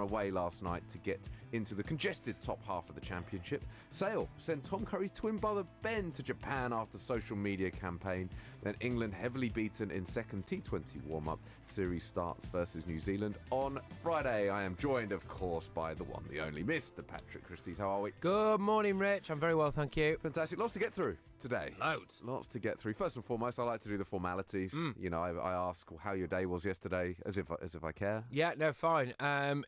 away last night to get into the congested top half of the championship. Sale sent Tom Curry's twin brother Ben to Japan after social media campaign. Then England heavily beaten in second T20 warm-up. Series starts versus New Zealand on Friday. I am joined, of course, by the one, the only Mr. Patrick Christys. How are we? Good morning, Rich. I'm very well, thank you. Fantastic. Lots to get through today. Lots to get through. First and foremost, I like to do the formalities. You know, I ask how your day was yesterday, as if I care. Yeah, no, fine.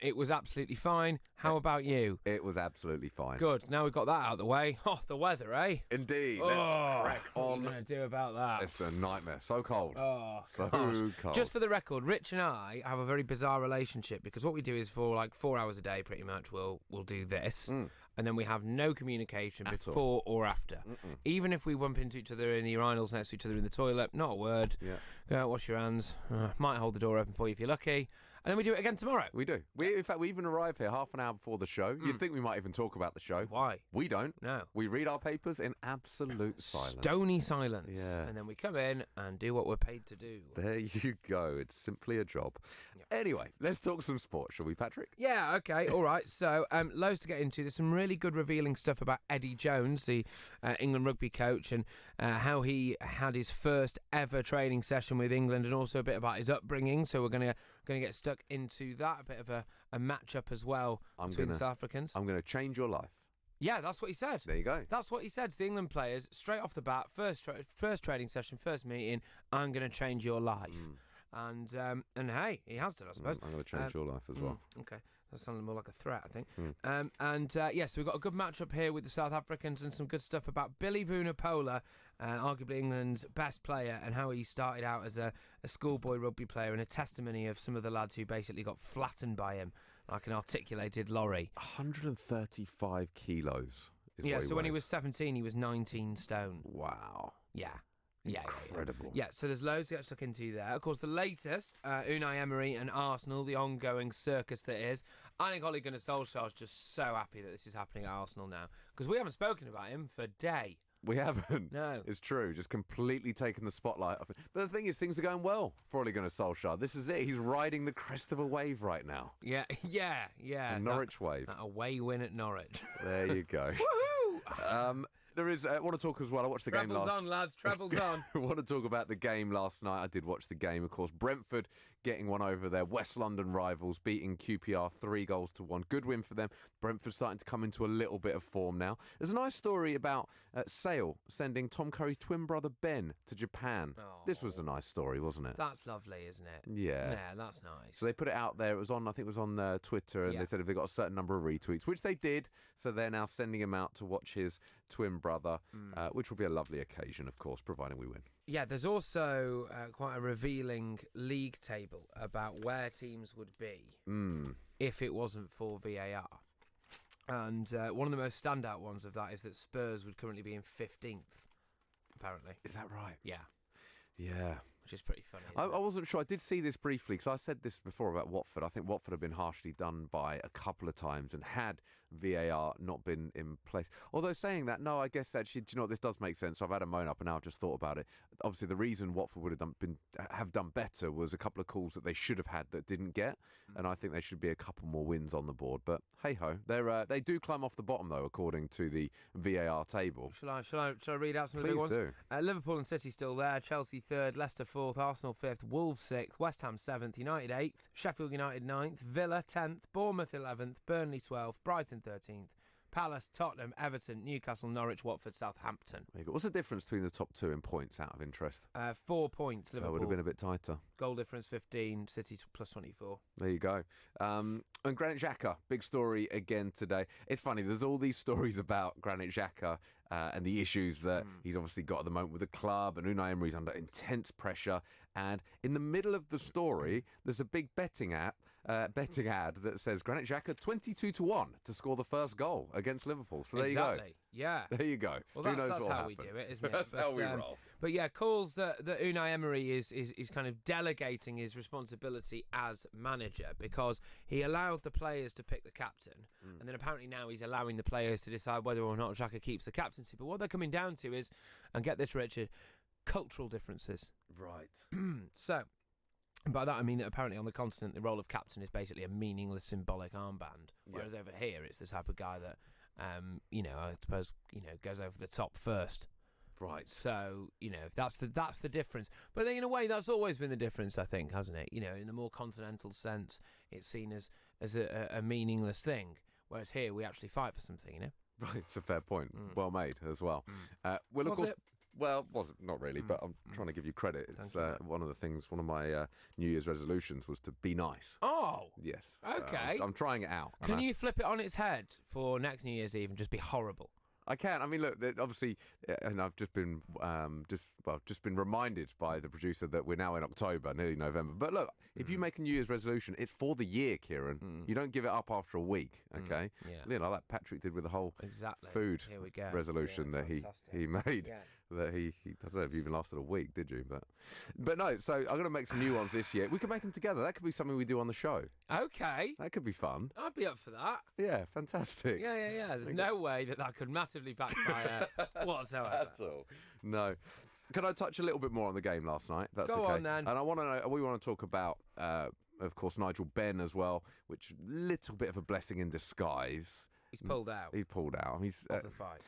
It was absolutely fine. How about you? It was absolutely fine. Good. Now we've got that out of the way. Oh, the weather, eh? Indeed. Let's crack on. What are you going to do about that? It's a nightmare. So cold. Oh, so gosh. cold. Just for the record, Rich and I have a very bizarre relationship because what we do is for like 4 hours a day, pretty much, we'll do this, and then we have no communication before or after. Even if we bump into each other in the urinals next to each other in the toilet, not a word. Yeah. Go out, wash your hands. Might hold the door open for you if you're lucky. And then we do it again tomorrow. We do. In fact, we even arrive here half an hour before the show. You'd think we might even talk about the show. Why? We don't. No. We read our papers in absolute silence. Stony silence. Yeah. And then we come in and do what we're paid to do. There you go. It's simply a job. Yep. Anyway, let's talk some sport, shall we, Patrick? Yeah, okay, all right. So, loads to get into. There's some really good revealing stuff about Eddie Jones, the England rugby coach, and how he had his first ever training session with England, and also a bit about his upbringing. So we're going to get stuck into that, a bit of a match-up as well between the South Africans. I'm going to change your life. Yeah, that's what he said. There you go. That's what he said to the England players straight off the bat. First training session, first meeting. I'm going to change your life. And hey, he has done, I suppose. I'm going to change your life as well. Okay, that sounded more like a threat, I think. So we've got a good matchup here with the South Africans and some good stuff about Billy Vunipola, arguably England's best player, and how he started out as a schoolboy rugby player, and a testimony of some of the lads who basically got flattened by him like an articulated lorry. 135 kilos. So when he was 17, he was 19 stone. Wow. Yeah. Incredible. Yeah, so there's loads to get stuck into there. Of course, the latest, Unai Emery and Arsenal, the ongoing circus that is. I think Ole Gunnar Solskjaer's just so happy that this is happening at Arsenal now, because we haven't spoken about him for a day. We haven't. No. It's true. Just completely taken the spotlight off it. But the thing is, things are going well for Ole Gunnar Solskjaer. This is it. He's riding the crest of a wave right now. Yeah. A Norwich wave. That away win at Norwich. There you go. Woohoo! There is. I want to talk as well. I watched the game last. Trebles on, lads. Trebles on. I want to talk about the game last night. I did watch the game, of course. Brentford getting one over their West London rivals, beating QPR 3-1. Good win for them. Brentford starting to come into a little bit of form now. There's a nice story about Sale sending Tom Curry's twin brother Ben to Japan. Oh. This was a nice story, wasn't it? That's lovely, isn't it? Yeah. Yeah, that's nice. So they put it out there. It was on. I think it was on Twitter, and they said if they got a certain number of retweets, which they did. So they're now sending him out to watch his twin brother, which will be a lovely occasion, of course, providing we win. Yeah, there's also quite a revealing league table about where teams would be if it wasn't for VAR. And one of the most standout ones of that is that Spurs would currently be in 15th, apparently. Is that right? Yeah. Yeah. Which is pretty funny. I wasn't sure. I did see this briefly because I said this before about Watford. I think Watford have been harshly done by a couple of times, and had VAR not been in place. Although saying that, no, I guess actually, do you know what, this does make sense. So I've had a moan up and now I've just thought about it. Obviously, the reason Watford would have done better was a couple of calls that they should have had that didn't get, and I think there should be a couple more wins on the board. But hey ho, they do climb off the bottom though, according to the VAR table. Shall I read out some of the big ones? Please do. Liverpool and City still there. Chelsea 3rd, Leicester 4th, Arsenal 5th, Wolves 6th, West Ham 7th, United 8th, Sheffield United 9th, Villa 10th, Bournemouth 11th, Burnley 12th, Brighton 13th, Palace, Tottenham, Everton, Newcastle, Norwich, Watford, Southampton. There you go. What's the difference between the top two in points, out of interest? 4 points, So Liverpool. it would have been a bit tighter. Goal difference 15, City plus 24. There you go. And Granit Xhaka, big story again today. It's funny, there's all these stories about Granit Xhaka and the issues that he's obviously got at the moment with the club, and Unai Emery's under intense pressure. And in the middle of the story, there's a big betting ad that says Granit Xhaka 22-1 to score the first goal against Liverpool. So there you go. Yeah. There you go. Well, Who knows that's what how will we happen. do it, isn't it? That's how we roll. But yeah, calls that Unai Emery is kind of delegating his responsibility as manager, because he allowed the players to pick the captain, and then apparently now he's allowing the players to decide whether or not Xhaka keeps the captaincy. But what they're coming down to is, and get this, Richard, cultural differences. Right. So, And by that I mean that apparently on the continent the role of captain is basically a meaningless symbolic armband, whereas over here it's the type of guy that, I suppose, goes over the top first. Right. So, that's the difference. But in a way, that's always been the difference, I think, hasn't it? In the more continental sense, it's seen as a meaningless thing, whereas here we actually fight for something, Right, it's a fair point. Well made as well. Well, of Was course, it? well, wasn't not really, but I'm trying to give you credit. It's one of my New Year's resolutions was to be nice. Oh, Yes. okay. I'm trying it out. Can you flip it on its head for next New Year's Eve and just be horrible? I can. I mean, look, obviously, and I've just been been reminded by the producer that we're now in October, nearly November. But look, if you make a New Year's resolution, it's for the year, Kieran. You don't give it up after a week, okay? Yeah. Like Patrick did with the whole Exactly. food Here we go. resolution that he made. Yeah. That he I don't know if you even lasted a week, did you? But no. So I'm going to make some new ones this year. We can make them together. That could be something we do on the show. Okay. That could be fun. I'd be up for that. Yeah, fantastic. Yeah. There's no way that could massively backfire whatsoever. At all. No. Can I touch a little bit more on the game last night? That's Go okay. on, then. And we want to talk about, of course, Nigel Benn as well, which little bit of a blessing in disguise. He's pulled out He pulled out. He's of the fight.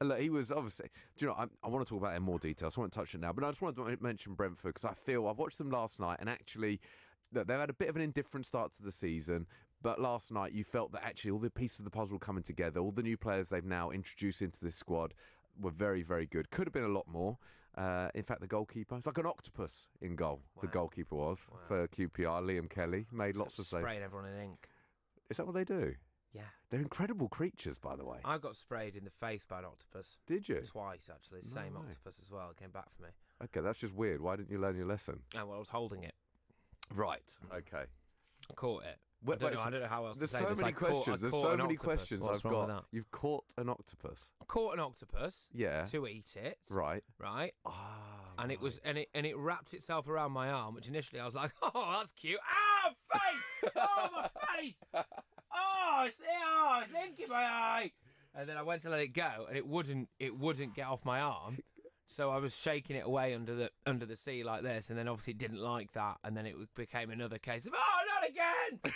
look, he was obviously. Do you know? I want to talk about it in more detail, so I won't touch it now. But I just wanted to mention Brentford because I've watched them last night, and actually, look, they've had a bit of an indifferent start to the season. But last night, you felt that actually all the pieces of the puzzle were coming together. All the new players they've now introduced into this squad were very, very good. Could have been a lot more. In fact, the goalkeeper, it's like an octopus in goal. Wow. The goalkeeper was for QPR. Liam Kelly made lots of saves. Spraying everyone in ink. Is that what they do? Yeah. They're incredible creatures, by the way. I got sprayed in the face by an octopus. Did you? Twice, actually. No Same way. octopus as well. It came back for me. Okay, that's just weird. Why didn't you learn your lesson? Oh, well, I was holding it. Right. Okay. I caught it. Wait, I don't know how else There's to say so this. many questions. There's so many questions What's I've wrong with got. that? You've caught an octopus. I caught an octopus. Yeah. To eat it. Right. Right. Ah. And it was and it wrapped itself around my arm, which initially I was like, oh, that's cute. Ah, face! Oh, my face! It's inky my eye. And then I went to let it go, and it wouldn't get off my arm. So I was shaking it away under the sea like this, and then obviously it didn't like that, and then it became another case of, oh, not again!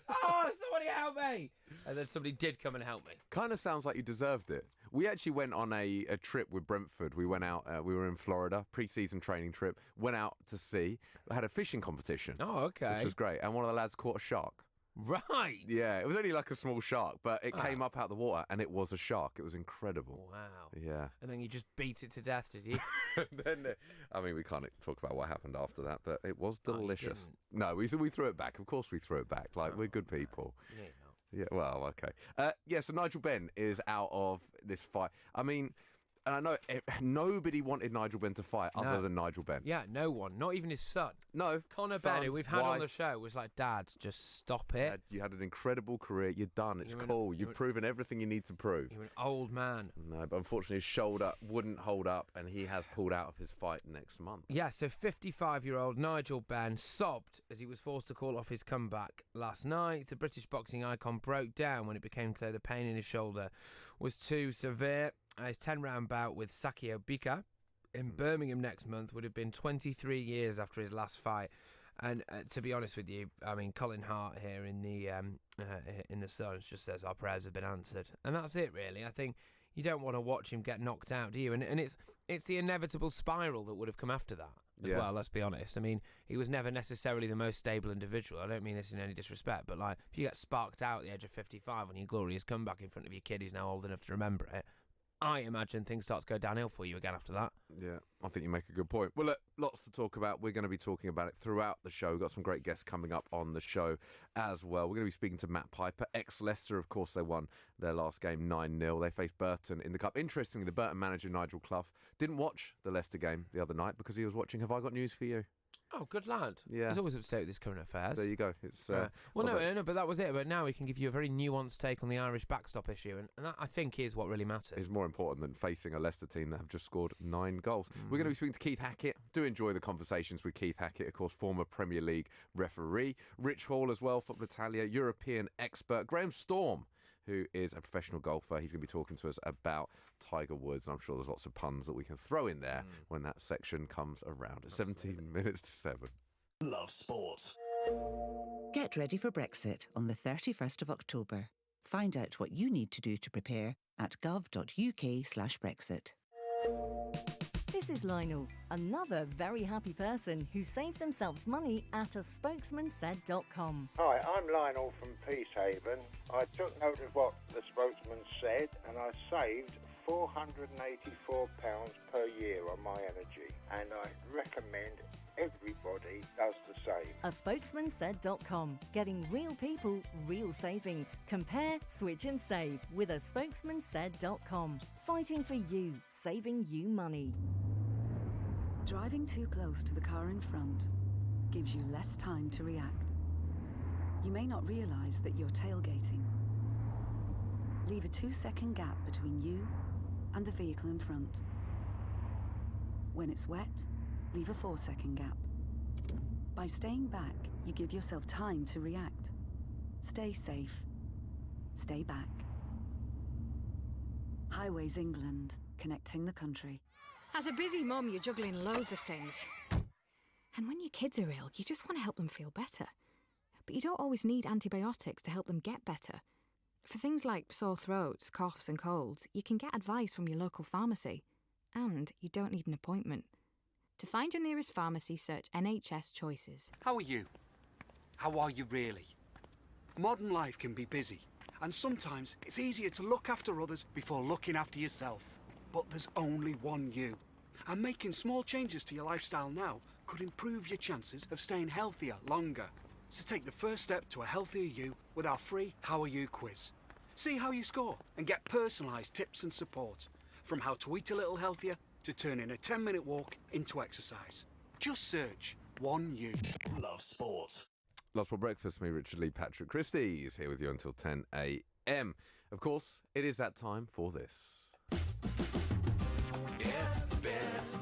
Oh, somebody help me! And then somebody did come and help me. Kind of sounds like you deserved it. We actually went on a trip with Brentford. We went out, we were in Florida, pre-season training trip, went out to sea, had a fishing competition. Oh, okay. Which was great. And one of the lads caught a shark. Right. Yeah, it was only like a small shark, but it came up out of the water and it was a shark. It was incredible. Wow. Yeah. And then you just beat it to death, did you? Then, I mean, we can't talk about what happened after that, but it was Oh, you delicious. didn't. No, we threw it back. Of course we threw it back. Like, we're good people. Yeah, no. Yeah, well, okay. So Nigel Benn is out of this fight. I mean, and I know nobody wanted Nigel Benn to fight other than Nigel Benn. Yeah, no one. Not even his son. No. Connor son, Benn, who we've had on wife. the show, was like, Dad, just stop it. You had an incredible career. You're done. It's cool. You've proven everything you need to prove. You're an old man. No, but unfortunately his shoulder wouldn't hold up and he has pulled out of his fight next month. Yeah, so 55-year-old Nigel Benn sobbed as he was forced to call off his comeback last night. The British boxing icon broke down when it became clear the pain in his shoulder was too severe. His 10-round bout with Sakio Bika in Birmingham next month would have been 23 years after his last fight. And to be honest with you, I mean, Colin Hart here in the Suns just says our prayers have been answered, and that's it really. I think you don't want to watch him get knocked out, do you? And it's the inevitable spiral that would have come after that as well. Let's be honest. I mean, he was never necessarily the most stable individual. I don't mean this in any disrespect, but like if you get sparked out at the age of 55 on your glorious comeback in front of your kid who's now old enough to remember it, I imagine things start to go downhill for you again after that. Yeah, I think you make a good point. Well, look, lots to talk about. We're going to be talking about it throughout the show. We've got some great guests coming up on the show as well. We're going to be speaking to Matt Piper, ex-Leicester. Of course, they won their last game 9-0. They faced Burton in the Cup. Interestingly, the Burton manager, Nigel Clough, didn't watch the Leicester game the other night because he was watching Have I Got News For You? Oh, good lad. Yeah. He's always up to date with his current affairs. There you go. It's no, but that was it. But now we can give you a very nuanced take on the Irish backstop issue, and that, I think, is what really matters. It's more important than facing a Leicester team that have just scored 9 goals. We're going to be speaking to Keith Hackett. Do enjoy the conversations with Keith Hackett, of course, former Premier League referee. Rich Hall as well, Football Italia, European expert. Graham Storm, who is a professional golfer. He's going to be talking to us about Tiger Woods. And I'm sure there's lots of puns that we can throw in there when that section comes around. 17 minutes to 7. Love sport. Get ready for Brexit on the 31st of October. Find out what you need to do to prepare at gov.uk/Brexit. This is Lionel, another very happy person who saved themselves money at a spokesmansaid.com. Hi, I'm Lionel from Peacehaven. I took note of what the spokesman said and I saved £484 per year on my energy, and I recommend everybody does the same. A spokesmansaid.com. Getting real people, real savings. Compare, switch and save with a spokesmansaid.com. Fighting for you, saving you money. Driving too close to the car in front gives you less time to react. You may not realise that you're tailgating. Leave a 2-second gap between you and the vehicle in front. When it's wet, leave a 4-second gap. By staying back, you give yourself time to react. Stay safe. Stay back. Highways England, connecting the country. As a busy mum, you're juggling loads of things. And when your kids are ill, you just want to help them feel better. But you don't always need antibiotics to help them get better. For things like sore throats, coughs and colds, you can get advice from your local pharmacy. And you don't need an appointment. To find your nearest pharmacy, search NHS Choices. How are you? How are you really? Modern life can be busy, and sometimes it's easier to look after others before looking after yourself. But there's only one you. And making small changes to your lifestyle now could improve your chances of staying healthier longer. So take the first step to a healthier you with our free How Are You quiz. See how you score and get personalised tips and support. From how to eat a little healthier to turning a 10-minute walk into exercise. Just search One You. Love sport. Lots for breakfast. Me, Richard Lee, Patrick Christys, here with you until 10 a.m. Of course, it is that time for this. It's business.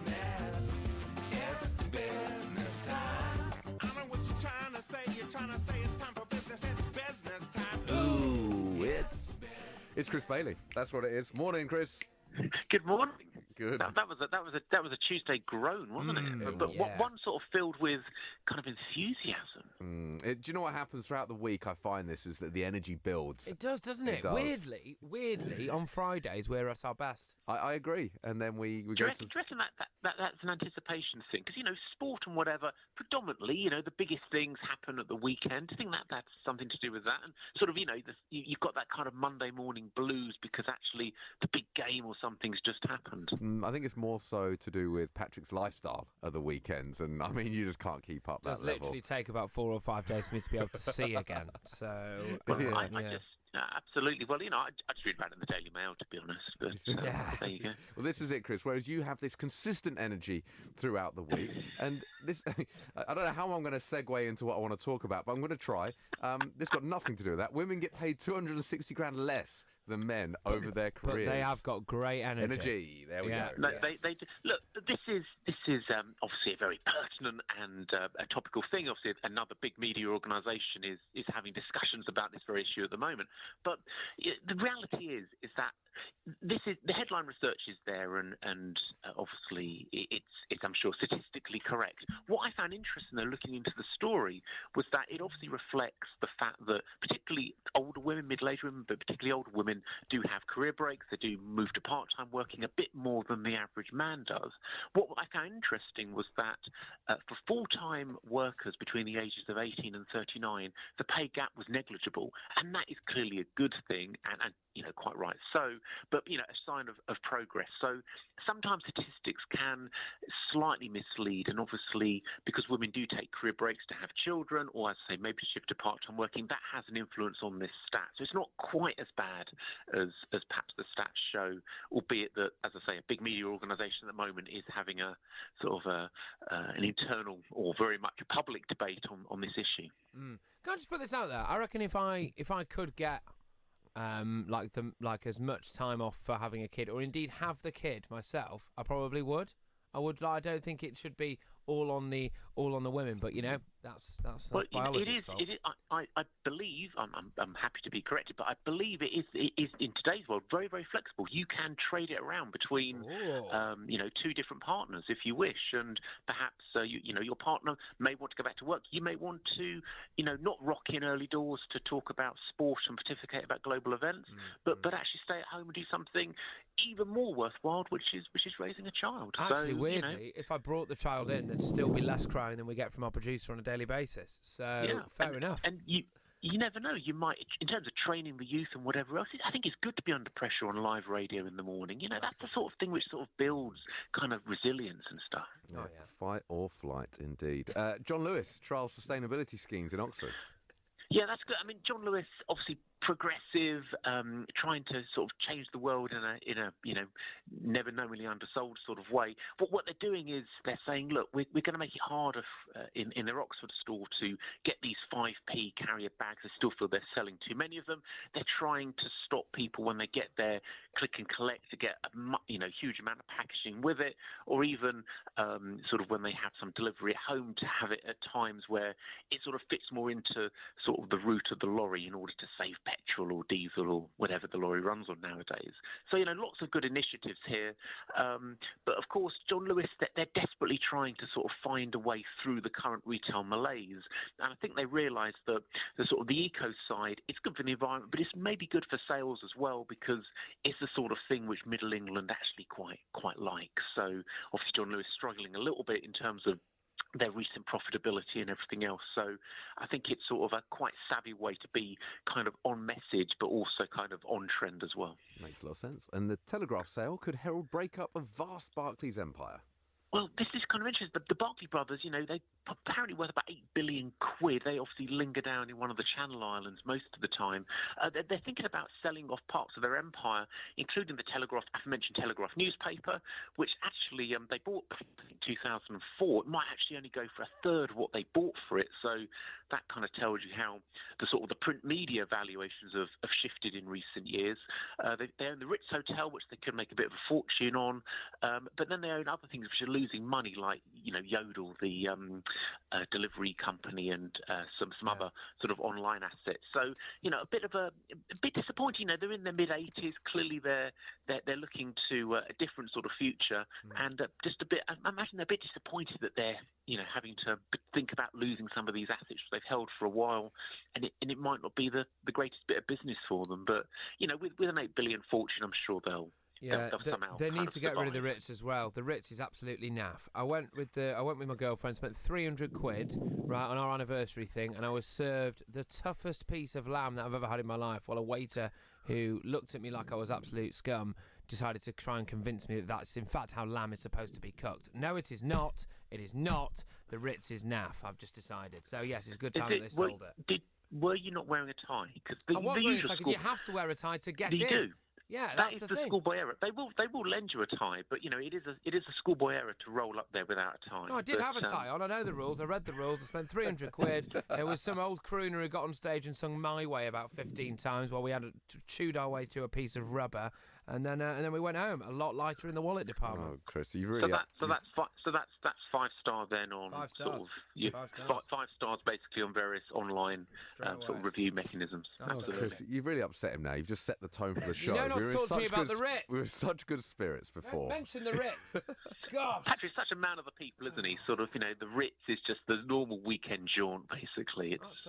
It's business time. I know what you're trying to say. You're trying to say it's time for business. It's business time. Ooh, it's Chris Bailey. That's what it is. Morning, Chris. Good morning. Good. That was a Tuesday groan, wasn't it? But yeah. one sort of filled with kind of enthusiasm. Do you know what happens throughout the week? I find this is that the energy builds. It does, doesn't it? It does. Weirdly, on Fridays we're at our best. I agree, and then we Do you go reckon that's an anticipation thing? Because, sport and whatever, predominantly, the biggest things happen at the weekend. Do you think that's something to do with that? And sort of, you've got that kind of Monday morning blues because actually the big game or something's just happened. I think it's more so to do with Patrick's lifestyle at the weekends, and I mean, you just can't keep up It does that level. literally take about 4 or 5 days for me to be able to see again. So, Well, Yeah. I just absolutely. Well, I just read about it in the Daily Mail, to be honest. But there you go. Well, this is it, Chris. Whereas you have this consistent energy throughout the week, and this, I don't know how I'm going to segue into what I want to talk about, but I'm going to try. This got nothing to do with that. Women get paid 260 grand less than men over their careers. but they have got great energy. There we Yeah. go. No, they do. Look. This is obviously a very pertinent and a topical thing. Obviously, another big media organisation is having discussions about this very issue at the moment. But the reality is that this is the headline research is there, and obviously it's I'm sure statistically correct. What I found interesting, though, looking into the story, was that it obviously reflects the fact that particularly older women, middle-aged women, but particularly older women, do have career breaks. They do move to part-time working a bit more than the average man does. What I found interesting was that for full-time workers between the ages of 18 and 39, the pay gap was negligible, and that is clearly a good thing, and quite right so, but a sign of progress. So sometimes statistics can slightly mislead, and obviously because women do take career breaks to have children, or as I say, maybe shift to part-time working, that has an influence on this stat. So it's not quite as bad as perhaps the stats show, albeit that, as I say, a big media organisation at the moment is having a sort of an internal or very much a public debate on this issue. Can I just put this out there? I reckon if I could get like as much time off for having a kid, or indeed have the kid myself, I probably would. I don't think it should be all on the women, but That's Well, you know, biology's fault. it is. I believe. I'm happy to be corrected, but I believe it is in today's world very, very flexible. You can trade it around between, you know, two different partners if you wish, and perhaps you know, your partner may want to go back to work. You may want to, you know, not rock in early doors to talk about sport and pontificate about global events, but actually stay at home and do something even more worthwhile, which is raising a child. Actually, so, weirdly, you know, if I brought the child in, there'd still be less crying than we get from our producer on a daily basis. So fair enough. And you never know. You might, in terms of training the youth and whatever else, I think it's good to be under pressure on live radio in the morning. You know, that's the sort of thing which sort of builds kind of resilience and stuff. Yeah. Fight or flight, indeed. John Lewis, Trial Sustainability Schemes in Oxford. Yeah, that's good. I mean, John Lewis, obviously progressive, trying to sort of change the world in a you know, never knowingly undersold sort of way. But what they're doing is they're saying, look, we're going to make it harder in their Oxford store to get these 5p carrier bags. They still feel they're selling too many of them. They're trying to stop people when they get there, click and collect, to get a huge amount of packaging with it, or even sort of when they have some delivery at home, to have it at times where it sort of fits more into sort of the route of the lorry in order to save petrol or diesel or whatever the lorry runs on nowadays. So, you know, lots of good initiatives here. But, of course, John Lewis, they're desperately trying to sort of find a way through the current retail malaise. And I think they realise that the sort of the eco side, it's good for the environment, but it's maybe good for sales as well, because it's the sort of thing which Middle England actually quite likes. So, obviously, John Lewis struggling a little bit in terms of their recent profitability and everything else. So I think it's sort of a quite savvy way to be kind of on message, but also kind of on trend as well. Makes a lot of sense. And the Telegraph sale could herald breakup of vast Barclays empire. Well, this is kind of interesting. But the Barclay brothers, you know, they apparently worth about £8 billion. They obviously linger down in one of the Channel Islands most of the time. They're thinking about selling off parts of their empire, including the Telegraph, aforementioned Telegraph newspaper, which actually they bought in 2004. It might actually only go for a third of what they bought for it. So that kind of tells you how the sort of the print media valuations have shifted in recent years. They own the Ritz Hotel, which they could make a bit of a fortune on. But then they own other things which are losing money, like, you know, Yodel, the delivery company, and some other sort of online assets. So, you know, a bit disappointing. You know, they're in their mid-80s. Clearly, they're looking to a different sort of future, and just a bit. I imagine they're a bit disappointed that they're, you know, having to think about losing some of these assets they've held for a while, and it might not be the greatest bit of business for them. But, you know, with an £8 billion fortune, I'm sure they'll. Yeah, they need to get rid of the Ritz as well. The Ritz is absolutely naff. I went with my girlfriend, spent £300 right on our anniversary thing, and I was served the toughest piece of lamb that I've ever had in my life, while a waiter who looked at me like I was absolute scum decided to try and convince me that that's in fact how lamb is supposed to be cooked. No, it is not. It is not. The Ritz is naff. I've just decided. So yes, it's a good time that they sold it. Were you not wearing a tie? I was wearing a tie, because you have to wear a tie to get in. You do. Yeah, that that's is the thing. Schoolboy error. They will lend you a tie, but you know it is a schoolboy error to roll up there without a tie. No, I did have a tie on. I know the rules. I read the rules. I spent £300. There was some old crooner who got on stage and sung "My Way" about 15 times while we had chewed our way through a piece of rubber, and then we went home. A lot lighter in the wallet department. Oh, Chris, you really. That's 5 star then on 5 stars. Sort of, 5 stars basically on various online sort of review mechanisms. Oh, Absolutely. Chris, you've really upset him now. You've just set the tone for the show. You know not to talk to me about the Ritz. We were such good spirits before. Don't mention the Ritz. Gosh. Patrick's such a man of the people, isn't he? Sort of, you know, the Ritz is just the normal weekend jaunt, basically. It's,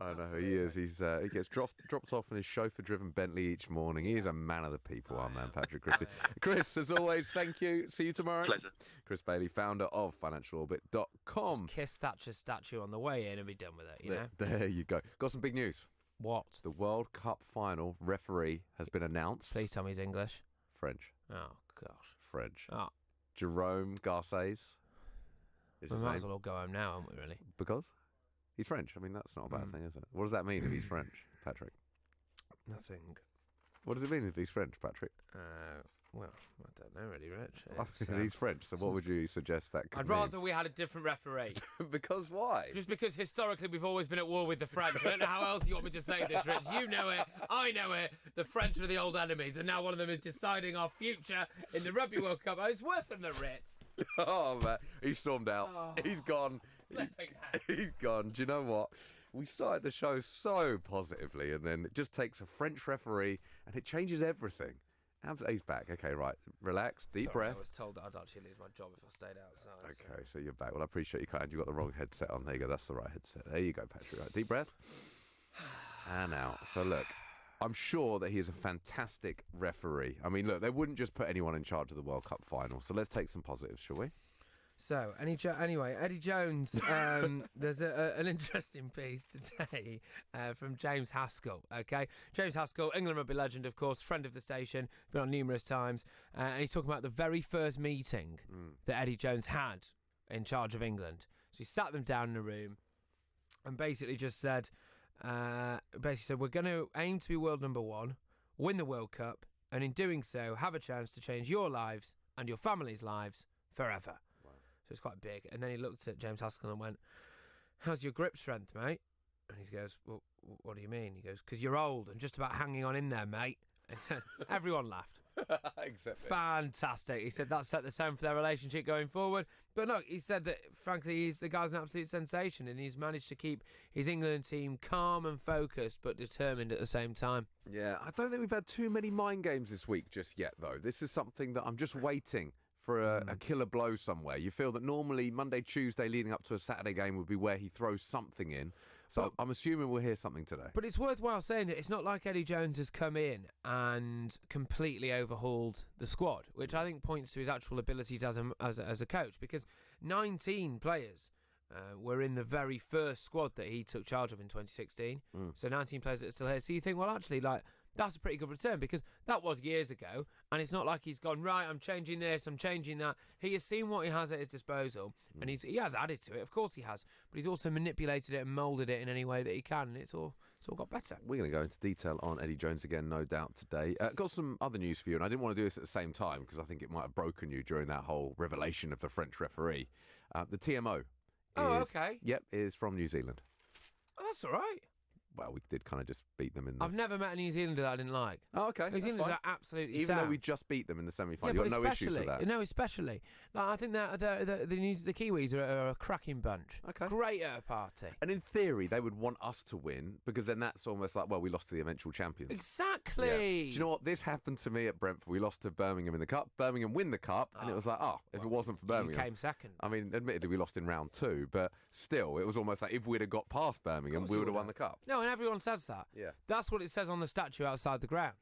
I know, he is. He gets dropped off in his chauffeur-driven Bentley each morning. He is a man of the people, our man, Patrick Christy. Chris, as always, thank you. See you tomorrow. Pleasure. Chris Bailey, founder of financialorbit.com. Just kiss Thatcher's statue on the way in and be done with it, you know? There you go. Got some big news. What? The World Cup final referee has been announced. Please tell me he's English. French. Oh, gosh. French. Oh. Jerome Garces. We might as well all go home now, aren't we, really? Because? He's French. I mean, that's not a bad thing, is it? What does that mean if he's French, Patrick? Nothing. What does it mean if he's French, Patrick? Well, I don't know really, Rich. He's French, so what would you suggest that could I'd mean? rather we had a different referee. Because why? Just because historically we've always been at war with the French. I don't know how else you want me to say this, Rich. You know it, I know it. The French are the old enemies, and now one of them is deciding our future in the Rugby World Cup. Oh, it's worse than the Ritz. Oh, man. He stormed out. Oh. He's gone. He's gone. Do you know what? We started the show so positively, and then it just takes a French referee, and it changes everything. He's back. Okay, right. Relax. Deep breath. I was told that I'd actually lose my job if I stayed outside. Okay, so you're back. Well, I appreciate you, and you got the wrong headset on. There you go. That's the right headset. There you go, Patrick. Right. Deep breath. And out. So look, I'm sure that he is a fantastic referee. I mean, look, they wouldn't just put anyone in charge of the World Cup final. So let's take some positives, shall we? So, anyway, Eddie Jones, there's an interesting piece today from James Haskell, okay? James Haskell, England rugby legend, of course, friend of the station, been on numerous times, and he's talking about the very first meeting that Eddie Jones had in charge of England. So he sat them down in a room and basically just said, we're going to aim to be world number one, win the World Cup, and in doing so, have a chance to change your lives and your family's lives forever. So it's quite big. And then he looked at James Haskell and went, how's your grip strength, mate? And he goes, well, what do you mean? He goes, because you're old and just about hanging on in there, mate. Everyone laughed. Except Fantastic. He said that set the tone for their relationship going forward. But look, he said that, frankly, the guy's an absolute sensation, and he's managed to keep his England team calm and focused but determined at the same time. Yeah, I don't think we've had too many mind games this week just yet, though. This is something that I'm just waiting for a killer blow somewhere. You feel that normally Monday, Tuesday leading up to a Saturday game would be where he throws something in. So I'm assuming we'll hear something today. But it's worthwhile saying that it's not like Eddie Jones has come in and completely overhauled the squad, which I think points to his actual abilities as a coach, because 19 players were in the very first squad that he took charge of in 2016. So 19 players that are still here. So you think, well, actually, that's a pretty good return, because that was years ago, and it's not like he's gone, right, I'm changing this, I'm changing that. He has seen what he has at his disposal, and he has added to it, of course he has, but he's also manipulated it and moulded it in any way that he can, and it's all got better. We're going to go into detail on Eddie Jones again, no doubt, today. Got some other news for you, and I didn't want to do this at the same time, because I think it might have broken you during that whole revelation of the French referee. The TMO is from New Zealand. Oh, that's all right. Well, we did kind of just beat them in the... I've never met a New Zealander that I didn't like. Oh, okay. New Zealanders are absolutely Even sound. though we just beat them in the semi-final, you've got no issues with that? No, especially. I think that the Kiwis are a cracking bunch. Okay. Great at a party. And in theory, they would want us to win, because then that's almost like, well, we lost to the eventual champions. Exactly. Yeah. Do you know what? This happened to me at Brentford. We lost to Birmingham in the Cup. Birmingham win the Cup, and it was like, if it wasn't for Birmingham... You came second. I mean, admittedly, we lost in round 2, but still, it was almost like if we'd have got past Birmingham, we would have won the Cup. No, and everyone says that. Yeah. That's what it says on the statue outside the ground.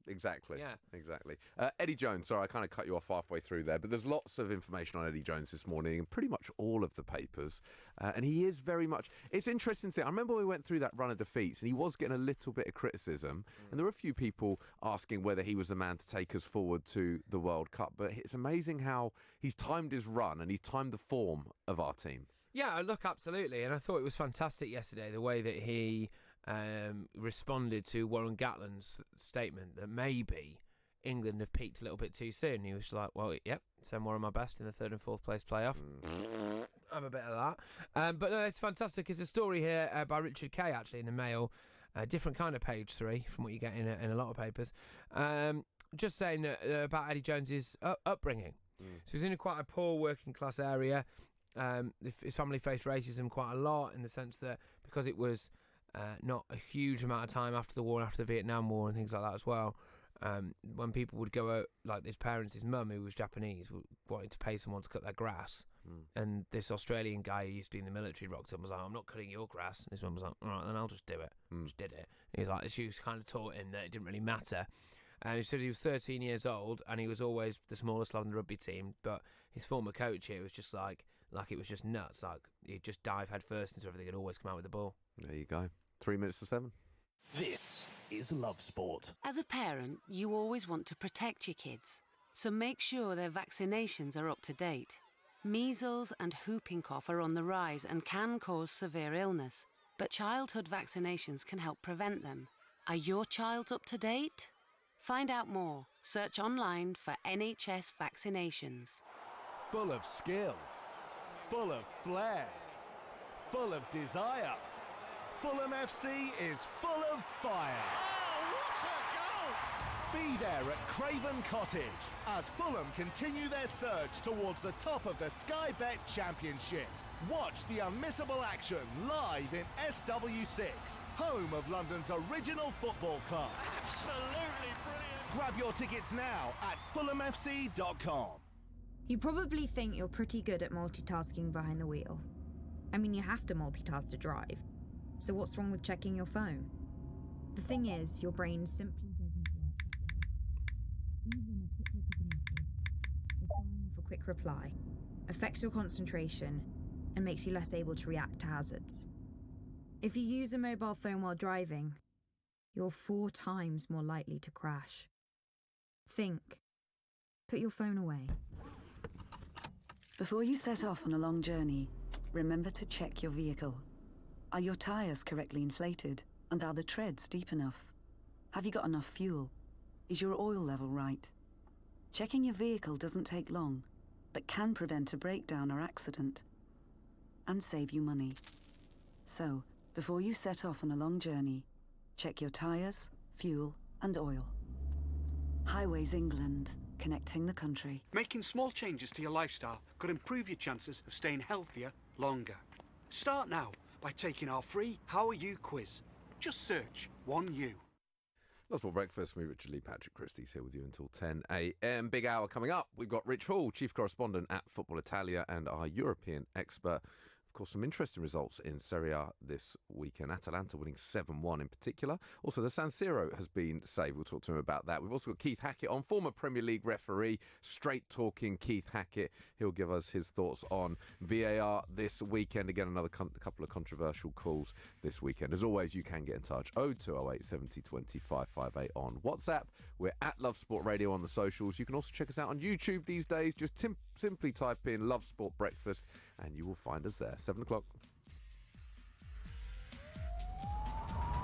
Exactly. Yeah. Exactly. Eddie Jones, sorry, I kind of cut you off halfway through there, but there's lots of information on Eddie Jones this morning in pretty much all of the papers. And he is very much... It's an interesting thing. I remember when we went through that run of defeats, and he was getting a little bit of criticism, and there were a few people asking whether he was the man to take us forward to the World Cup. But it's amazing how he's timed his run and he's timed the form of our team. Yeah, look, absolutely. And I thought it was fantastic yesterday, the way that he responded to Warren Gatland's statement that maybe England have peaked a little bit too soon. He was like, well, yep, send more of my best in the 3rd and 4th place playoff. Have a bit of that. But no, it's fantastic. It's a story here by Richard Kay, actually, in the Mail. A different kind of page 3 from what you get in a lot of papers. Just saying that about Eddie Jones's upbringing. So he's in quite a poor working class area. His family faced racism quite a lot, in the sense that because it was not a huge amount of time after the war and after the Vietnam War and things like that as well, when people would go out, like his parents, his mum, who was Japanese, wanted to pay someone to cut their grass, and this Australian guy who used to be in the military rocked up and was like, I'm not cutting your grass, and his mum was like, all right, then I'll just do it. Just did it. And he was like, she was kind of taught him that it didn't really matter. And he said he was 13 years old, and he was always the smallest lad on the rugby team, but his former coach here was just like it was just nuts. Like, he'd just dive head first into everything and always come out with the ball. There you go. 3 minutes to 7. This is Love Sport. As a parent, you always want to protect your kids, so make sure their vaccinations are up to date. Measles and whooping cough are on the rise and can cause severe illness, but childhood vaccinations can help prevent them. Are your child up to date? Find out more. Search online for NHS vaccinations. Full of skill, full of flair, full of desire. Fulham FC is full of fire. Oh, what a goal! Be there at Craven Cottage as Fulham continue their surge towards the top of the Sky Bet Championship. Watch the unmissable action live in SW6, home of London's original football club. Absolutely brilliant. Grab your tickets now at fulhamfc.com. You probably think you're pretty good at multitasking behind the wheel. I mean, you have to multitask to drive. So what's wrong with checking your phone? The thing is, your brain simply doesn't work. Even a quick look at a message, or firing off a quick reply, affects your concentration and makes you less able to react to hazards. If you use a mobile phone while driving, you're 4 times more likely to crash. Think. Put your phone away. Before you set off on a long journey, remember to check your vehicle. Are your tyres correctly inflated? And are the treads deep enough? Have you got enough fuel? Is your oil level right? Checking your vehicle doesn't take long, but can prevent a breakdown or accident, and save you money. So, before you set off on a long journey, check your tyres, fuel, and oil. Highways England, connecting the country. Making small changes to your lifestyle could improve your chances of staying healthier longer. Start now by taking our free How Are You quiz. Just search 1U. That's what breakfast. Me, Richard Lee, Patrick Christys here with you until 10 a.m. Big hour coming up. We've got Rich Hall, chief correspondent at Football Italia and our European expert. Of course, some interesting results in Serie A this weekend. Atalanta winning 7-1 in particular. Also, the San Siro has been saved. We'll talk to him about that. We've also got Keith Hackett on, former Premier League referee, straight-talking Keith Hackett. He'll give us his thoughts on VAR this weekend. Again, another couple of controversial calls this weekend. As always, you can get in touch. 0208 70 20 558 on WhatsApp. We're at Love Sport Radio on the socials. You can also check us out on YouTube these days. Just simply type in Love Sport Breakfast and you will find us there. 7 o'clock.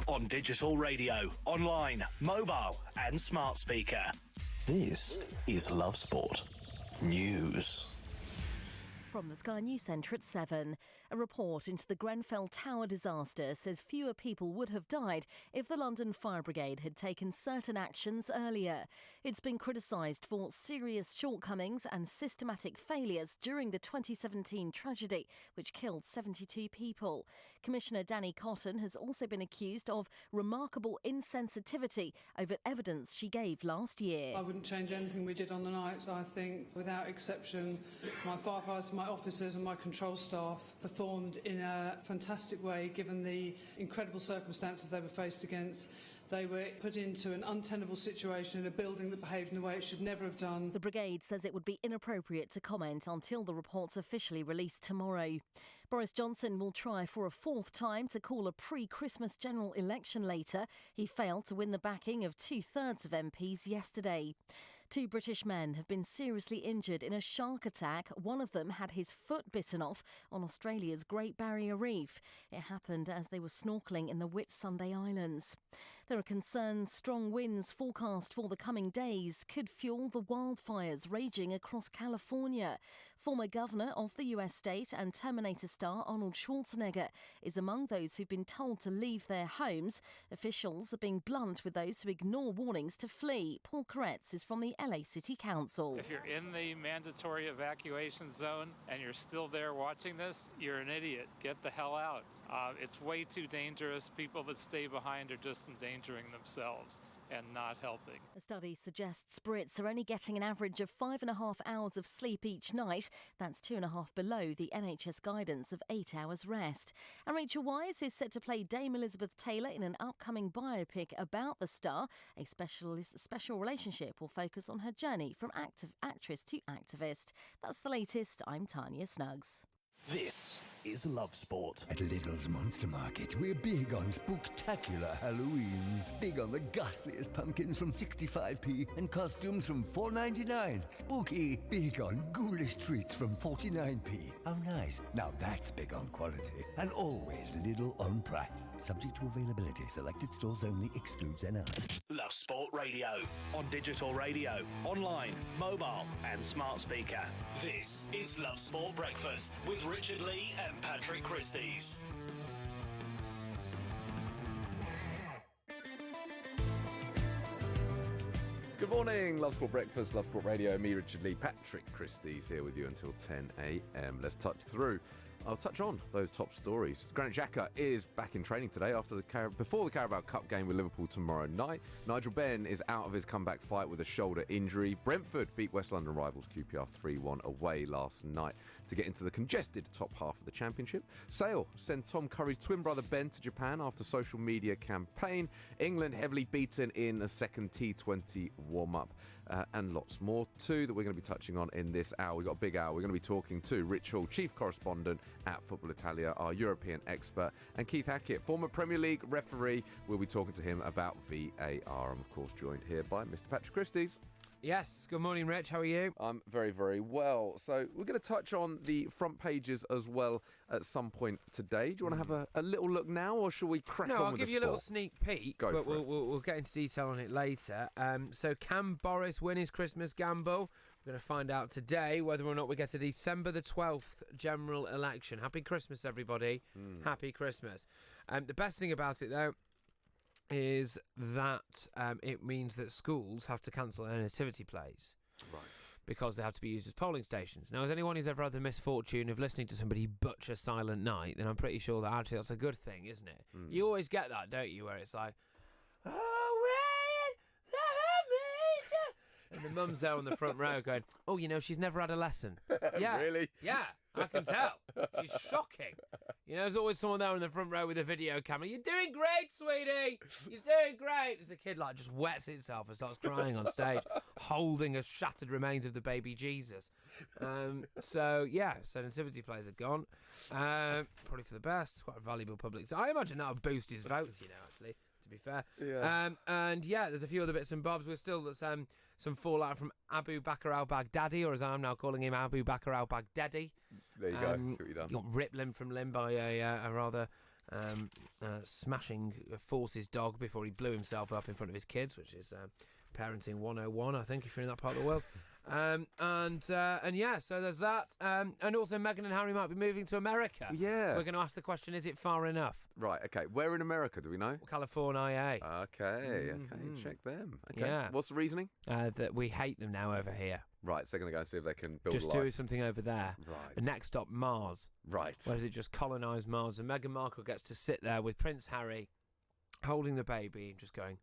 On digital radio, online, mobile, and smart speaker. This is Love Sport News. From the Sky News Centre at 7. A report into the Grenfell Tower disaster says fewer people would have died if the London Fire Brigade had taken certain actions earlier. It's been criticised for serious shortcomings and systematic failures during the 2017 tragedy, which killed 72 people. Commissioner Danny Cotton has also been accused of remarkable insensitivity over evidence she gave last year. I wouldn't change anything we did on the night. I think, without exception, my firefighters, my officers and my control staff performed in a fantastic way given the incredible circumstances they were faced against. They were put into an untenable situation in a building that behaved in a way it should never have done. The brigade says it would be inappropriate to comment until the report's officially released tomorrow. Boris Johnson will try for a 4th time to call a pre-Christmas general election later. He failed to win the backing of 2/3 of MPs yesterday. 2 British men have been seriously injured in a shark attack. One of them had his foot bitten off on Australia's Great Barrier Reef. It happened as they were snorkelling in the Whitsunday Islands. There are concerns strong winds forecast for the coming days could fuel the wildfires raging across California. Former governor of the US state and Terminator star Arnold Schwarzenegger is among those who've been told to leave their homes. Officials are being blunt with those who ignore warnings to flee. Paul Koretz is from the LA City Council. If you're in the mandatory evacuation zone and you're still there watching this, you're an idiot. Get the hell out. It's way too dangerous. People that stay behind are just endangering themselves and not helping. A study suggests Brits are only getting an average of 5.5 hours of sleep each night. That's 2.5 below the NHS guidance of 8 hours rest. And Rachel Weisz is set to play Dame Elizabeth Taylor in an upcoming biopic about the star. A special relationship will focus on her journey from actress to activist. That's the latest. I'm Tanya Snuggs. This is Love Sport. At Lidl's Monster Market, we're big on spooktacular Halloweens. Big on the ghastliest pumpkins from 65p and costumes from $4.99. Spooky. Big on ghoulish treats from 49p. How nice. Now that's big on quality. And always Lidl on price. Subject to availability. Selected stores only. Excludes NI. Love Sport Radio. On digital radio, online, mobile, and smart speaker. This is Love Sport Breakfast with Richard Lee and Patrick Christys. Good morning, Love Sport Breakfast, Love Sport Radio. Me, Richard Lee, Patrick Christys here with you until 10 a.m. Let's touch through I'll touch on those top stories. Granit Xhaka is back in training today before the Carabao Cup game with Liverpool tomorrow night. Nigel Benn is out of his comeback fight with a shoulder injury. Brentford beat West London rivals QPR 3-1 away last night to get into the congested top half of the Championship. Sale sent Tom Curry's twin brother Ben to Japan after social media campaign. England heavily beaten in the second T20 warm-up. And lots more too that we're going to be touching on in this hour. We've got a big hour. We're going to be talking to Rich Hall, chief correspondent at Football Italia, our European expert, and Keith Hackett, former Premier League referee. We'll be talking to him about VAR. I'm, of course, joined here by Mr. Patrick Christys. Yes, good morning, Rich. How are you? I'm very, very well. So we're going to touch on the front pages as well at some point today. Do you want to have a little look now, or shall we crack on with the sport? No, I'll give you a little sneak peek, but we'll get into detail on it later. So can Boris win his Christmas gamble? We're going to find out today whether or not we get a December the 12th general election. Happy Christmas, everybody. Happy Christmas. The best thing about it, though, is that it means that schools have to cancel their nativity plays. Right. Because they have to be used as polling stations. Now, as anyone who's ever had the misfortune of listening to somebody butcher Silent Night, then I'm pretty sure that actually that's a good thing, isn't it? You always get that, don't you, where it's like, and the mum's there on the front row going, oh, you know, she's never had a lesson. Yeah. Really? Yeah, I can tell. She's shocking. You know, there's always someone there in the front row with a video camera. You're doing great, sweetie. You're doing great. As the kid, like, just wets itself and starts crying on stage, holding a shattered remains of the baby Jesus. So nativity plays are gone. Probably for the best. It's quite a valuable public. So I imagine that'll boost his votes, you know, actually, to be fair. Yeah. And there's a few other bits and bobs. We're still some fallout from Abu Bakr al-Baghdadi, or as I'm now calling him, Abu Bakr al-Baghdadi. There you go. See what you've done. He got ripped limb from limb by a rather smashing forces dog before he blew himself up in front of his kids, which is parenting 101, I think, if you're in that part of the world. So there's that. And also Meghan and Harry might be moving to America. Yeah. We're going to ask the question, is it far enough? Right, okay. Where in America, do we know? California. Okay, check them. Okay. Yeah. What's the reasoning? That we hate them now over here. Right, so they're going to go and see if they can build just life. do something over there. Right. The next stop, Mars. Right. Where does it just colonise Mars? And Meghan Markle gets to sit there with Prince Harry holding the baby and just going,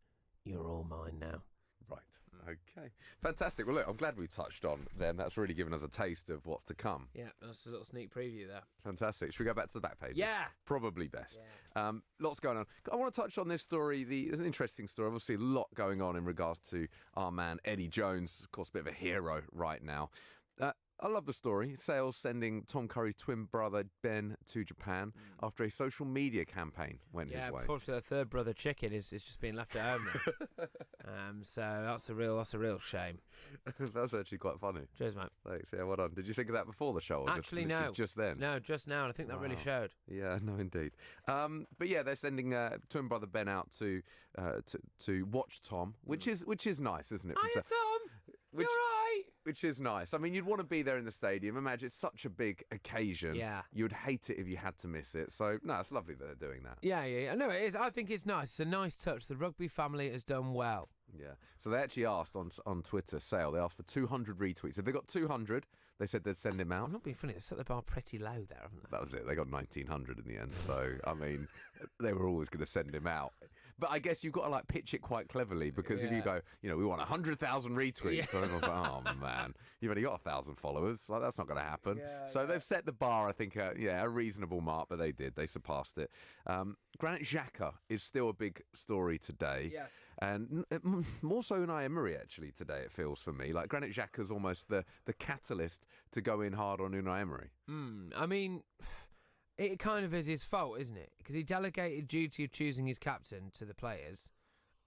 you're all mine now. Right. Okay. Fantastic. Well, look, I'm glad we touched on them. That's really given us a taste of what's to come. Yeah, that's a little sneak preview there. Fantastic. Should we go back to the back pages? Yeah. Probably best. Yeah. Lots going on. I want to touch on this story. It's an interesting story. Obviously, a lot going on in regards to our man, Eddie Jones. Of course, a bit of a hero right now. I love the story. Sales sending Tom Curry's twin brother Ben to Japan after a social media campaign went his way. Yeah, unfortunately, their third brother Chicken is just being left at home now. So that's a real shame. That's actually quite funny. Cheers, mate. Thanks. Yeah, well done. Did you think of that before the show? Or Actually, no. Just then? No, just now. And I think that really showed. Yeah, no, indeed. But yeah, they're sending twin brother Ben out to watch Tom, which is nice, isn't it? Hiya, Tom. You're right. Which is nice. I mean, you'd want to be there in the stadium. Imagine it's such a big occasion. Yeah. You'd hate it if you had to miss it. So, no, it's lovely that they're doing that. Yeah. No, it is. I think it's nice. It's a nice touch. The rugby family has done well. Yeah. So they actually asked on Twitter, Sale, they asked for 200 retweets. If they got 200, they said they'd send him out. I'm not being funny. They set the bar pretty low there, haven't they? That was it. They got 1,900 in the end. So, I mean, they were always going to send him out. But I guess you've got to pitch it quite cleverly because if you go, we want 100,000 retweets, so everyone's like, oh man, you've only got 1,000 followers. That's not going to happen. They've set the bar, I think, a reasonable mark, but they did. They surpassed it. Granit Xhaka is still a big story today. Yes. And more so Unai Emery, actually, today, it feels for me. Like, Granit Xhaka's almost the catalyst to go in hard on Unai Emery. I mean, it kind of is his fault, isn't it? Because he delegated duty of choosing his captain to the players,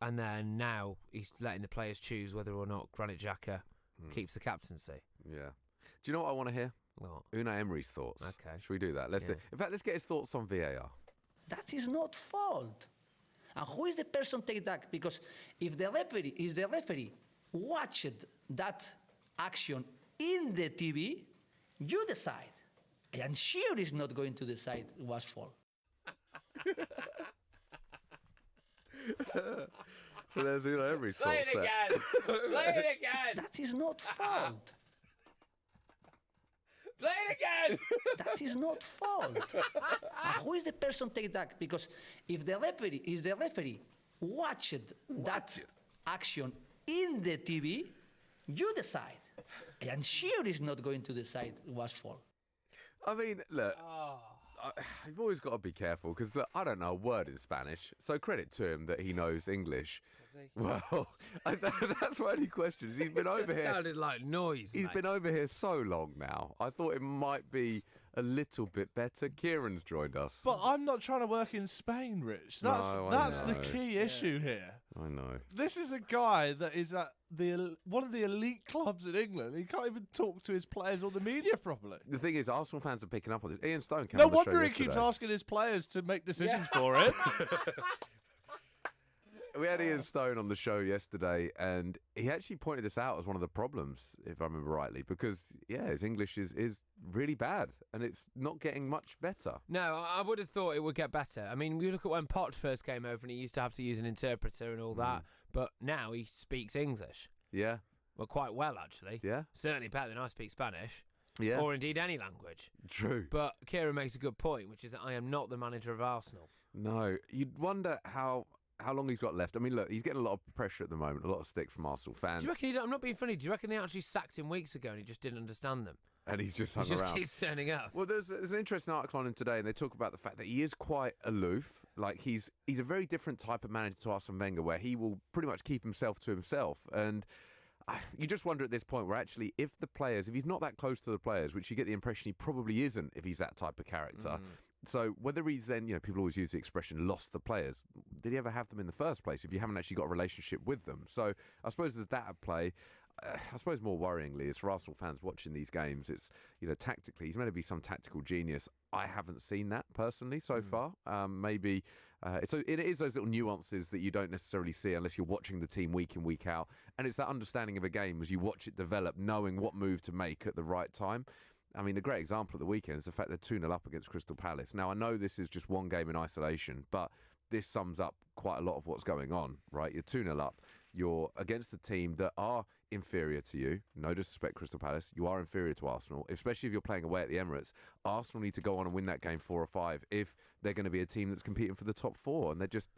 and then now he's letting the players choose whether or not Granit Xhaka keeps the captaincy. Yeah. Do you know what I want to hear? What? Unai Emery's thoughts. Okay. Should we do that? Let's do. In fact, let's get his thoughts on VAR. That is not fault. And who is the person take that? Because if the referee watched that action in the TV, you decide. I am sure he's not going to decide it was fault. So there's Unai Emery's thoughts. Play it again. Play it again. That is not fault. Play it again! That is not fault. And who is the person take that? Because if the referee watched that action in the TV, you decide. And sure is not going to decide it was fault. I mean, look, you've always got to be careful because I don't know a word in Spanish, so credit to him that he knows English. Does he? Well, that's my only question. He's been over here. Sounded like noise. He's been over here so long now. I thought it might be a little bit better. Kieran's joined us. But I'm not trying to work in Spain, Rich. That's the key issue here. I know. This is a guy that is at one of the elite clubs in England. He can't even talk to his players or the media properly. The thing is, Arsenal fans are picking up on this. Ian Stone came No on the show wonder he yesterday. keeps asking his players to make decisions for him. We had Ian Stone on the show yesterday, and he actually pointed this out as one of the problems, if I remember rightly, because, his English is really bad, and it's not getting much better. No, I would have thought it would get better. I mean, you look at when Poch first came over and he used to have to use an interpreter and all that, but now he speaks English. Yeah. Well, quite well, actually. Yeah. Certainly better than I speak Spanish. Yeah. Or indeed any language. True. But Kieran makes a good point, which is that I am not the manager of Arsenal. No. You'd wonder how long he's got left. I mean, look, he's getting a lot of pressure at the moment, a lot of stick from Arsenal fans. Do you reckon I'm not being funny, do you reckon they actually sacked him weeks ago and he just didn't understand them? And he's just hung He just around. keeps turning up. Well, there's an interesting article on him today, and they talk about the fact that he is quite aloof. Like, he's a very different type of manager to Arsene Wenger, where he will pretty much keep himself to himself. And you just wonder at this point where actually, if he's not that close to the players, which you get the impression he probably isn't if he's that type of character. So whether he's then, people always use the expression lost the players. Did he ever have them in the first place if you haven't actually got a relationship with them? So I suppose there's that at play. I suppose more worryingly is for Arsenal fans watching these games, it's, tactically, he's meant to be some tactical genius. I haven't seen that personally so far. Maybe it is those little nuances that you don't necessarily see unless you're watching the team week in, week out. And it's that understanding of a game as you watch it develop, knowing what move to make at the right time. I mean, a great example at the weekend is the fact they're 2-0 up against Crystal Palace. Now, I know this is just one game in isolation, but this sums up quite a lot of what's going on, right? You're 2-0 up. You're against a team that are inferior to you. No disrespect, Crystal Palace. You are inferior to Arsenal, especially if you're playing away at the Emirates. Arsenal need to go on and win that game 4 or 5 if they're going to be a team that's competing for the top 4, and they're just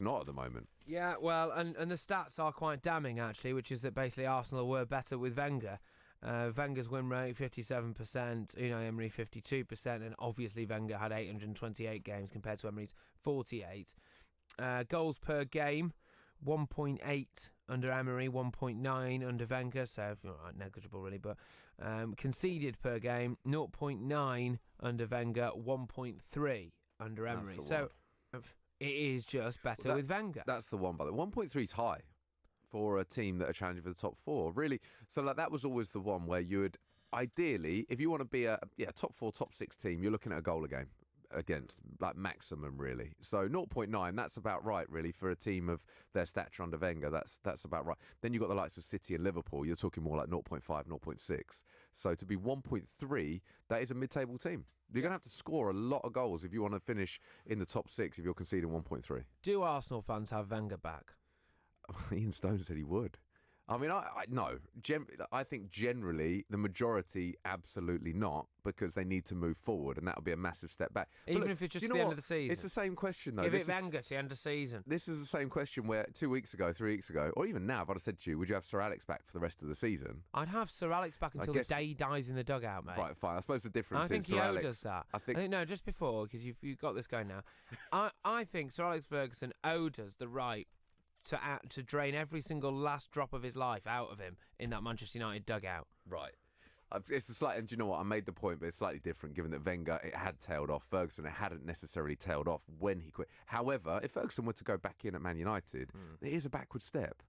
not at the moment. Yeah, well, and the stats are quite damning, actually, which is that basically Arsenal were better with Wenger. Wenger's win rate 57%, Unai Emery 52%, and obviously Wenger had 828 games compared to Emery's 48. Goals per game 1.8 under Emery, 1.9 under Wenger, so negligible really, but conceded per game 0.9 under Wenger, 1.3 under Emery. So it is just better with Wenger. That's the one, by the way. 1.3 is high for a team that are challenging for the top 4. Really, so that was always the one where you would, ideally, if you want to be a top 4, top 6 team, you're looking at a goal a game against, like maximum, really. So 0.9, that's about right, really, for a team of their stature under Wenger. That's about right. Then you've got the likes of City and Liverpool. You're talking more like 0.5, 0.6. So to be 1.3, that is a mid-table team. You're going to have to score a lot of goals if you want to finish in the top 6 if you're conceding 1.3. Do Arsenal fans have Wenger back? Ian Stone said he would. I mean, I think generally the majority absolutely not, because they need to move forward, and that would be a massive step back. Even if it's just to the end of the season. It's the same question, though. Give it Wenger to the end of the season. This is the same question where 2 weeks ago, 3 weeks ago, or even now, if I'd have said to you, would you have Sir Alex back for the rest of the season? I'd have Sir Alex back until the day he dies in the dugout, mate. Right, fine. I suppose the difference I think is Sir Alex. he owed us that. I think no, just before, because you've got this going now. I think Sir Alex Ferguson owed us the right to drain every single last drop of his life out of him in that Manchester United dugout. Right. It's a slight, and do you know what? I made the point, but it's slightly different given that Wenger, it had tailed off. Ferguson, it hadn't necessarily tailed off when he quit. However, if Ferguson were to go back in at Man United, it is a backward step.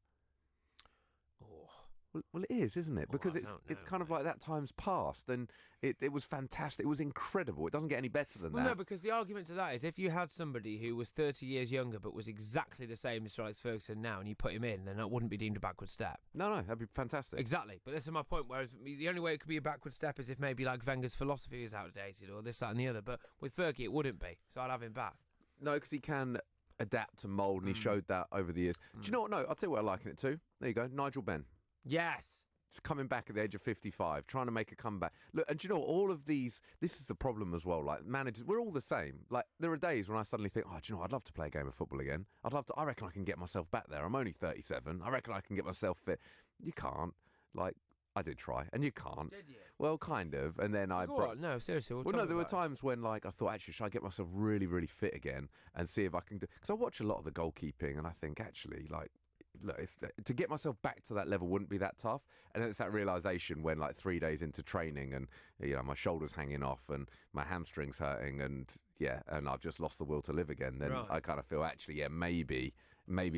Well, it is, isn't it? Because it's kind of like that time's past, and it was fantastic. It was incredible. It doesn't get any better than that. No, because the argument to that is if you had somebody who was 30 years younger but was exactly the same as Sir Alex Ferguson now, and you put him in, then that wouldn't be deemed a backward step. No, that'd be fantastic. Exactly. But this is my point, whereas the only way it could be a backward step is if maybe like Wenger's philosophy is outdated or this, that and the other. But with Fergie, it wouldn't be. So I'd have him back. No, because he can adapt and mould, and he showed that over the years. Do you know what? No, I'll tell you what I liken it to. There you go, Nigel Benn. Yes. coming back at the age of 55, trying to make a comeback. Look, and do you know, all of these, this is the problem as well. Like, managers, we're all the same. Like, there are days when I suddenly think, oh, do you know, I'd love to play a game of football again. I reckon I can get myself back there. I'm only 37. I reckon I can get myself fit. You can't. Like, I did try, and you can't. Did you? Well, kind of. And then I... No, seriously. Well, no, there were times when, like, I thought, actually, should I get myself really, really fit again and see if I can do... Because I watch a lot of the goalkeeping, and I think, actually, like, look, to get myself back to that level wouldn't be that tough. And then it's that realisation when, like, 3 days into training and, you know, my shoulder's hanging off and my hamstring's hurting and, and I've just lost the will to live again, then I kind of feel, actually, maybe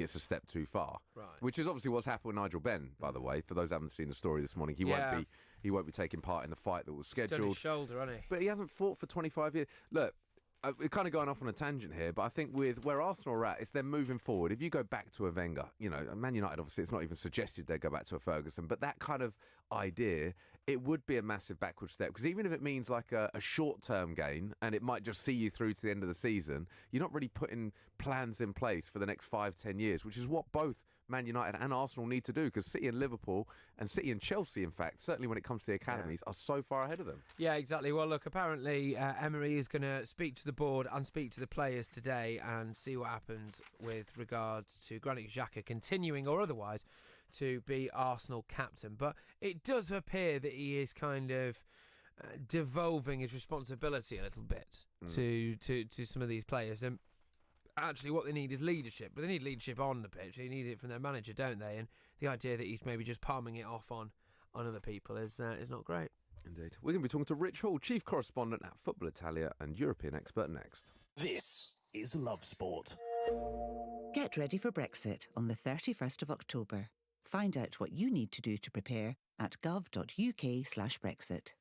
it's a step too far. Right. Which is obviously what's happened with Nigel Benn, by the way. For those who haven't seen the story this morning, he won't be taking part in the fight that was scheduled. He's done his shoulder, hasn't he? But he hasn't fought for 25 years. Look, we're kind of going off on a tangent here, but I think with where Arsenal are at, it's them moving forward. If you go back to a Wenger, you know, Man United, obviously, it's not even suggested they go back to a Ferguson, but that kind of idea, it would be a massive backward step, because even if it means like a short-term gain and it might just see you through to the end of the season, you're not really putting plans in place for the next 5-10 years, which is what both Man United and Arsenal need to do, because City and Liverpool and City and Chelsea, in fact, certainly when it comes to the academies, are so far ahead of them. Yeah, exactly. Well, look, apparently Emery is going to speak to the board and speak to the players today and see what happens with regards to Granit Xhaka continuing or otherwise to be Arsenal captain. But it does appear that he is kind of devolving his responsibility a little bit to some of these players. And actually what they need is leadership, but they need leadership on the pitch. They need it from their manager, don't they? And the idea that he's maybe just palming it off on other people is not great. Indeed. We're going to be talking to Rich Hall, chief correspondent at Football Italia and European expert, next. This is Love Sport. Get ready for Brexit on the 31st of October. Find out what you need to do to prepare at gov.uk/Brexit.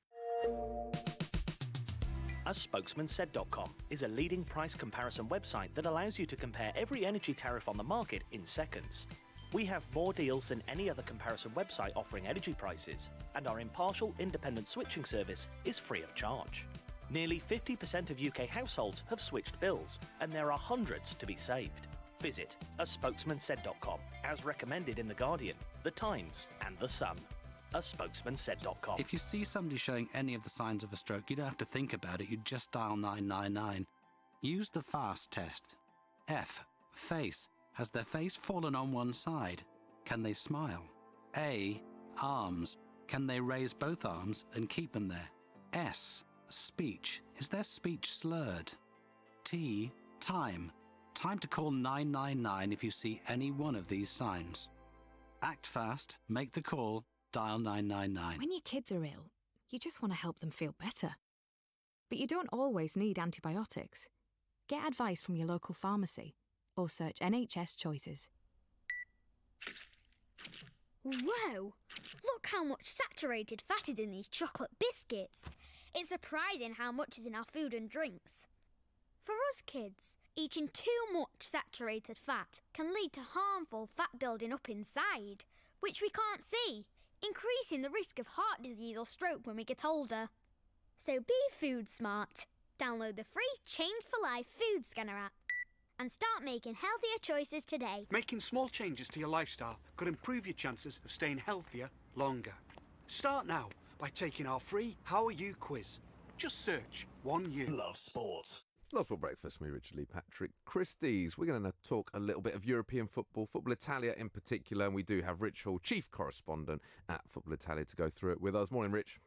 AsSpokesmanSaid.com is a leading price comparison website that allows you to compare every energy tariff on the market in seconds. We have more deals than any other comparison website offering energy prices, and our impartial independent switching service is free of charge. Nearly 50% of UK households have switched bills, and there are hundreds to be saved. Visit AsSpokesmanSaid.com, as recommended in The Guardian, The Times and The Sun. AsSpokesmanSaid.com. If you see somebody showing any of the signs of a stroke, you don't have to think about it, you just dial 999. Use the FAST test. F. Face. Has their face fallen on one side? Can they smile? A. Arms. Can they raise both arms and keep them there? S. Speech. Is their speech slurred? T. Time. Time to call 999 if you see any one of these signs. Act fast, make the call, dial 999. When your kids are ill, you just want to help them feel better. But you don't always need antibiotics. Get advice from your local pharmacy or search NHS Choices. Whoa! Look how much saturated fat is in these chocolate biscuits. It's surprising how much is in our food and drinks. For us kids, eating too much saturated fat can lead to harmful fat building up inside, which we can't see, increasing the risk of heart disease or stroke when we get older. So be food smart. Download the free Change for Life food scanner app and start making healthier choices today. Making small changes to your lifestyle could improve your chances of staying healthier longer. Start now by taking our free How Are You quiz. Just search 1U. Love Sport. Love Sport Breakfast, me, Richard Lee, Patrick Christys. We're going to talk a little bit of European football, Football Italia in particular, and we do have Rich Hall, chief correspondent at Football Italia, to go through it with us. Morning, Rich.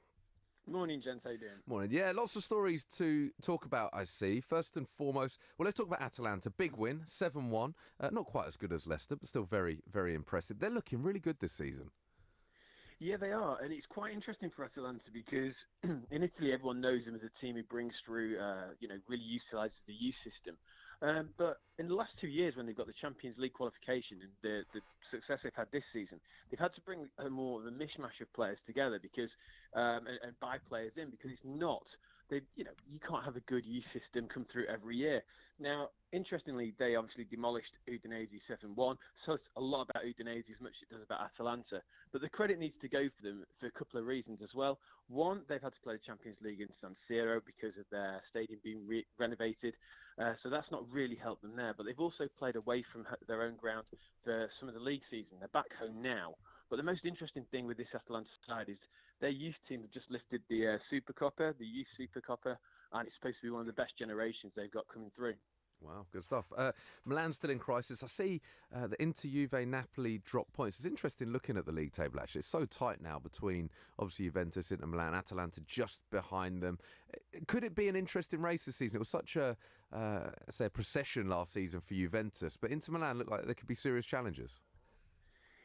Morning, gents. How you doing? Morning. Yeah, lots of stories to talk about, I see. First and foremost, well, let's talk about Atalanta. Big win, 7-1. Not quite as good as Leicester, but still very, very impressive. They're looking really good this season. Yeah, they are, and it's quite interesting for Atalanta because in Italy everyone knows them as a team who brings through, really utilises the youth system. But in the last 2 years, when they've got the Champions League qualification and the success they've had this season, they've had to bring more of a mishmash of players together because and buy players in because it's not. You can't have a good youth system come through every year. Now, interestingly, they obviously demolished Udinese 7-1, so it's a lot about Udinese as much as it does about Atalanta. But the credit needs to go for them for a couple of reasons as well. One, they've had to play the Champions League in San Siro because of their stadium being renovated, so that's not really helped them there. But they've also played away from their own ground for some of the league season. They're back home now, But the most interesting thing with this Atalanta side is their youth team have just lifted the Supercoppa, the youth Supercoppa, and it's supposed to be one of the best generations they've got coming through. Wow, good stuff. Milan's still in crisis. I see the Inter, Juve, Napoli drop points. It's interesting looking at the league table, actually. It's so tight now between, obviously, Juventus, Inter Milan, Atalanta just behind them. Could it be an interesting race this season? It was such a procession last season for Juventus, but Inter Milan look like there could be serious challenges.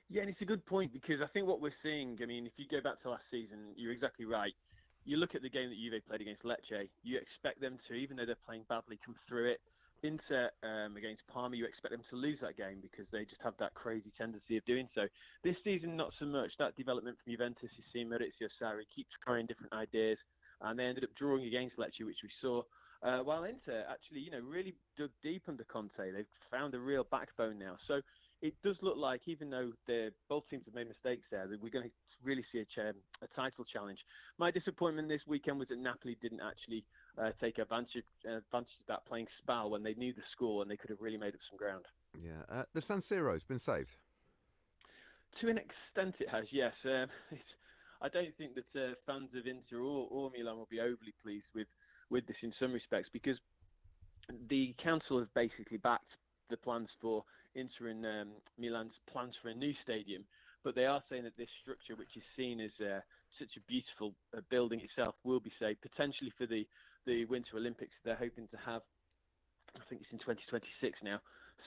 Yeah, and it's a good point because I think what we're seeing, I mean, if you go back to last season, you're exactly right. You look at the game that Juve played against Lecce, you expect them to, even though they're playing badly, come through it. Inter against Parma, you expect them to lose that game because they just have that crazy tendency of doing so. This season, not so much. That development from Juventus, you see Maurizio Sarri keeps trying different ideas, and they ended up drawing against Lecce, which we saw. While Inter actually, really dug deep under Conte. They've found a real backbone now. So it does look like, even though both teams have made mistakes there, that we're going to really see a title challenge. My disappointment this weekend was that Napoli didn't actually take advantage of that playing Spal when they knew the score and they could have really made up some ground. Yeah, the San Siro's been saved. To an extent it has, yes. I don't think that fans of Inter or Milan will be overly pleased with this in some respects, because the council have basically backed the plans for Inter and Milan's plans for a new stadium, but they are saying that this structure, which is seen as such a beautiful building itself, will be saved potentially for the Winter Olympics they're hoping to have. I think it's in 2026 now.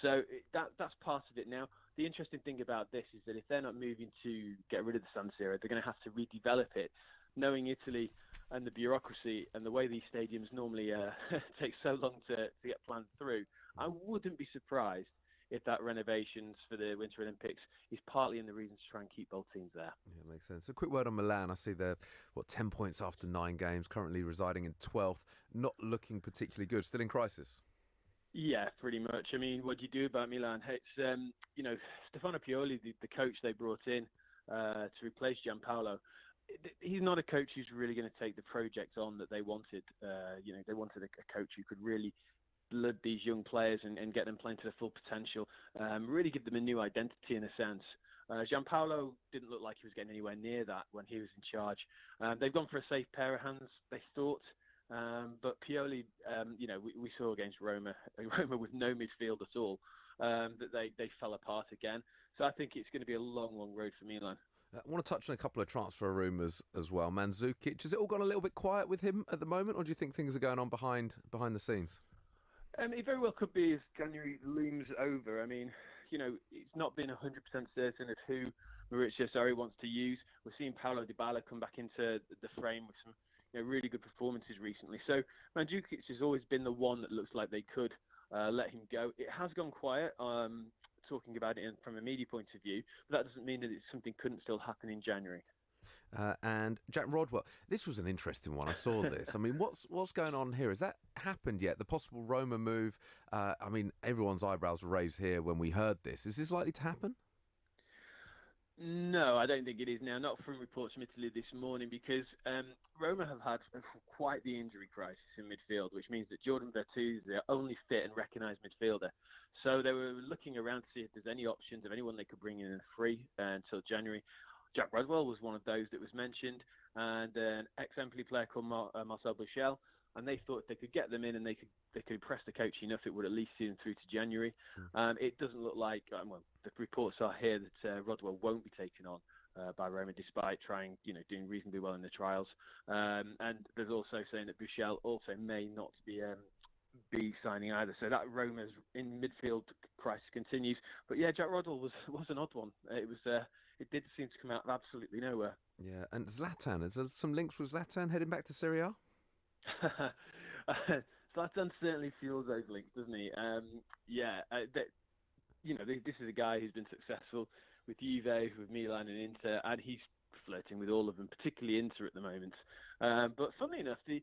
So that's part of it now. The interesting thing about this is that if they're not moving to get rid of the San Siro, they're going to have to redevelop it. Knowing Italy and the bureaucracy and the way these stadiums normally take so long to get planned through, I wouldn't be surprised if that renovations for the Winter Olympics is partly in the reason to try and keep both teams there. Yeah, makes sense. A quick word on Milan. I see they're, 10 points after 9 games, currently residing in 12th, not looking particularly good, still in crisis. Yeah, pretty much. I mean, what do you do about Milan? It's, Stefano Pioli, the coach they brought in to replace Gianpaolo, he's not a coach who's really going to take the project on that they wanted. They wanted a coach who could really lead these young players and get them playing to their full potential, really give them a new identity in a sense. Gianpaolo didn't look like he was getting anywhere near that when he was in charge. They've gone for a safe pair of hands, they thought. But Pioli, we saw against Roma with no midfield at all, that they fell apart again. So I think it's going to be a long, long road for Milan. I want to touch on a couple of transfer rumours as well. Mandzukic, has it all gone a little bit quiet with him at the moment, or do you think things are going on behind the scenes? It very well could be as January looms over. I mean, it's not been 100% certain of who Maurizio Sarri wants to use. We're seeing Paulo Dybala come back into the frame with some really good performances recently. So Mandzukic has always been the one that looks like they could let him go. It has gone quiet, talking about it from a media point of view, but that doesn't mean that something couldn't still happen in January. And Jack Rodwell, this was an interesting one. I saw this. I mean, what's going on here? Has that happened yet? The possible Roma move. I mean, everyone's eyebrows were raised here when we heard this. Is this likely to happen? No, I don't think it is now. Not from reports from Italy this morning, because Roma have had quite the injury crisis in midfield, which means that Jordan Vertuz is their only fit and recognised midfielder. So they were looking around to see if there's any options of anyone they could bring in free until January. Jack Rodwell was one of those that was mentioned, and an ex-Empoli player called Marcel Buchel, and they thought if they could get them in and they could impress the coach enough, it would at least see them through to January. It doesn't look like, the reports are here that Rodwell won't be taken on by Roma, despite trying, doing reasonably well in the trials. And there's also saying that Buchel also may not be signing either. So that Roma's in midfield crisis continues. But yeah, Jack Rodwell was an odd one. It did seem to come out of absolutely nowhere. Yeah, and Zlatan, is there some links with Zlatan heading back to Serie A? Zlatan certainly fuels those links, doesn't he? This is a guy who's been successful with Juve, with Milan and Inter, and he's flirting with all of them, particularly Inter at the moment. But funnily enough, the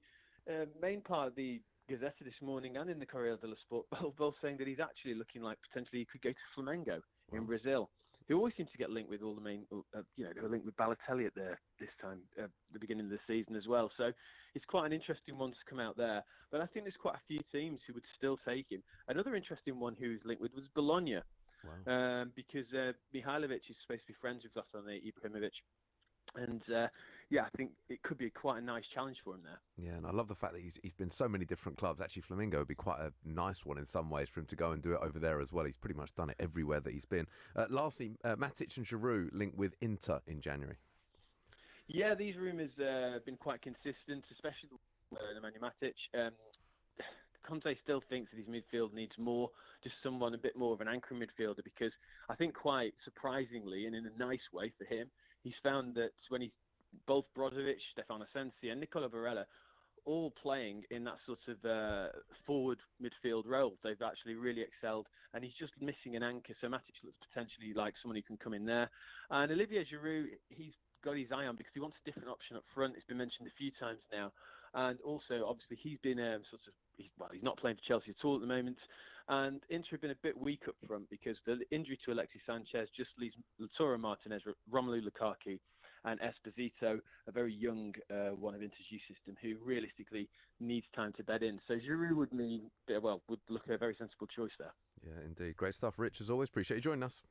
main part of the Gazzetta this morning and in the Corriere dello Sport both saying that he's actually looking like potentially he could go to Flamengo in Brazil. They always seem to get linked with all the main, they were linked with Balotelli at this time, the beginning of the season as well. So it's quite an interesting one to come out there. But I think there's quite a few teams who would still take him. Another interesting one who's linked with was Bologna. because Mihailovic is supposed to be friends with Zlatan Ibrahimovic. And I think it could be quite a nice challenge for him there. Yeah, and I love the fact that he's been so many different clubs. Actually, Flamengo would be quite a nice one in some ways for him to go and do it over there as well. He's pretty much done it everywhere that he's been. Lastly, Matic and Giroud linked with Inter in January. Yeah, these rumours have been quite consistent, especially Nemanja Matic. Conte still thinks that his midfield needs more, just someone a bit more of an anchor midfielder, because I think quite surprisingly and in a nice way for him, he's found that when he's both Brozovic, Stefano Sensi and Nicola Barella all playing in that sort of forward midfield role, they've actually really excelled, and he's just missing an anchor. So Matic looks potentially like someone who can come in there. And Olivier Giroud, he's got his eye on because he wants a different option up front. It's been mentioned a few times now. And also, obviously, he's been he's not playing for Chelsea at all at the moment. And Inter have been a bit weak up front because the injury to Alexis Sanchez just leaves Lautaro Martinez, Romelu Lukaku, and Esposito, a very young one of Inter's youth system, who realistically needs time to bed in. So Giroud would look a very sensible choice there. Yeah, indeed. Great stuff, Rich. As always, appreciate you joining us.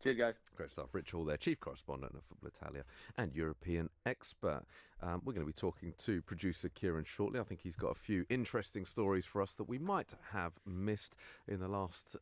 Cheers, guys. Great stuff. Rich Hall there, Chief Correspondent of Football Italia and European expert. We're going to be talking to producer Kieran shortly. I think he's got a few interesting stories for us that we might have missed in the last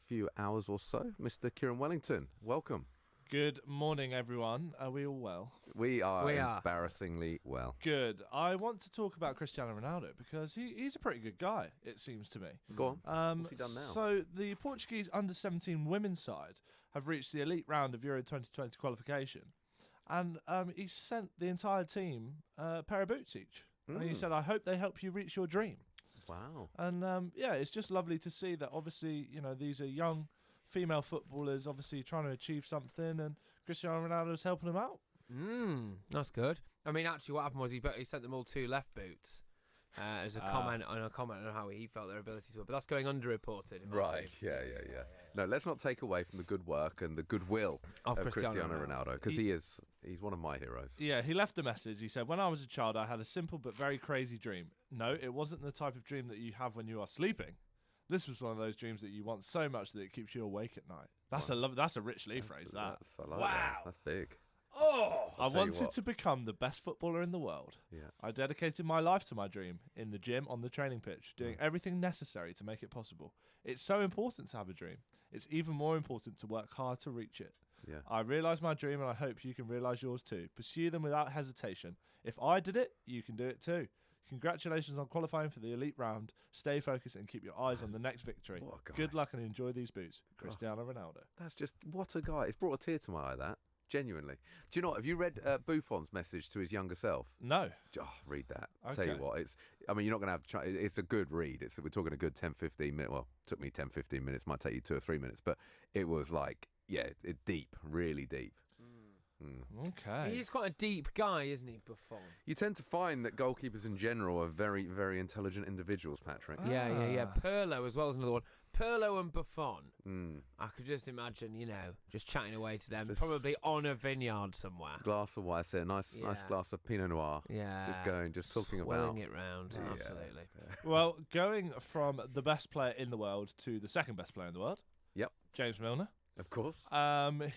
few hours or so. Mr. Kieran Wellington, welcome. Good morning, everyone. Are we all well? We are embarrassingly well. Good. I want to talk about Cristiano Ronaldo because he's a pretty good guy, it seems to me. Go on. What's he done now? So the Portuguese under-17 women's side have reached the elite round of Euro 2020 qualification. And he sent the entire team a pair of boots each. And he said, I hope they help you reach your dream. Wow. And it's just lovely to see that obviously, these are young female footballers obviously trying to achieve something, and Cristiano Ronaldo's helping them out. That's good. I mean, actually, what happened was he sent them all 2 left boots as a comment on how he felt their ability to. But that's going underreported. Right? Yeah. No, let's not take away from the good work and the goodwill of Cristiano Ronaldo, because he's one of my heroes. Yeah, he left a message. He said, "When I was a child, I had a simple but very crazy dream. No, it wasn't the type of dream that you have when you are sleeping. This was one of those dreams that you want so much that it keeps you awake at night." That's a Rich Lee phrase. That. Wow. That's big. I wanted to become the best footballer in the world. Yeah. I dedicated my life to my dream, in the gym, on the training pitch, doing everything necessary to make it possible. It's so important to have a dream. It's even more important to work hard to reach it. Yeah. I realised my dream, and I hope you can realise yours too. Pursue them without hesitation. If I did it, you can do it too. Congratulations on qualifying for the elite round. Stay focused and keep your eyes on the next victory. Good luck and enjoy these boots. Cristiano Ronaldo. That's just, what a guy. It's brought a tear to my eye, that. Genuinely. Do you know what? Have you read Buffon's message to his younger self? No. Oh, read that. Okay. Tell you what, you're not going to have, it's a good read. We're talking a good 10, 15 minutes. Well, it took me 10, 15 minutes, might take you 2 or 3 minutes, but it was like, deep, really deep. Okay. He's quite a deep guy, isn't he, Buffon? You tend to find that goalkeepers in general are very, very intelligent individuals, Patrick. Yeah. Pirlo as well as another one. Pirlo and Buffon. I could just imagine, just chatting away to them, probably on a vineyard somewhere. Glass of white, nice glass of Pinot Noir. Yeah. Just talking Swilling about it round. Yeah. Absolutely. Well, going from the best player in the world to the second best player in the world. Yep. James Milner. Of course.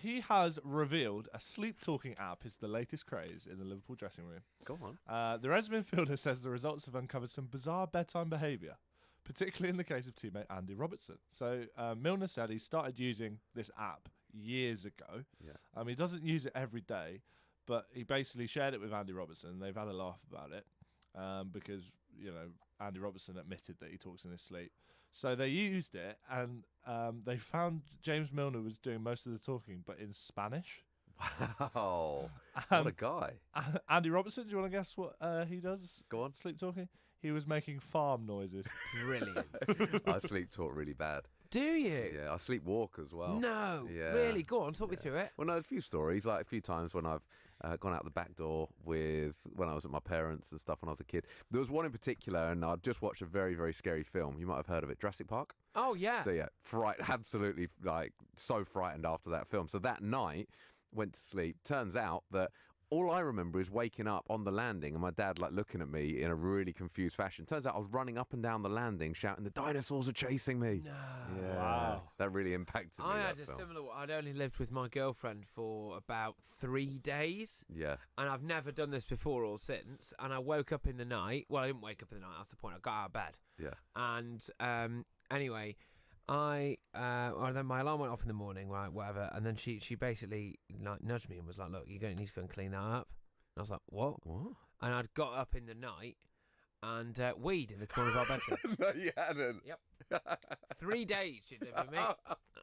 He has revealed a sleep-talking app is the latest craze in the Liverpool dressing room. Go on. The Reds midfielder says the results have uncovered some bizarre bedtime behaviour, particularly in the case of teammate Andy Robertson. So Milner said he started using this app years ago. Yeah. He doesn't use it every day, but he basically shared it with Andy Robertson. They've had a laugh about it because, Andy Robertson admitted that he talks in his sleep. So they used it, and they found James Milner was doing most of the talking, but in Spanish. Wow. What a guy. Andy Robertson, do you want to guess what he does? Go on. Sleep talking? He was making farm noises. Brilliant. I sleep talk really bad. Do you? Yeah, I sleepwalk as well. No. Yeah. Really? Go on, talk me through it. Well, no, a few stories. Like a few times when I've gone out the back door when I was at my parents and stuff when I was a kid. There was one in particular, and I'd just watched a very, very scary film. You might have heard of it, Jurassic Park. Oh, yeah. So, absolutely, so frightened after that film. So that night, went to sleep. Turns out that all I remember is waking up on the landing and my dad like looking at me in a really confused fashion. Turns out I was running up and down the landing shouting, "The dinosaurs are chasing me!" No. Yeah, Wow. That really impacted me. I that had a film. similar. I'd only lived with my girlfriend for about 3 days. Yeah. And I've never done this before or since. And I woke up in the night. Well, I didn't wake up in the night. That's the point. I got out of bed. Yeah. And anyway, well, then my alarm went off in the morning, right? Whatever. And then she basically like nudged me and was like, "Look, you need to go and clean that up." And I was like, "What?" And I'd got up in the night and weed in the corner of our bedroom. No, you hadn't. Yep. 3 days she'd lived with me,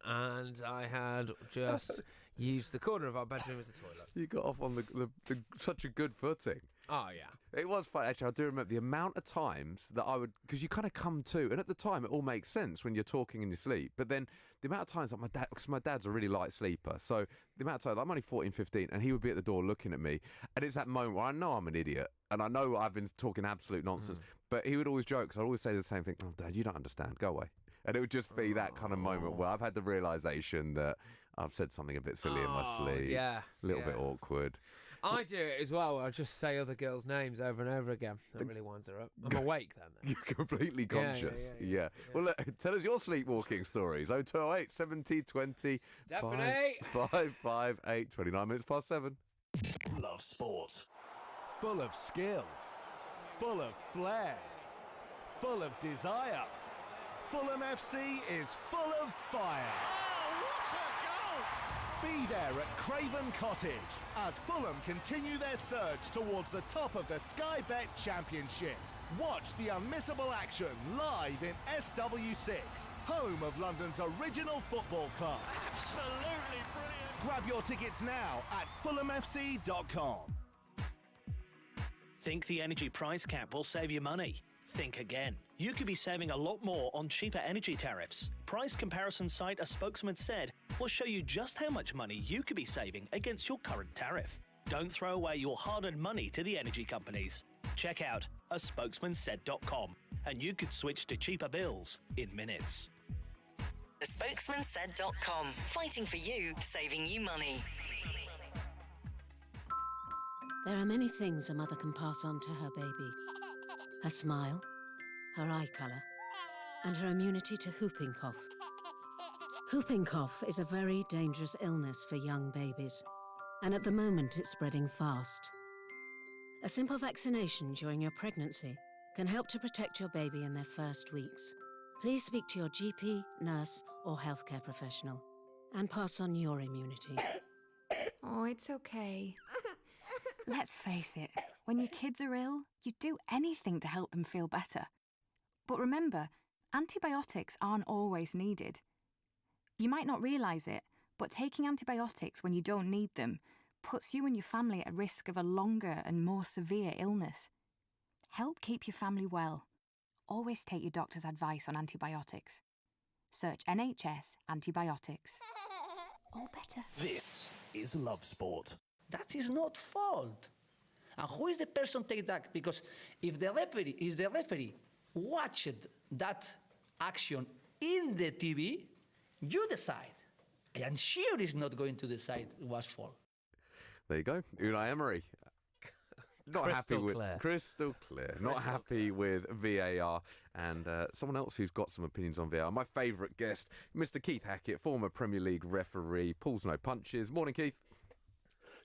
and I had just used the corner of our bedroom as a toilet. You got off on the such a good footing. Oh, yeah. It was fun. Actually, I do remember the amount of times that I would, because you kind of come to, and at the time it all makes sense when you're talking in your sleep, but then the amount of times that because my dad's a really light sleeper, so the amount of times, I'm only 14, 15, and he would be at the door looking at me, and it's that moment where I know I'm an idiot, and I know I've been talking absolute nonsense, but he would always joke, because I'd always say the same thing, "Oh, Dad, you don't understand, go away." And it would just be that kind of moment where I've had the realisation that I've said something a bit silly in my sleep. Yeah. A little bit awkward. I do it as well. I just say other girls' names over and over again. That really winds her up. I'm awake then. You're completely conscious. Yeah. Well, look, tell us your sleepwalking stories. 0208 70 20 Stephanie! 558 29 minutes past 7. Love sport. Full of skill. Full of flair. Full of desire. Fulham FC is full of fire. Oh, what a goal! Be there at Craven Cottage as Fulham continue their surge towards the top of the Sky Bet Championship. Watch the unmissable action live in SW6, home of London's original football club. Absolutely brilliant. Grab your tickets now at fulhamfc.com. Think the energy price cap will save you money? Think again. You could be saving a lot more on cheaper energy tariffs. Price comparison site A Spokesman Said will show you just how much money you could be saving against your current tariff. Don't throw away your hard-earned money to the energy companies. Check out aspokesmansaid.com and you could switch to cheaper bills in minutes. Spokesmansaid.com. Fighting for you, saving you money. There are many things a mother can pass on to her baby. Her smile, her eye colour, and her immunity to whooping cough. Whooping cough is a very dangerous illness for young babies, and at the moment it's spreading fast. A simple vaccination during your pregnancy can help to protect your baby in their first weeks. Please speak to your GP, nurse, or healthcare professional and pass on your immunity. Oh, it's okay. Let's face it, when your kids are ill, you do anything to help them feel better. But remember, antibiotics aren't always needed. You might not realise it, but taking antibiotics when you don't need them puts you and your family at risk of a longer and more severe illness. Help keep your family well. Always take your doctor's advice on antibiotics. Search NHS antibiotics. All better. This is Love Sport. That is not fault. And who is the person take that? Because if the referee watched that action in the TV, you decide. I am sure he's not going to decide it was fault. There you go. Unai Emery. Not Crystal happy with clear. Crystal clear. Not Crystal happy with VAR, and someone else who's got some opinions on VAR. My favourite guest, Mr. Keith Hackett, former Premier League referee, pulls no punches. Morning, Keith.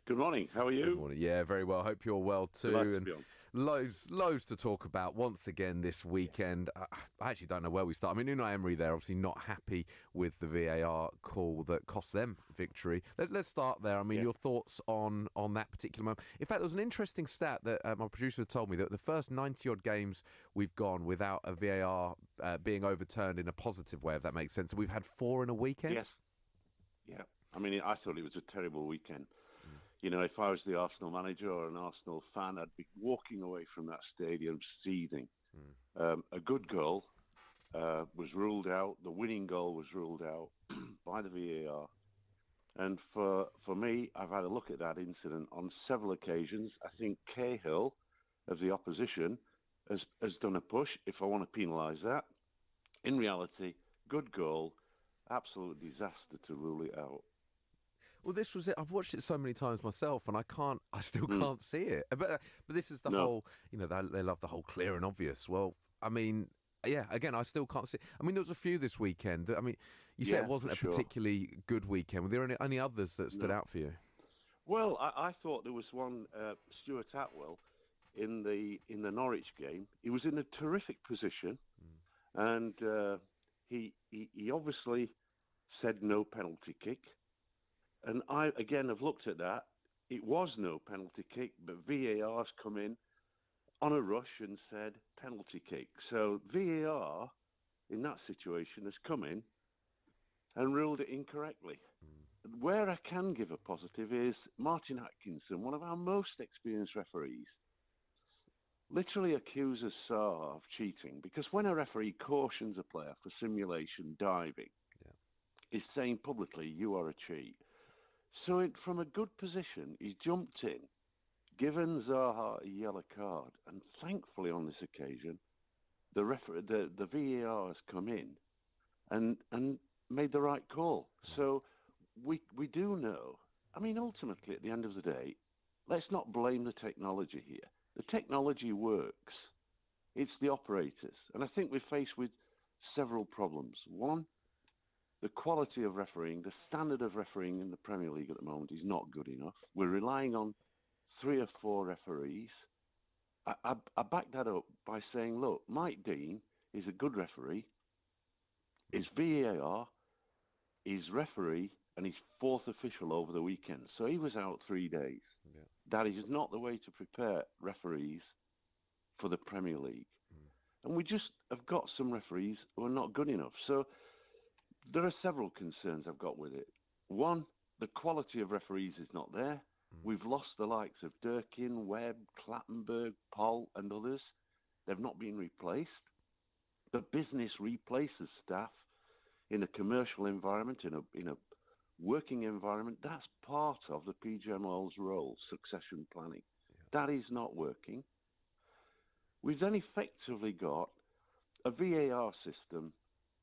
Good morning. How are you? Good morning. Yeah, very well. Hope you're well too. Delighted to And be on. loads to talk about once again this weekend. I actually don't know where we start. I mean, Unai Emery there obviously not happy with the VAR call that cost them victory. Let's start there. I mean, your thoughts on that particular moment. In fact, there was an interesting stat that my producer told me that the first 90-odd games we've gone without a VAR being overturned in a positive way, if that makes sense. And we've had 4 in a weekend. Yes. Yeah. I mean, I thought it was a terrible weekend. You know, if I was the Arsenal manager or an Arsenal fan, I'd be walking away from that stadium seething. A good goal was ruled out. The winning goal was ruled out by the VAR. And for me, I've had a look at that incident on several occasions. I think Cahill, of the opposition, has done a push, if I want to penalise that. In reality, good goal, absolute disaster to rule it out. Well, this was it. I've watched it so many times myself, and I still Mm. can't see it. But this is the No. whole, they love the whole clear and obvious. Well, I mean, yeah, again, I still can't see. I mean, there was a few this weekend. I mean, you said Yeah, it wasn't for a sure. particularly good weekend. Were there any others that stood No. out for you? Well, I thought there was one, Stuart Atwell, in the Norwich game. He was in a terrific position, and he obviously said no penalty kick. And I again have looked at that. It was no penalty kick, but VAR's come in on a rush and said penalty kick. So VAR in that situation has come in and ruled it incorrectly. Where I can give a positive is Martin Atkinson, one of our most experienced referees, literally accuses Saar of cheating, because when a referee cautions a player for simulation diving, he's saying publicly, you are a cheat. So from a good position, he jumped in, given Zaha a yellow card, and thankfully on this occasion, the VAR has come in and made the right call. So we do know. I mean, ultimately, at the end of the day, let's not blame the technology here. The technology works. It's the operators. And I think we're faced with several problems. One, the quality of refereeing, the standard of refereeing in the Premier League at the moment is not good enough. We're relying on 3 or 4 referees. I back that up by saying, look, Mike Dean is a good referee. He's VAR, he's referee, and he's 4th official over the weekend. So he was out 3 days. Yeah. That is not the way to prepare referees for the Premier League. And we just have got some referees who are not good enough. So there are several concerns I've got with it. One, the quality of referees is not there. We've lost the likes of Durkin, Webb, Clattenburg, Paul, and others. They've not been replaced. The business replaces staff in a commercial environment, in a working environment. That's part of the PGMOL's role, succession planning. That is not working. We've then effectively got a VAR system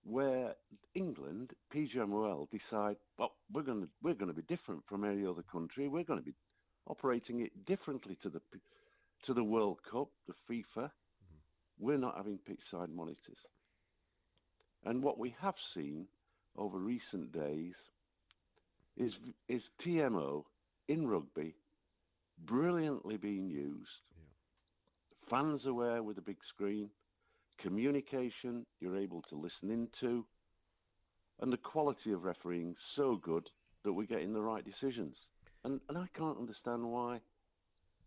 where England, PGMOL, decide, well, we're going to be different from any other country. We're going to be operating it differently to the World Cup, the FIFA. We're not having pitch side monitors. And what we have seen over recent days is TMO in rugby brilliantly being used. Fans aware with a big screen, communication you're able to listen into, and the quality of refereeing so good that we're getting the right decisions. And I can't understand why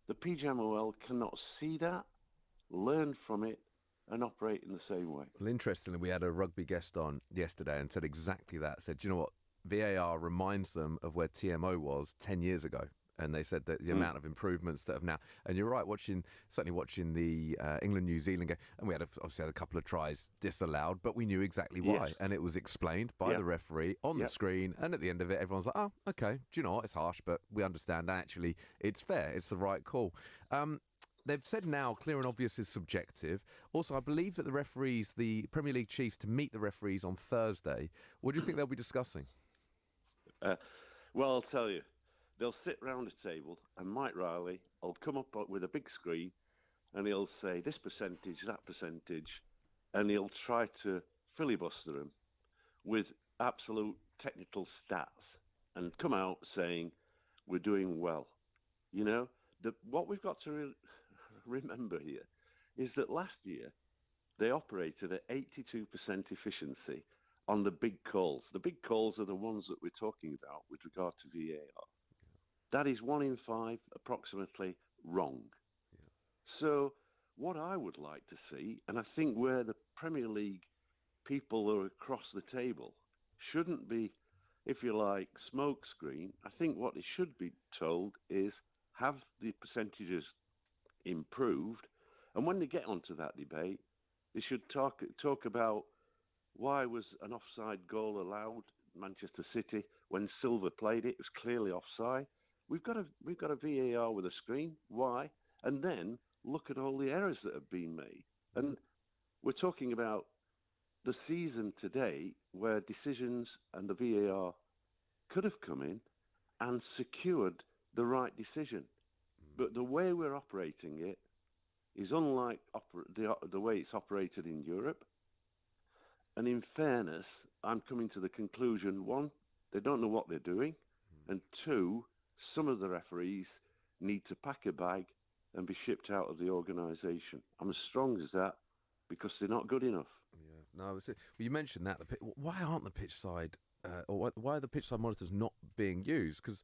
the PGMOL cannot see that, learn from it, and operate in the same way. Well, interestingly, we had a rugby guest on yesterday and said exactly that. Said, do you know what? VAR reminds them of where TMO was 10 years ago. And they said that the amount of improvements that have now, and you're right, certainly watching the England-New Zealand game, and we obviously had a couple of tries disallowed, but we knew exactly why, Yes. and it was explained by the referee on the screen, and at the end of it, everyone's like, oh, okay, do you know what, it's harsh, but we understand actually it's fair, it's the right call. They've said now clear and obvious is subjective. Also, I believe that the Premier League chiefs, to meet the referees on Thursday, what do you think they'll be discussing? Well, I'll tell you. They'll sit round a table, and Mike Riley will come up with a big screen, and he'll say this percentage, that percentage, and he'll try to filibuster them with absolute technical stats and come out saying we're doing well. You know, what we've got to remember here is that last year they operated at 82% efficiency on the big calls. The big calls are the ones that we're talking about with regard to VAR. That is 1 in 5, approximately, wrong. So what I would like to see, and I think where the Premier League people are across the table shouldn't be, if you like, smokescreen. I think what they should be told is have the percentages improved, and when they get onto that debate, they should talk about why was an offside goal allowed Manchester City when Silva played it. It was clearly offside. We've got a VAR with a screen. Why? And then look at all the errors that have been made. And we're talking about the season today where decisions and the VAR could have come in and secured the right decision. But the way we're operating it is unlike the way it's operated in Europe. And in fairness, I'm coming to the conclusion, one, they don't know what they're doing, and two, some of the referees need to pack a bag and be shipped out of the organisation. I'm as strong as that because they're not good enough. Yeah, no. Well, you mentioned that. Why aren't the pitch side, or why are the pitch side monitors not being used? Because,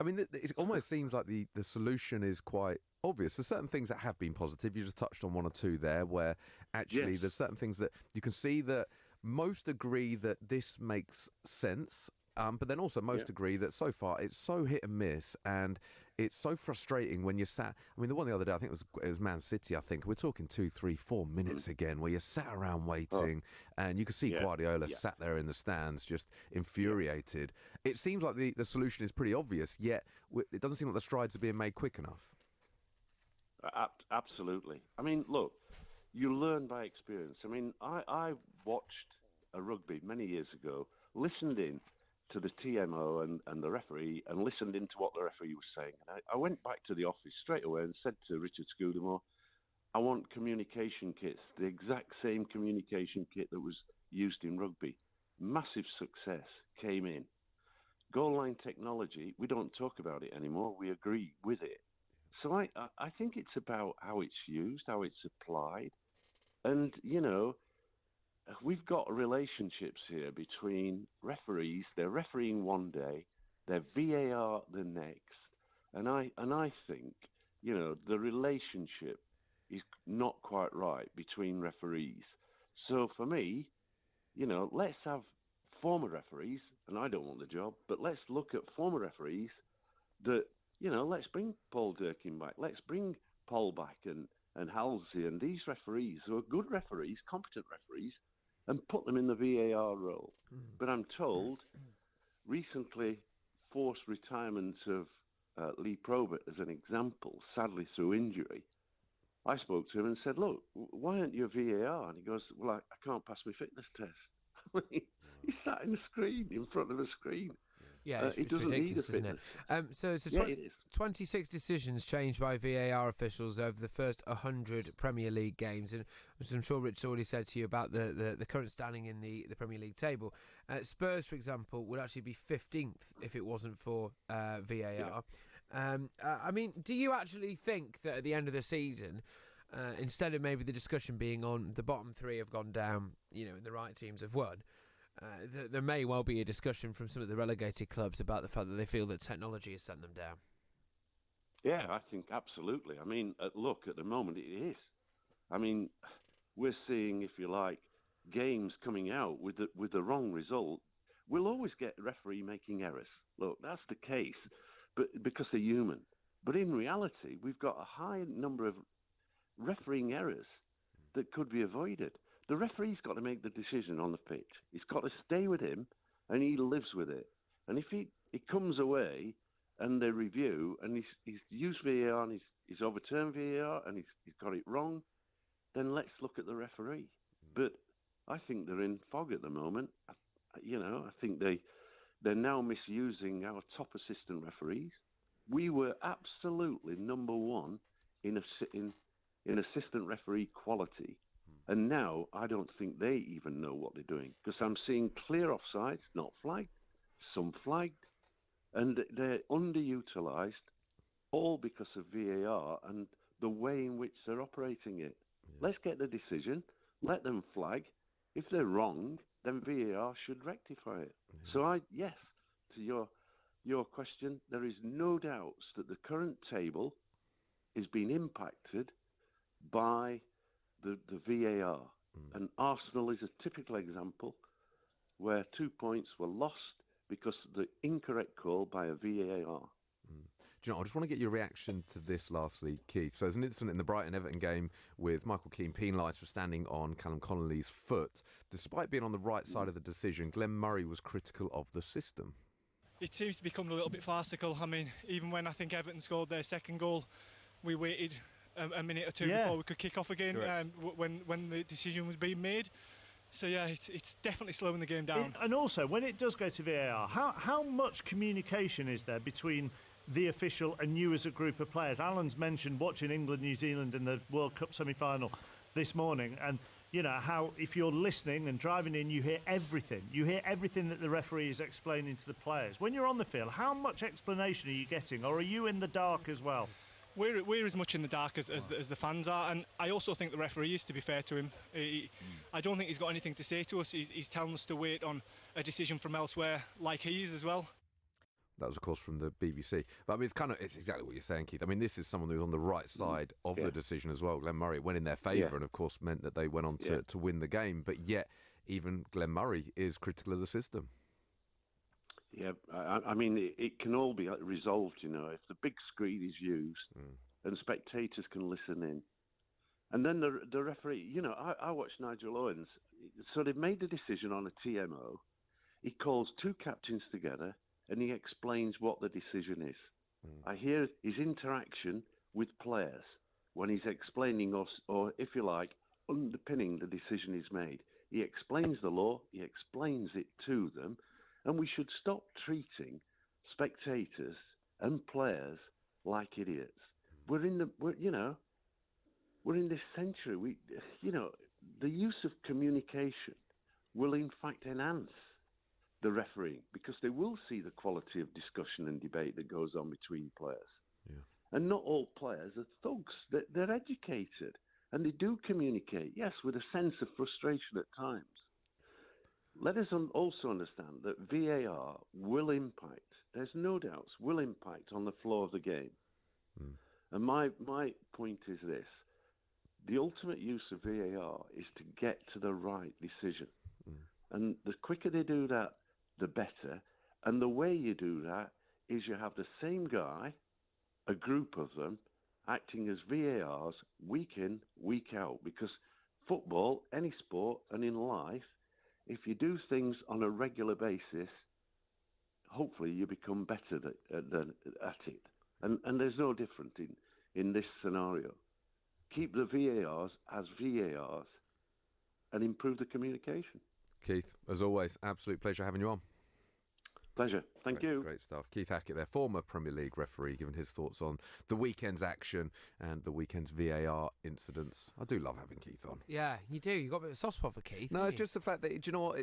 I mean, it almost seems like the solution is quite obvious. There's certain things that have been positive. You just touched on one or two there, where actually there's certain things that you can see that most agree that this makes sense. But then also most agree that so far it's so hit and miss, and it's so frustrating when you're sat. I mean, the one the other day, I think it was Man City. I think we're talking 2, 3, 4 minutes again, where you're sat around waiting, and you can see Guardiola sat there in the stands, just infuriated. It seems like the solution is pretty obvious, yet it doesn't seem like the strides are being made quick enough. Absolutely. I mean, look, you learn by experience. I mean, I watched a rugby many years ago, listened in to the TMO and the referee, and listened into what the referee was saying. And I went back to the office straight away and said to Richard Scudamore, I want communication kits, the exact same communication kit that was used in rugby. Massive success came in. Goal line technology, we don't talk about it anymore. We agree with it. So I think it's about how it's used, how it's applied. And, you know, we've got relationships here between referees. They're refereeing one day, they're VAR the next. And I think, you know, the relationship is not quite right between referees. So for me, you know, let's have former referees, and I don't want the job, but let's look at former referees that, you know, let's bring Paul Durkin back. Let's bring Paul back and Halsey and these referees who are good referees, competent referees, and put them in the VAR role. But I'm told recently forced retirement of Lee Probert as an example, sadly through injury. I spoke to him and said, look, why aren't you a VAR? And he goes, well, I can't pass my fitness test. He sat in front of a screen. Yeah, it's ridiculous, isn't it? So 26 decisions changed by VAR officials over the first 100 Premier League games, and as I'm sure Rich already said to you about the current standing in the Premier League table. Spurs, for example, would actually be 15th if it wasn't for VAR. I mean, do you actually think that at the end of the season, instead of maybe the discussion being on the bottom three have gone down, you know, and the right teams have won, there may well be a discussion from some of the relegated clubs about the fact that they feel that technology has sent them down? Yeah, I think absolutely. I mean, look, at the moment it is. I mean, we're seeing, if you like, games coming out with the wrong result. We'll always get referee making errors. Look, that's the case, but because they're human. But in reality, we've got a high number of refereeing errors that could be avoided. The referee's got to make the decision on the pitch. He's got to stay with him, and he lives with it. And if he comes away and they review, and he's used VAR and he's overturned VAR and he's got it wrong, then let's look at the referee. But I think they're in fog at the moment. I think they're now misusing our top assistant referees. We were absolutely number one in assistant referee quality. And now I don't think they even know what they're doing, because I'm seeing clear offsides, not flagged, some flagged, and they're underutilised, all because of VAR and the way in which they're operating it. Let's get the decision, let them flag. If they're wrong, then VAR should rectify it. So yes, to your question, there is no doubts that the current table is being impacted by the VAR. And Arsenal is a typical example where 2 points were lost because of the incorrect call by a VAR. Do you know, I just want to get your reaction to this lastly, Keith. So there's an incident in the Brighton-Everton game with Michael Keane penalised for standing on Callum Connolly's foot. Despite being on the right side of the decision, Glenn Murray was critical of the system. It seems to become a little bit farcical. I mean, even when I think Everton scored their second goal, we waited a minute or two before we could kick off again, when the decision was being made. So yeah, it's definitely slowing the game down. And also, when it does go to VAR, how much communication is there between the official and you as a group of players? Alan's mentioned watching England-New Zealand in the World Cup semi-final this morning, and you know how if you're listening and driving in, you hear everything. You hear everything that the referee is explaining to the players. When you're on the field, how much explanation are you getting, or are you in the dark as well? We're as much in the dark as the fans are, and I also think the referee is, to be fair to him. I don't think he's got anything to say to us. He's telling us to wait on a decision from elsewhere, like he is as well. That was, of course, from the BBC. But I mean, it's exactly what you're saying, Keith. I mean, this is someone who's on the right side of the decision as well. Glenn Murray went in their favour and, of course, meant that they went on to win the game. But yet, even Glenn Murray is critical of the system. Yeah, I mean, it can all be resolved, you know, if the big screen is used and spectators can listen in. And then the referee, you know, I watched Nigel Owens. So they've made the decision on a TMO. He calls two captains together and he explains what the decision is. I hear his interaction with players when he's explaining us, or if you like, underpinning the decision he's made. He explains the law, he explains it to them, and we should stop treating spectators and players like idiots. We're in this century. The use of communication will in fact enhance the refereeing, because they will see the quality of discussion and debate that goes on between players. Yeah. And not all players are thugs. They're educated and they do communicate, yes, with a sense of frustration at times. Let us also understand that VAR will impact, there's no doubts, will impact on the flow of the game. And my point is this: the ultimate use of VAR is to get to the right decision. And the quicker they do that, the better. And the way you do that is you have the same guy, a group of them, acting as VARs week in, week out. Because football, any sport, and in life, if you do things on a regular basis, hopefully you become better at it. And there's no different in this scenario. Keep the VARs as VARs and improve the communication. Keith, as always, absolute pleasure having you on. Pleasure. Thank you. Great stuff. Keith Hackett there, former Premier League referee, giving his thoughts on the weekend's action and the weekend's VAR incidents. I do love having Keith on. Yeah, you do. You've got a bit of a soft spot for Keith. No, just the fact that, do you know what,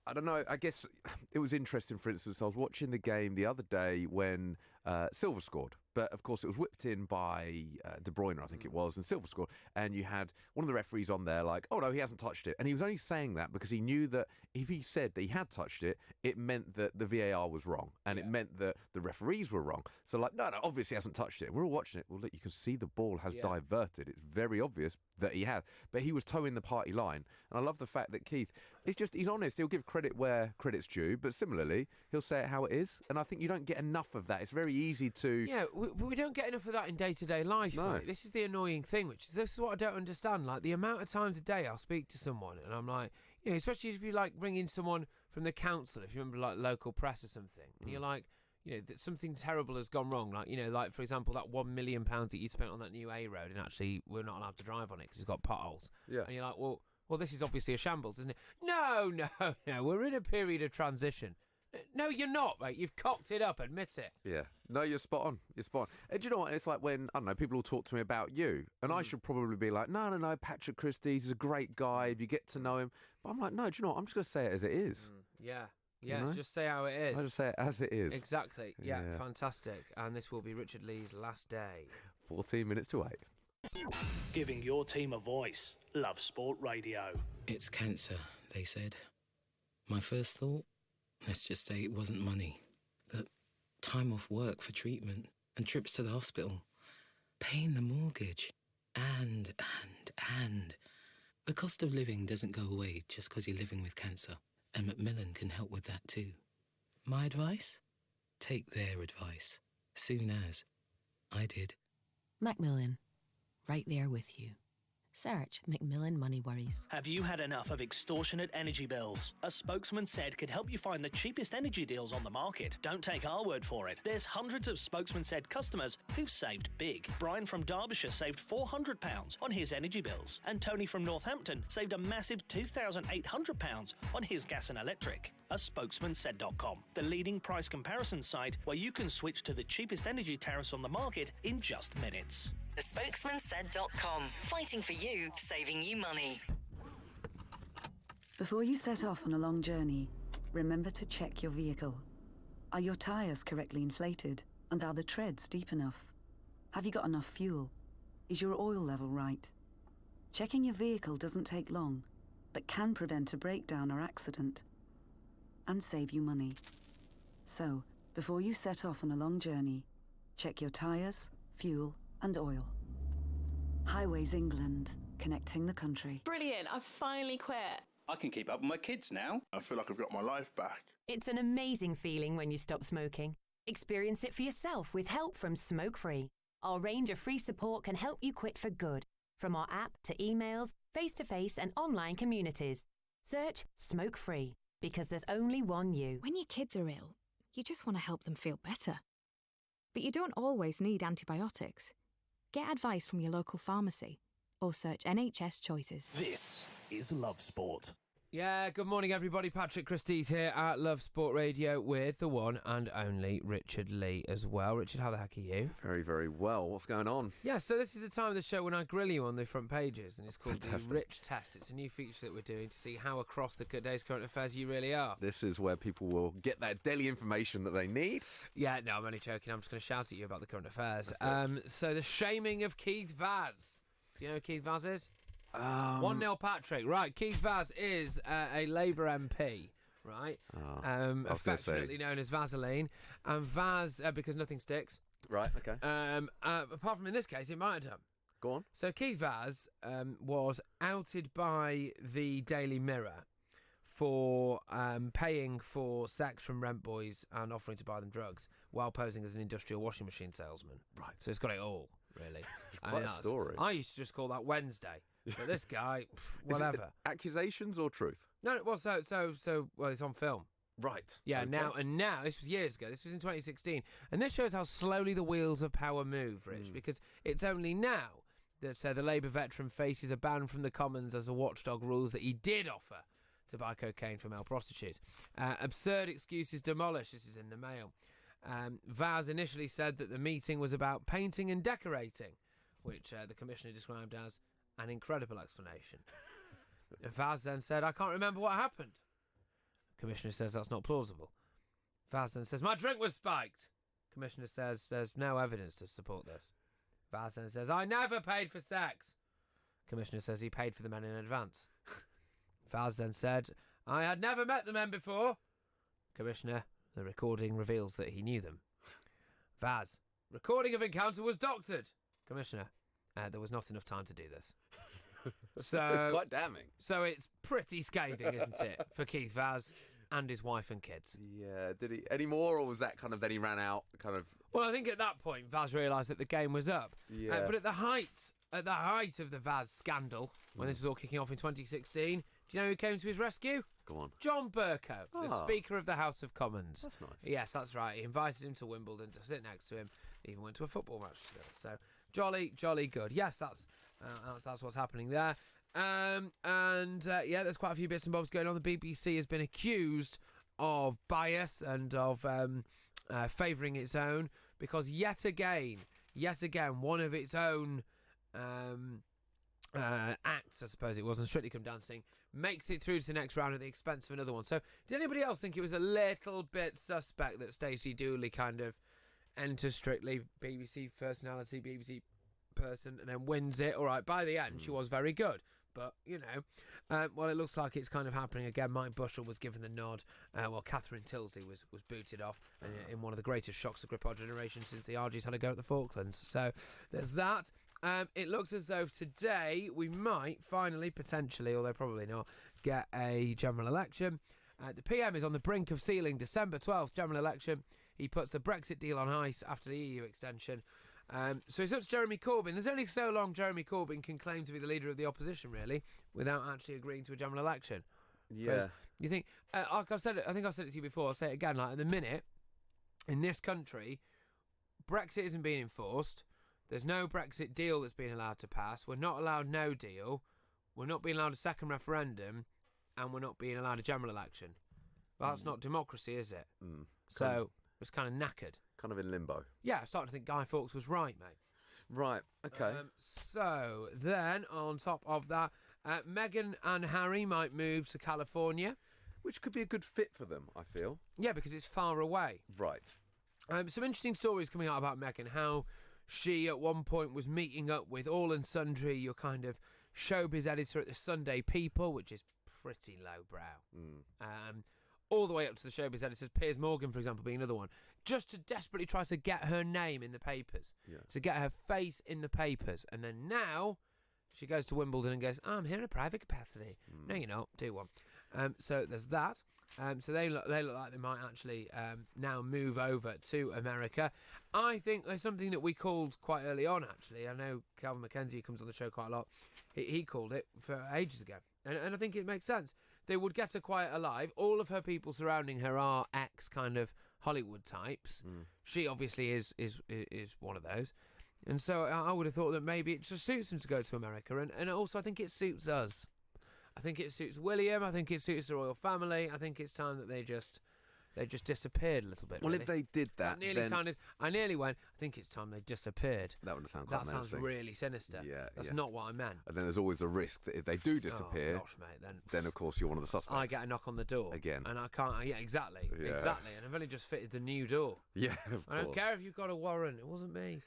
I don't know, I guess it was interesting, for instance, I was watching the game the other day when Silva scored. But, of course, it was whipped in by De Bruyne, I think it was, and Silva scored. And you had one of the referees on there like, oh, no, he hasn't touched it. And he was only saying that because he knew that if he said that he had touched it, it meant that the VAR was wrong. And it meant that the referees were wrong. So, like, no, obviously he hasn't touched it. We're all watching it. Well, look, you can see the ball has diverted. It's very obvious that he has. But he was towing the party line. And I love the fact that Keith, he's honest. He'll give credit where credit's due. But similarly, he'll say it how it is. And I think you don't get enough of that. It's very easy to... Yeah, we don't get enough of that in day-to-day life. No. Right? This is the annoying thing, this is what I don't understand. Like, the amount of times a day I'll speak to someone and I'm like, you know, especially if you like bring in someone from the council, if you remember like local press or something, and you're like, you know, that something terrible has gone wrong. Like, you know, like for example, that £1 million that you spent on that new A road, and actually we're not allowed to drive on it because it's got potholes. Yeah. And you're like, well, this is obviously a shambles, isn't it? No, we're in a period of transition. No, you're not, mate. You've cocked it up. Admit it. Yeah. No, you're spot on. You're spot on. And do you know what? It's like when, I don't know, people will talk to me about you. And I should probably be like, no, Patrick Christys is a great guy if you get to know him. But I'm like, no, do you know what? I'm just going to say it as it is. Yeah, You know? just say how it is. I just say it as it is. Exactly. Yeah, fantastic. And this will be Richard Lee's last day. 14 minutes to 8. Giving your team a voice. Love Sport Radio. It's cancer, they said. My first thought? Let's just say it wasn't money, but time off work for treatment and trips to the hospital, paying the mortgage, and. The cost of living doesn't go away just because you're living with cancer, and Macmillan can help with that too. My advice? Take their advice, soon as. I did. Macmillan, right there with you. Search Macmillan Money Worries. Have you had enough of extortionate energy bills? A spokesman said could help you find the cheapest energy deals on the market. Don't take our word for it. There's hundreds of spokesman said customers who've saved big. Brian from Derbyshire saved £400 on his energy bills, and Tony from Northampton saved a massive £2,800 on his gas and electric. A spokesmansaid.com, the leading price comparison site where you can switch to the cheapest energy tariffs on the market in just minutes. The spokesmansaid.com. Fighting for you, saving you money. Before you set off on a long journey, remember to check your vehicle. Are your tyres correctly inflated? And are the treads deep enough? Have you got enough fuel? Is your oil level right? Checking your vehicle doesn't take long, but can prevent a breakdown or accident and save you money. So, before you set off on a long journey, check your tyres, fuel and oil. Highways England, connecting the country. Brilliant, I've finally quit. I can keep up with my kids now. I feel like I've got my life back. It's an amazing feeling when you stop smoking. Experience it for yourself with help from Smoke Free. Our range of free support can help you quit for good, from our app to emails, face-to-face and online communities. Search Smoke Free, because there's only one you. When your kids are ill, you just want to help them feel better. But you don't always need antibiotics. Get advice from your local pharmacy or search NHS Choices. This is Love Sport. Yeah, good morning, everybody. Patrick Christys here at Love Sport Radio with the one and only Richard Lee as well. Richard, how the heck are you? Very, very well. What's going on? Yeah, so this is the time of the show when I grill you on the front pages, and it's called Fantastic. the Rich Test. It's a new feature that we're doing to see how across the day's current affairs you really are. This is where people will get that daily information that they need. Yeah, no, I'm only joking. I'm just going to shout at you about the current affairs. So the shaming of Keith Vaz. Do you know who Keith Vaz is? 1-0 Patrick. Right, Keith Vaz is a Labour MP, right? Affectionately known as Vaseline. And Vaz, because nothing sticks. Right, okay. Apart from in this case, it might have done. Go on. So Keith Vaz was outed by the Daily Mirror for paying for sex from rent boys and offering to buy them drugs while posing as an industrial washing machine salesman. Right. So it's got it all, really. It's quite a story. I used to just call that Wednesday. But this guy, whatever. Accusations or truth? No, it was well, it's on film. Right. Yeah, okay. now, this was years ago. This was in 2016. And this shows how slowly the wheels of power move, Rich, because it's only now that the Labour veteran faces a ban from the Commons as a watchdog rules that he did offer to buy cocaine from male prostitutes. Absurd excuses demolished. This is in the Mail. Vaz initially said that the meeting was about painting and decorating, which the Commissioner described as an incredible explanation. Vaz then said, I can't remember what happened. Commissioner says that's not plausible. Vaz then says, my drink was spiked. Commissioner says there's no evidence to support this. Vaz then says, I never paid for sex. Commissioner says he paid for the men in advance. Vaz then said, I had never met the men before. Commissioner, the recording reveals that he knew them. Vaz, recording of encounter was doctored. Commissioner, there was not enough time to do this. So it's quite damning. So it's pretty scathing, isn't it, for Keith Vaz and his wife and kids? Yeah. Did he any more, or was that kind of then he ran out? Kind of. Well, I think at that point Vaz realised that the game was up. Yeah. But at the height of the Vaz scandal, when this was all kicking off in 2016, do you know who came to his rescue? Go on. John Bercow, the Speaker of the House of Commons. That's nice. Yes, that's right. He invited him to Wimbledon to sit next to him. They even went to a football match together. So jolly good. Yes, that's what's happening there. There's quite a few bits and bobs going on. The BBC has been accused of bias and of favouring its own because yet again, one of its own acts, I suppose it was, on Strictly Come Dancing, makes it through to the next round at the expense of another one. So did anybody else think it was a little bit suspect that Stacey Dooley kind of enters Strictly, BBC personality, BBC person, and then wins it? All right, by the end she was very good, but it looks like it's kind of happening again. Mike Bushell was given the nod, while Catherine Tilsley was booted off in one of the greatest shocks of grip our generation since the RGs had a go at the Falklands. So there's that. It looks as though today we might finally, potentially, although probably not, get a general election. The PM is on the brink of sealing December 12th general election. He puts the Brexit deal on ice after the EU extension. So it's up to Jeremy Corbyn. There's only so long Jeremy Corbyn can claim to be the leader of the opposition, really, without actually agreeing to a general election. Yeah. You think, like I've said it, I think I've said it to you before, I'll say it again, like at the minute, in this country, Brexit isn't being enforced. There's no Brexit deal that's being allowed to pass. We're not allowed no deal. We're not being allowed a second referendum. And we're not being allowed a general election. Well, that's not democracy, is it? So it's kind of knackered. Kind of in limbo. Yeah, I'm starting to think Guy Fawkes was right, mate. Right, okay. So then, on top of that, Meghan and Harry might move to California. Which could be a good fit for them, I feel. Yeah, because it's far away. Right. Some interesting stories coming out about Meghan, how she at one point was meeting up with all and sundry, your kind of showbiz editor at the Sunday People, which is pretty lowbrow. All the way up to the showbiz editors, Piers Morgan, for example, being another one, just to desperately try to get her name in the papers, to get her face in the papers. And then now she goes to Wimbledon and goes, I'm here in a private capacity. No, you're not. Do one. So there's that. So they look like they might actually now move over to America. I think there's something that we called quite early on, actually. I know Calvin McKenzie, who comes on the show quite a lot, he called it for ages ago. And I think it makes sense. They would get her quite alive. All of her people surrounding her are ex kind of Hollywood types. She obviously is one of those. And so I would have thought that maybe it just suits them to go to America. And also I think it suits us. I think it suits William. I think it suits the royal family. I think it's time that they just disappeared a little bit. Well, really. if they did that, I nearly went, I think it's time they disappeared. That would sound quite That sounds menacing. really sinister. Yeah, That's not what I meant. And then there's always a risk that if they do disappear, gosh, mate, then of course you're one of the suspects. I get a knock on the door again, and I can't. Yeah, exactly, exactly. And I've only just fitted the new door. Yeah, of I don't course. care if you've got a warrant. It wasn't me.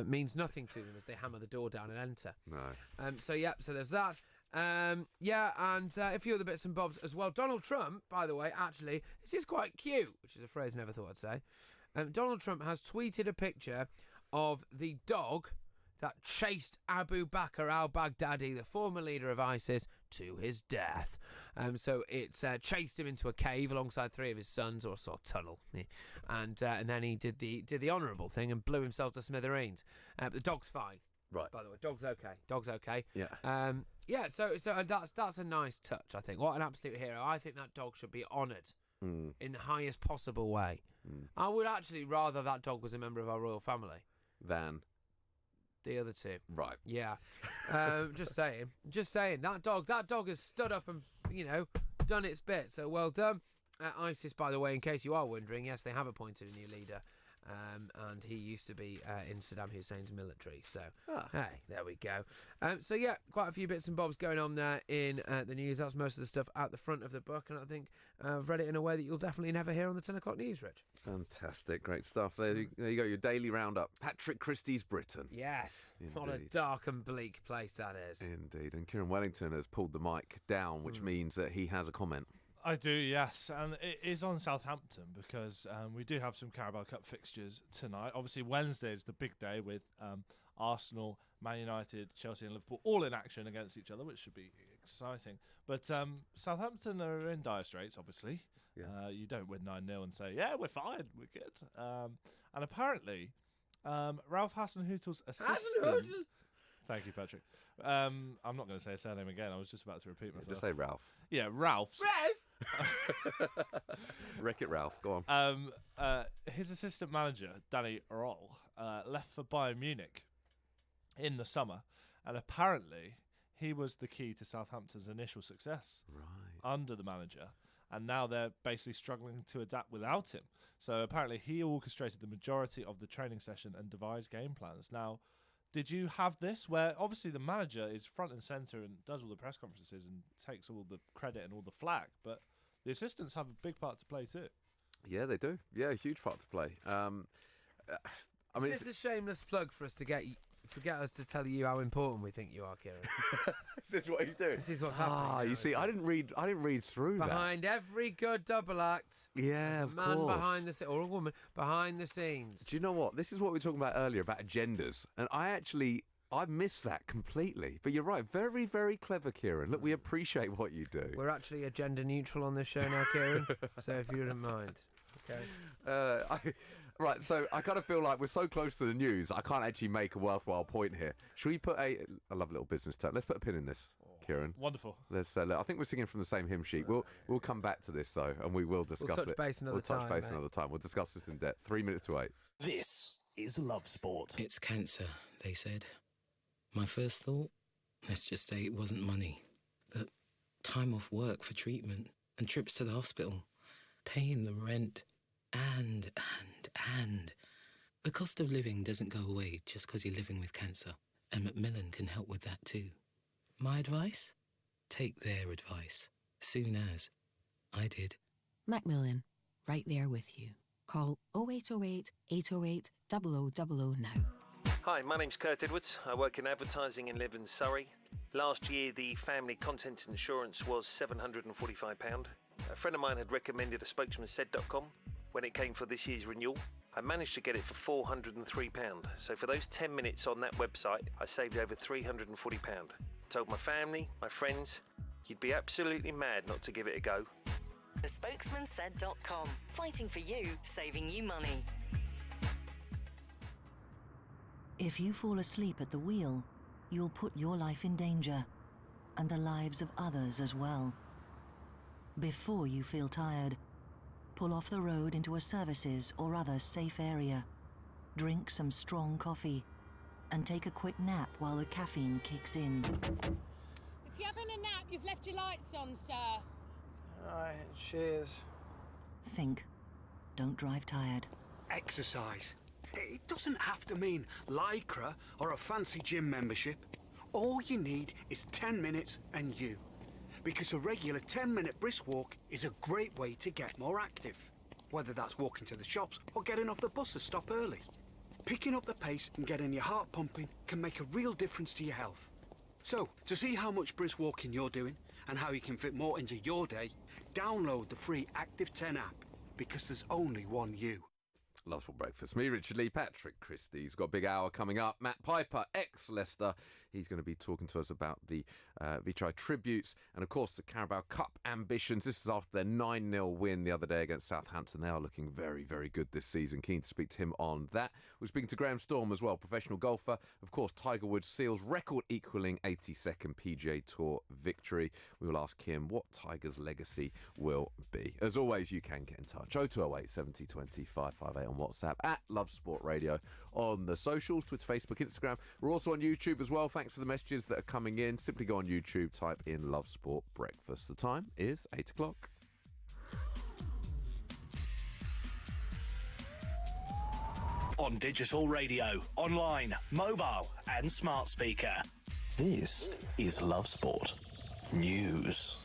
Means nothing to them as they hammer the door down and enter. No. So there's that. And a few other bits and bobs as well. Donald Trump, by the way, actually, this is quite cute, which is a phrase I never thought I'd say. Donald Trump has tweeted a picture of the dog that chased Abu Bakr al-Baghdadi, the former leader of ISIS, to his death. So it's chased him into a cave alongside three of his sons, or a sort of tunnel, and then he did the honourable thing and blew himself to smithereens. But the dog's fine. Right. By the way, dog's okay. Dog's okay. Yeah. So that's a nice touch, I think. What an absolute hero. I think that dog should be honoured in the highest possible way. I would actually rather that dog was a member of our royal family than the other two. Right. Yeah. Just saying. That dog has stood up and, done its bit. So well done. ISIS, by the way, in case you are wondering, yes, they have appointed a new leader. And he used to be in Saddam Hussein's military. So, hey, there we go. So, yeah, quite a few bits and bobs going on there in the news. That's most of the stuff at the front of the book. And I think I've read it in a way that you'll definitely never hear on the 10 o'clock news, Rich. Fantastic. Great stuff. There you go, your daily roundup. Patrick Christys Britain. Yes. Indeed. What a dark and bleak place that is. Indeed. And Kieran Wellington has pulled the mic down, which means that he has a comment. I do, yes, and it is on Southampton because we do have some Carabao Cup fixtures tonight. Obviously, Wednesday is the big day with Arsenal, Man United, Chelsea and Liverpool all in action against each other, which should be exciting. But Southampton are in dire straits, obviously. Yeah. You don't win 9-0 and say, yeah, we're fine, we're good. And apparently, Ralph Hasenhüttl's assistant... Thank you, Patrick. I'm not going to say his surname again. I was just about to repeat myself. Just say Ralph. Yeah, Ralph's. Wreck-It Ralph, go on. His assistant manager, Danny Roll, left for Bayern Munich in the summer, and apparently he was the key to Southampton's initial success under the manager, and now they're basically struggling to adapt without him. So apparently he orchestrated the majority of the training session and devised game plans. Now, did you have this where obviously the manager is front and centre and does all the press conferences and takes all the credit and all the flack, but the assistants have a big part to play too? Yeah, they do. Yeah, a huge part to play. I mean, Is this a shameless plug for us to get us to tell you how important we think you are, Kieran? Is this what he's doing? This is what's happening. Ah, you see, I didn't read through behind every good double act. Yeah, of man behind the or a woman behind the scenes. Do you know what? This is what we were talking about earlier about agendas, and I missed that completely. But you're right, very, very clever, Kieran. Look, we appreciate what you do. We're actually agenda neutral on this show now, Kieran. So if you wouldn't mind, okay. Right, so I kind of feel like we're so close to the news, I can't actually make a worthwhile point here. Should we put I love a little business term. Let's put a pin in this, Kieran. Wonderful. Let's. I think we're singing from the same hymn sheet. We'll come back to this though, and we will discuss touch it. base another we'll touch time, base mate. another time. We'll discuss this in depth. 3 minutes to 8. This is Love Sport. It's cancer, they said. My first thought, let's just say it wasn't money, but time off work for treatment and trips to the hospital, paying the rent, and the cost of living doesn't go away just because you're living with cancer, and Macmillan can help with that too. My advice? Take their advice, soon as I did. Macmillan, right there with you. Call 0808 808 0000 now. Hi, my name's Kurt Edwards. I work in advertising and live in Surrey. Last year, the family content insurance was £745. A friend of mine had recommended a spokesmansaid.com when it came for this year's renewal. I managed to get it for £403. So for those 10 minutes on that website, I saved over £340. Told my family, my friends, you'd be absolutely mad not to give it a go. Thespokesmansaid.com. Fighting for you, saving you money. If you fall asleep at the wheel, you'll put your life in danger, and the lives of others as well. Before you feel tired, pull off the road into a services or other safe area. Drink some strong coffee, and take a quick nap while the caffeine kicks in. If you're having a nap, you've left your lights on, sir. Right, cheers. Think. Don't drive tired. Exercise. It doesn't have to mean Lycra or a fancy gym membership. All you need is 10 minutes and you. Because a regular 10-minute brisk walk is a great way to get more active. Whether that's walking to the shops or getting off the bus to stop early. Picking up the pace and getting your heart pumping can make a real difference to your health. So, to see how much brisk walking you're doing and how you can fit more into your day, download the free Active 10 app, because there's only one you. Love for breakfast. Me, Richard Lee, Patrick Christys. Got a big hour coming up. Matt Piper, ex-Leicester. He's going to be talking to us about the Vichai tributes and, of course, the Carabao Cup ambitions. This is after their 9-0 win the other day against Southampton. They are looking very, very good this season. Keen to speak to him on that. We're speaking to Graham Storm as well, professional golfer. Of course, Tiger Woods seals record-equalling 82nd PGA Tour victory. We will ask him what Tiger's legacy will be. As always, you can get in touch. 0208 70 20 558 on WhatsApp, at Love Sport Radio on the socials, Twitter, Facebook, Instagram. We're also on YouTube as well. Thanks for the messages that are coming in. Simply go on YouTube, type in Love Sport Breakfast. The time is 8 o'clock. On digital radio, online, mobile, and smart speaker. This is Love Sport News.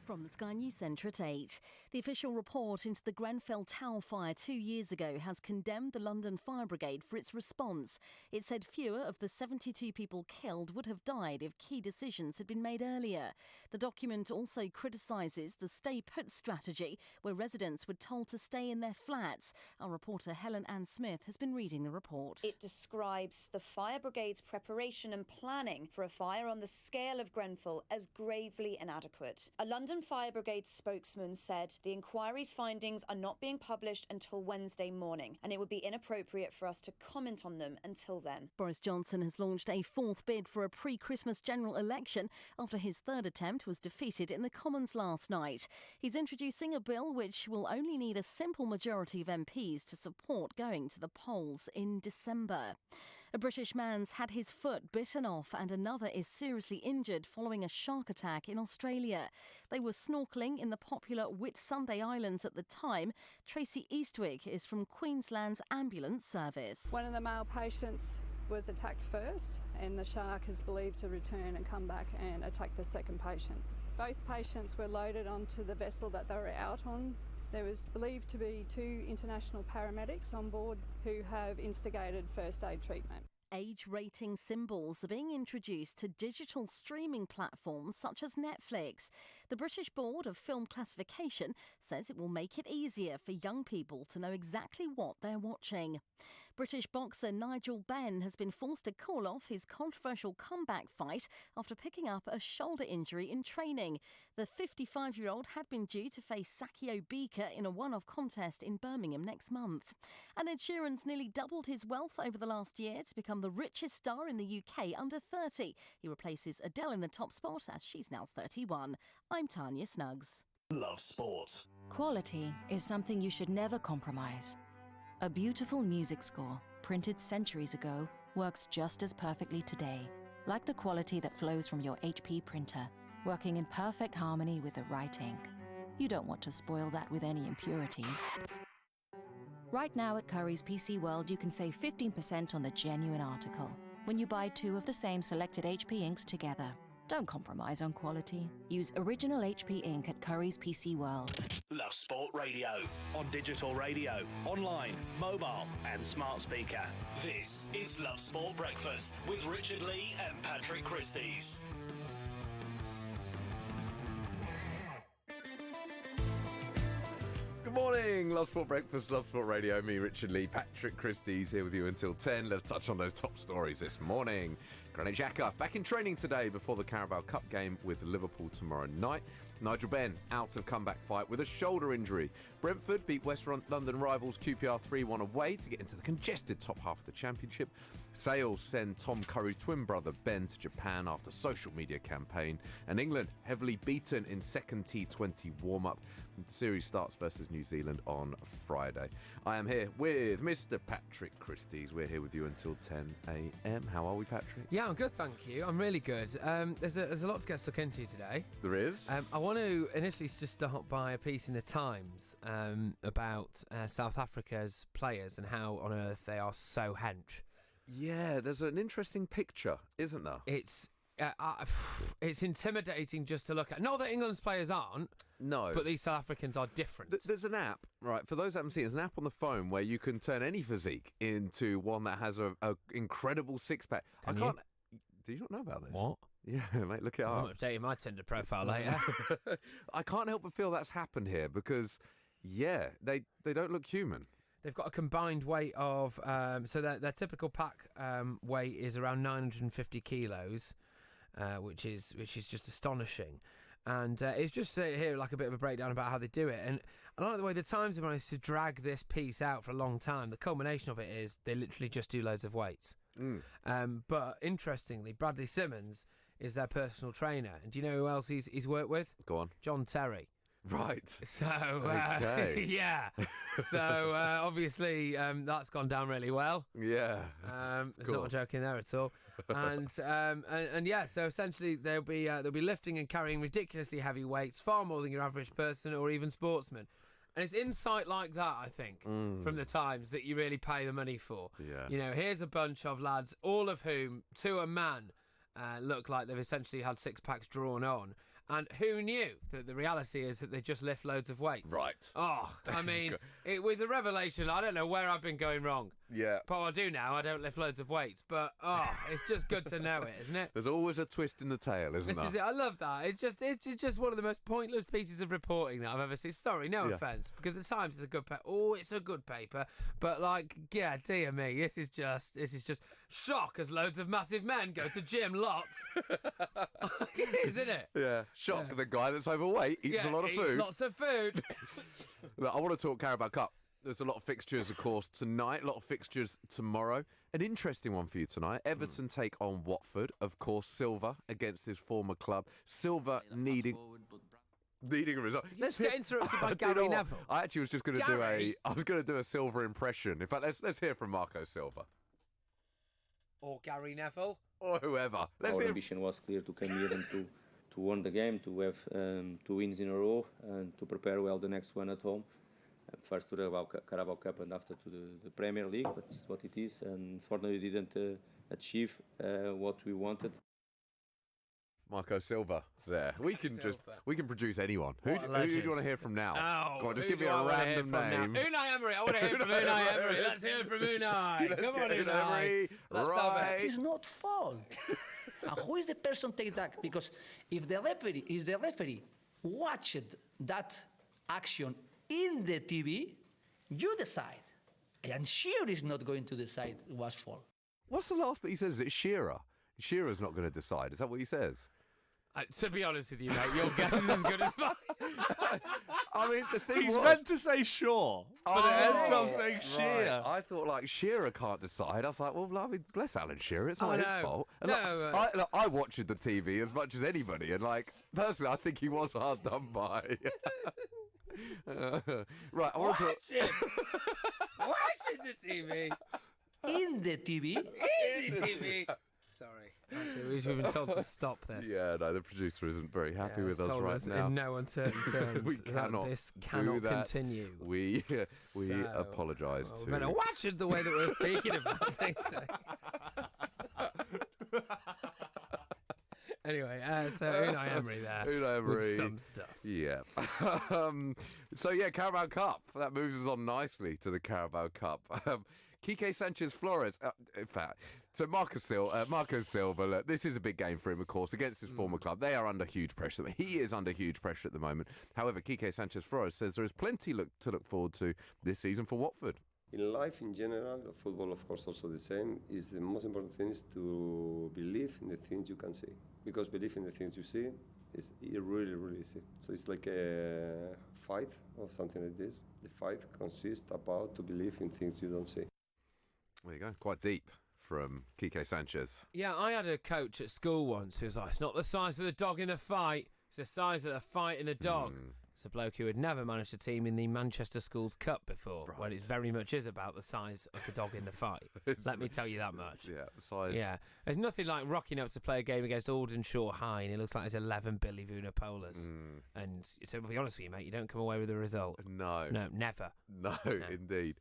From the Sky News Centre at 8. The official report into the Grenfell Tower fire 2 years ago has condemned the London Fire Brigade for its response. It said fewer of the 72 people killed would have died if key decisions had been made earlier. The document also criticises the stay put strategy, where residents were told to stay in their flats. Our reporter Helen Ann Smith has been reading the report. It describes the fire brigade's preparation and planning for a fire on the scale of Grenfell as gravely inadequate. A London Fire Brigade spokesman said the inquiry's findings are not being published until Wednesday morning, and it would be inappropriate for us to comment on them until then. Boris Johnson has launched a fourth bid for a pre-Christmas general election after his third attempt was defeated in the Commons last night. He's introducing a bill which will only need a simple majority of MPs to support going to the polls in December. A British man's had his foot bitten off and another is seriously injured following a shark attack in Australia. They were snorkelling in the popular Whitsunday Islands at the time. Tracy Eastwick is from Queensland's ambulance service. One of the male patients was attacked first, and the shark is believed to return and come back and attack the second patient. Both patients were loaded onto the vessel that they were out on. There was believed to be 2 international paramedics on board who have instigated first aid treatment. Age rating symbols are being introduced to digital streaming platforms such as Netflix. The British Board of Film Classification says it will make it easier for young people to know exactly what they're watching. British boxer Nigel Benn has been forced to call off his controversial comeback fight after picking up a shoulder injury in training. The 55-year-old had been due to face Sakio Beaker in a one-off contest in Birmingham next month. And Ed Sheeran's nearly doubled his wealth over the last year to become the richest star in the UK under 30. He replaces Adele in the top spot as she's now 31. I'm Tanya Snuggs. Love sport. Quality is something you should never compromise. A beautiful music score, printed centuries ago, works just as perfectly today, like the quality that flows from your HP printer, working in perfect harmony with the right ink. You don't want to spoil that with any impurities. Right now at Currys PC World, you can save 15% on the genuine article when you buy 2 of the same selected HP inks together. Don't compromise on quality. Use original HP ink at Currys PC World. Love Sport Radio. On digital radio, online, mobile and smart speaker. This is Love Sport Breakfast with Richard Lee and Patrick Christys. Good morning, Love Sport Breakfast, Love Sport Radio. Me, Richard Lee, Patrick Christys here with you until 10. Let's touch on those top stories this morning. Granit Xhaka back in training today before the Carabao Cup game with Liverpool tomorrow night. Nigel Benn out of comeback fight with a shoulder injury. Brentford beat West London rivals QPR 3-1 away to get into the congested top half of the Championship. Sales send Tom Curry's twin brother Ben to Japan after social media campaign. And England heavily beaten in second T20 warm-up. The series starts versus New Zealand on Friday. I am here with Mr. Patrick Christys. We're here with you until 10 a.m. How are we, Patrick? Yeah, I'm good, thank you. I'm really good. There's a lot to get stuck into today. There is. I want to initially just start by a piece in the Times about South Africa's players and how on earth they are so hench. Yeah, there's an interesting picture, isn't there? It's intimidating just to look at. Not that England's players aren't. No. But these South Africans are different. There's an app, right, for those that haven't seen it, there's an app on the phone where you can turn any physique into one that has a incredible six-pack. Can I can't... Do you not know about this? What? Yeah, mate, look it up. I'm updating my Tinder profile later. I can't help but feel that's happened here because, yeah, they don't look human. They've got a combined weight of... so their typical pack weight is around 950 kilos, which is just astonishing. And it's just here like a bit of a breakdown about how they do it. And I like the way the Times have managed to drag this piece out for a long time. The culmination of it is they literally just do loads of weights. But interestingly, Bradley Simmons is their personal trainer. And do you know who else he's worked with? Go on. John Terry. Right. So, okay. yeah. So, obviously, that's gone down really well. Yeah. There's not a joke in there at all. And yeah, so essentially they'll be lifting and carrying ridiculously heavy weights, far more than your average person or even sportsman. And it's insight like that, I think, from the Times that you really pay the money for. Yeah. You know, here's a bunch of lads, all of whom, to a man, look like they've essentially had six packs drawn on. And who knew that the reality is that they just lift loads of weights? Right. Oh, I mean, with the revelation, I don't know where I've been going wrong. Yeah. But I do now. I don't lift loads of weights. But, it's just good to know it, isn't it? There's always a twist in the tail, isn't there? This is it. I love that. It's just one of the most pointless pieces of reporting that I've ever seen. Sorry, no offence, because the Times is a good paper. Oh, it's a good paper. But, like, yeah, dear me, this is just shock as loads of massive men go to gym lots. It is, isn't it? Yeah. Shock, the guy that's overweight eats a lot of food. Eats lots of food. Look, I want to talk Carabao Cup. There's a lot of fixtures, of course, tonight. A lot of fixtures tomorrow. An interesting one for you tonight. Everton take on Watford. Of course, Silva against his former club. Silva needing a result. Let's get interrupted by Gary Neville. I actually was just going to do a Silva impression. In fact, let's hear from Marco Silva. Or Gary Neville. Or whoever. Our ambition was clear to come here and to win the game, to have 2 wins in a row, and to prepare well the next one at home. First to the Carabao Cup and after to the Premier League, but it's what it is. And unfortunately, we didn't achieve what we wanted. Marco Silva there. We can produce anyone. Who do you want to hear from now? Oh, Go on, just give me a random name. Unai Emery. I want to hear from Unai Emery. Let's hear from Unai. Come on, Unai. Right. It is not foul. And who is the person take that? Because if the referee watched that action in the TV, you decide. And Shearer is not going to decide what's for. What's the last bit he says? Is it Shearer? Shearer's not going to decide. Is that what he says? To be honest with you, mate, your guess is as good as mine. I mean, the thing He's was... meant to say Shaw, but it ends up saying Shearer. Right. I thought, like, Shearer can't decide. I was like, well, I mean, bless Alan Shearer. It's not his fault. And I watched the TV as much as anybody, and, like, personally, I think he was hard done by. Right, I want to... Watching the TV. In the TV? In the TV. Sorry. Actually, we've been told to stop this. Yeah, no, the producer isn't very happy with us told right us now. in no uncertain terms We that cannot this do cannot that. continue. We So, apologise well, to... we better watch it the way that we're speaking about things. Anyway, so Unai Emery there Unai Emery. with some stuff. Yeah. So, yeah, Carabao Cup. That moves us on nicely to the Carabao Cup. Quique Sanchez-Flores, in fact, so Marco Silva, look, this is a big game for him, of course, against his former club. They are under huge pressure. He is under huge pressure at the moment. However, Quique Sanchez-Flores says there is plenty to look forward to this season for Watford. In life in general, football of course also the same, is the most important thing is to believe in the things you can see. Because believe in the things you see is really, really easy. So it's like a fight or something like this. The fight consists about to believe in things you don't see. There you go, quite deep from Quique Sanchez. Yeah, I had a coach at school once who was like, it's not the size of the dog in the fight, it's the size of the fight in the dog. It's a bloke who had never managed a team in the Manchester Schools Cup before, when it very much is about the size of the dog in the fight. Let me tell you that much. Yeah, size. Yeah, there's nothing like rocking up to play a game against Aldershot High and it looks like there's 11 Billy Vunipolas. And to be honest with you, mate, you don't come away with a result. No. No, never. No, indeed.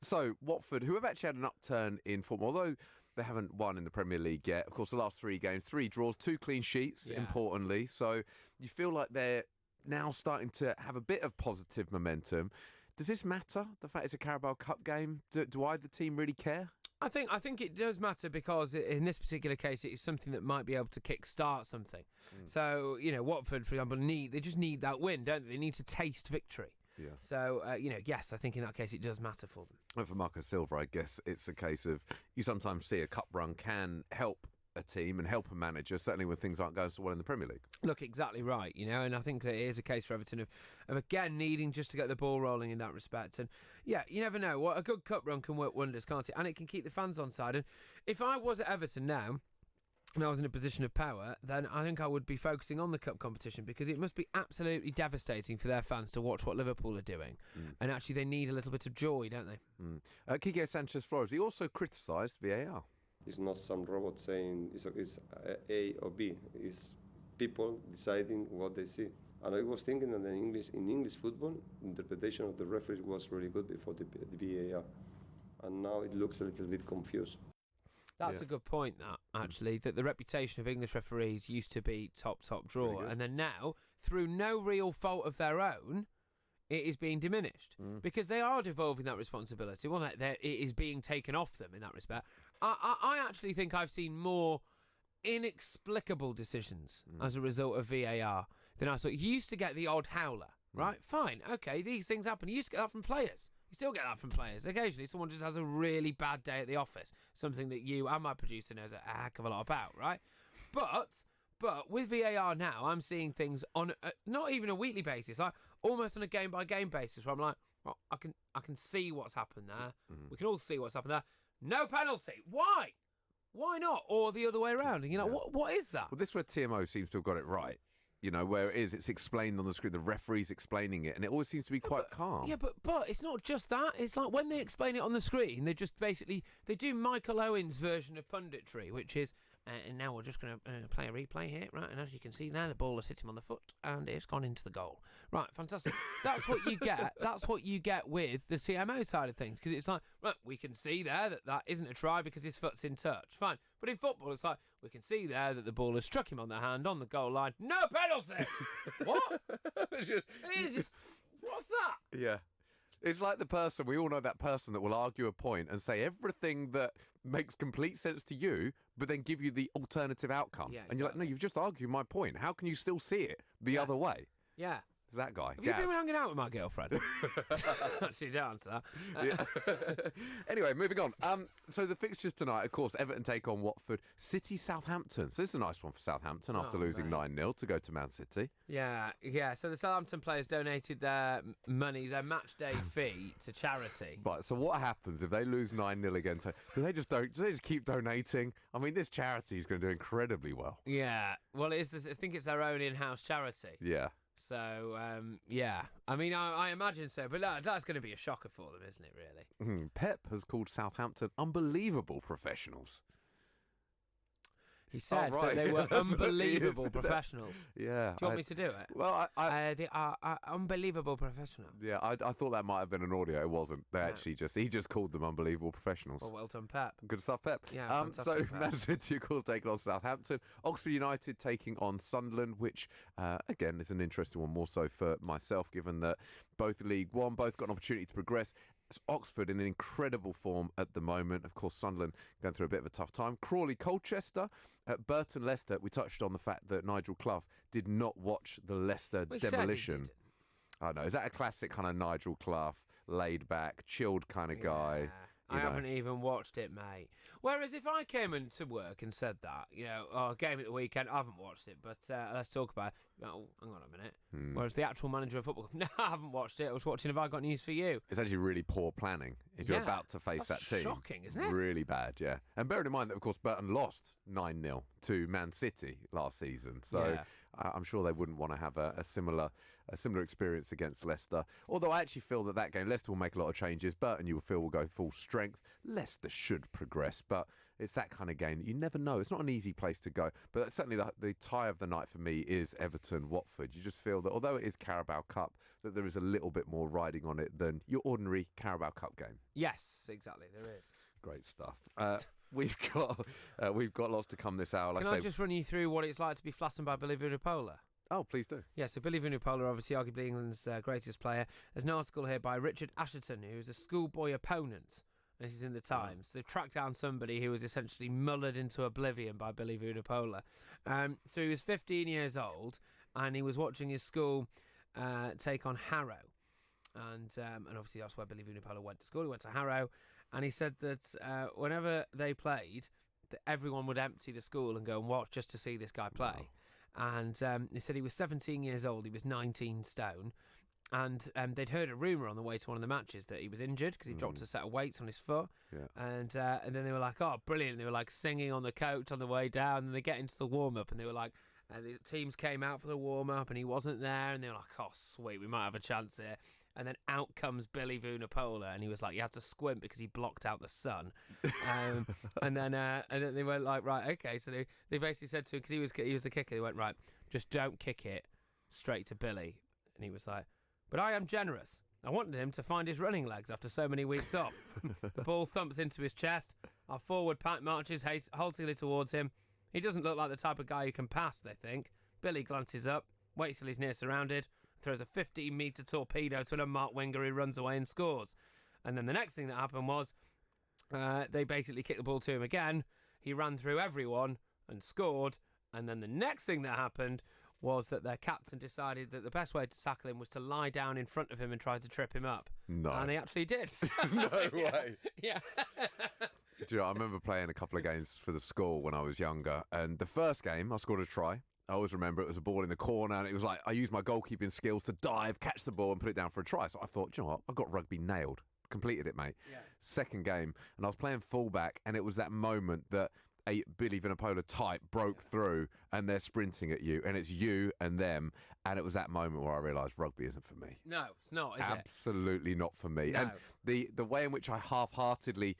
So, Watford, who have actually had an upturn in form, although they haven't won in the Premier League yet. Of course, the last 3 games, 3 draws, 2 clean sheets, importantly. So, you feel like they're now starting to have a bit of positive momentum. Does this matter, the fact it's a Carabao Cup game? Do either team really care? I think it does matter because in this particular case, it is something that might be able to kick-start something. So, Watford, for example, they just need that win, don't they? They need to taste victory. Yeah. So, yes, I think in that case it does matter for them. And for Marco Silva, I guess it's a case of you sometimes see a cup run can help a team and help a manager, certainly when things aren't going so well in the Premier League. Look, exactly right, and I think that it is a case for Everton of again needing just to get the ball rolling in that respect. And yeah, you never know. What a good cup run can work wonders, can't it? And it can keep the fans on side. And if I was at Everton now, and I was in a position of power, then I think I would be focusing on the cup competition because it must be absolutely devastating for their fans to watch what Liverpool are doing. And actually they need a little bit of joy, don't they? Quique Sanchez-Flores, he also criticised VAR. It's not some robot saying it's A or B. It's people deciding what they see. And I was thinking that in English football, interpretation of the referee was really good before the VAR. And now it looks a little bit confused. That's a good point, actually, that the reputation of English referees used to be top draw. And then now, through no real fault of their own, it is being diminished because they are devolving that responsibility. Well, it is being taken off them in that respect. I actually think I've seen more inexplicable decisions as a result of VAR than I saw. You used to get the odd howler, right? Fine, okay, these things happen. You used to get that from players. You still get that from players. Occasionally, someone just has a really bad day at the office, something that you and my producer knows a heck of a lot about, right? But with VAR now, I'm seeing things on not even a weekly basis, almost on a game-by-game basis, where I'm like, well, I can see what's happened there. We can all see what's happened there. No penalty. Why? Why not? Or the other way around. And what is that? Well, this is where TMO seems to have got it right. Where it's explained on the screen, the referee's explaining it, and it always seems to be quite calm. Yeah, but it's not just that. It's like when they explain it on the screen, they just basically, they do Michael Owen's version of punditry, which is, and now we're just going to play a replay here, right? And as you can see now, the ball has hit him on the foot, and it's gone into the goal. Right, fantastic. That's what you get. That's what you get with the TMO side of things, because it's like, right, we can see there that isn't a try because his foot's in touch. Fine. But in football, it's like, we can see there that the ball has struck him on the hand on the goal line. No penalty! What? What's that? Yeah. It's like the person, we all know that person that will argue a point and say everything that makes complete sense to you, but then give you the alternative outcome. Yeah, And you're like, no, you've just argued my point. How can you still see it the other way? Yeah. It's that guy. Have you been hanging out with my girlfriend? Actually, don't answer that. Yeah. Anyway, moving on. So the fixtures tonight, of course, Everton take on Watford. City, Southampton. So this is a nice one for Southampton after losing 9-0 to go to Man City. Yeah. So the Southampton players donated their money, their match day fee, to charity. Right. So what happens if they lose 9-0 again? Do they just keep donating? I mean, this charity is going to do incredibly well. Yeah. Well, I think it's their own in-house charity. Yeah. So, yeah. I mean, I imagine so, but that's going to be a shocker for them, isn't it, really? Pep has called Southampton unbelievable professionals. He said that they were unbelievable professionals. Yeah. Do you want me to do it? Well, they are unbelievable professionals. Yeah, I thought that might have been an audio. It wasn't. They actually he just called them unbelievable professionals. Well done, Pep. Good stuff, Pep. Yeah, so fantastic, Pep. Man City, of course, taking on Southampton. Oxford United taking on Sunderland, which, again, is an interesting one, more so for myself, given that both League One, both got an opportunity to progress. Oxford in incredible form at the moment. Of course, Sunderland going through a bit of a tough time. Crawley, Colchester, Burton, Leicester. We touched on the fact that Nigel Clough did not watch the Leicester demolition. I know. Is that a classic kind of Nigel Clough, laid back, chilled kind of guy? I haven't even watched it, mate. Whereas if I came into work and said that, game at the weekend, I haven't watched it, but let's talk about it. Oh, hang on a minute. Whereas the actual manager of football, no, I haven't watched it. I was watching Have I Got News for You. It's actually really poor planning if you're about to face that team. Shocking, isn't it? Really bad, yeah. And bearing in mind that, of course, Burton lost 9-0 to Man City last season. So I'm sure they wouldn't want to have a similar experience against Leicester. Although I actually feel that game, Leicester will make a lot of changes. Burton, you will feel, will go full strength. Leicester should progress, but it's that kind of game that you never know. It's not an easy place to go. But certainly the tie of the night for me is Everton-Watford. You just feel that although it is Carabao Cup, that there is a little bit more riding on it than your ordinary Carabao Cup game. Yes, exactly, there is. Great stuff. We've got lots to come this hour. Can I just run you through what it's like to be flattened by Billy Vunipola? Oh, please do. Yeah, so Billy Vunipola, obviously arguably England's greatest player. There's an article here by Richard Asherton, who's a schoolboy opponent. This is in the Times. They've tracked down somebody who was essentially mullered into oblivion by Billy Vunipola. So he was 15 years old, and he was watching his school take on Harrow. And obviously that's where Billy Vunipola went to school. He went to Harrow, and he said that whenever they played, that everyone would empty the school and go and watch just to see this guy play. Wow. And he said he was 17 years old. He was 19 stone. And they'd heard a rumour on the way to one of the matches that he was injured because he dropped a set of weights on his foot. Yeah. And then they were like, oh, brilliant. They were like singing on the coach on the way down. And they get into the warm-up and they were like, the teams came out for the warm-up and he wasn't there. And they were like, oh, sweet, we might have a chance here. And then out comes Billy Vunipola, and he was like, you had to squint because he blocked out the sun. And then they went like, right, okay. So they basically said to him, because he was the kicker, they went, right, just don't kick it straight to Billy. And he was like, but I am generous. I wanted him to find his running legs after so many weeks off. The ball thumps into his chest. Our forward pack marches haltingly towards him. He doesn't look like the type of guy who can pass, they think. Billy glances up, waits till he's near surrounded, throws a 15-metre torpedo to an unmarked winger who runs away and scores. And then the next thing that happened was they basically kicked the ball to him again. He ran through everyone and scored. And then the next thing that happened was that their captain decided that the best way to tackle him was to lie down in front of him and try to trip him up. No. And he actually did. No way. Yeah. Do you know, I remember playing a couple of games for the school when I was younger, and the first game I scored a try. I always remember it was a ball in the corner, and it was like I used my goalkeeping skills to dive, catch the ball, and put it down for a try. So I thought, you know what, I got rugby nailed. Completed it, mate. Yeah. Second game, and I was playing fullback, and it was that moment that a Billy Vunipola type broke through, and they're sprinting at you, and it's you and them, and it was that moment where I realised rugby isn't for me. No, it's not, is it? Absolutely not for me. No. And the way in which I half-heartedly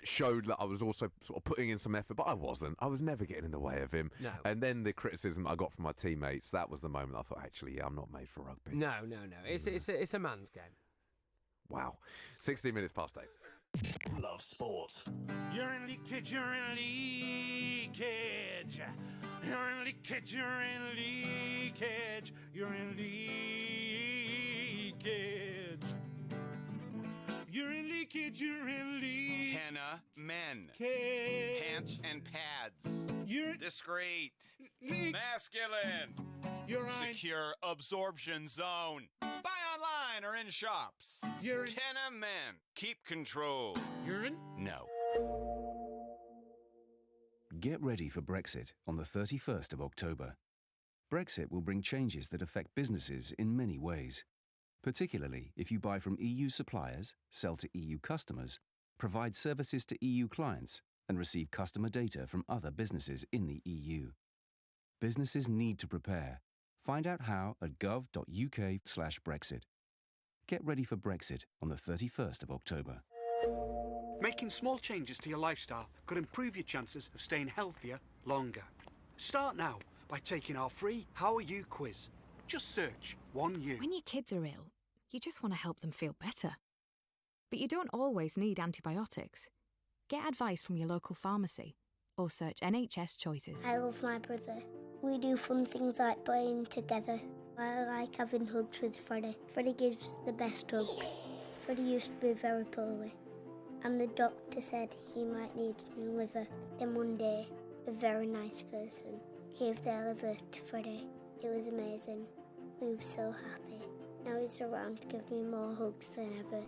showed that I was also sort of putting in some effort, but I wasn't. I was never getting in the way of him. No. And then the criticism I got from my teammates, that was the moment I thought, actually, yeah, I'm not made for rugby. No. It's a man's game. Wow. 16 minutes past 8. Love sport. You're in leakage, you're in leakage. You're in leakage, you're in leakage. You're in leakage. You're in leakage, you're in leakage. Kenna Men. K. Pants and pads. Urine. Discreet. Leak. Masculine. Urine. Secure absorption zone. Buy online or in shops. Urine. 10 of men. Keep control. Urine. No. Get ready for Brexit on the 31st of October. Brexit will bring changes that affect businesses in many ways, particularly if you buy from EU suppliers, sell to EU customers, provide services to EU clients, and receive customer data from other businesses in the EU. Businesses need to prepare. Find out how at gov.uk/Brexit. Get ready for Brexit on the 31st of October. Making small changes to your lifestyle could improve your chances of staying healthier longer. Start now by taking our free How Are You quiz. Just search 1U. When your kids are ill, you just want to help them feel better. But you don't always need antibiotics. Get advice from your local pharmacy or search NHS Choices. I love my brother. We do fun things like playing together. I like having hugs with Freddie. Freddie gives the best hugs. Freddie used to be very poorly, and the doctor said he might need a new liver. Then one day, a very nice person gave their liver to Freddie. It was amazing. We were so happy. Now he's around to give me more hugs than ever.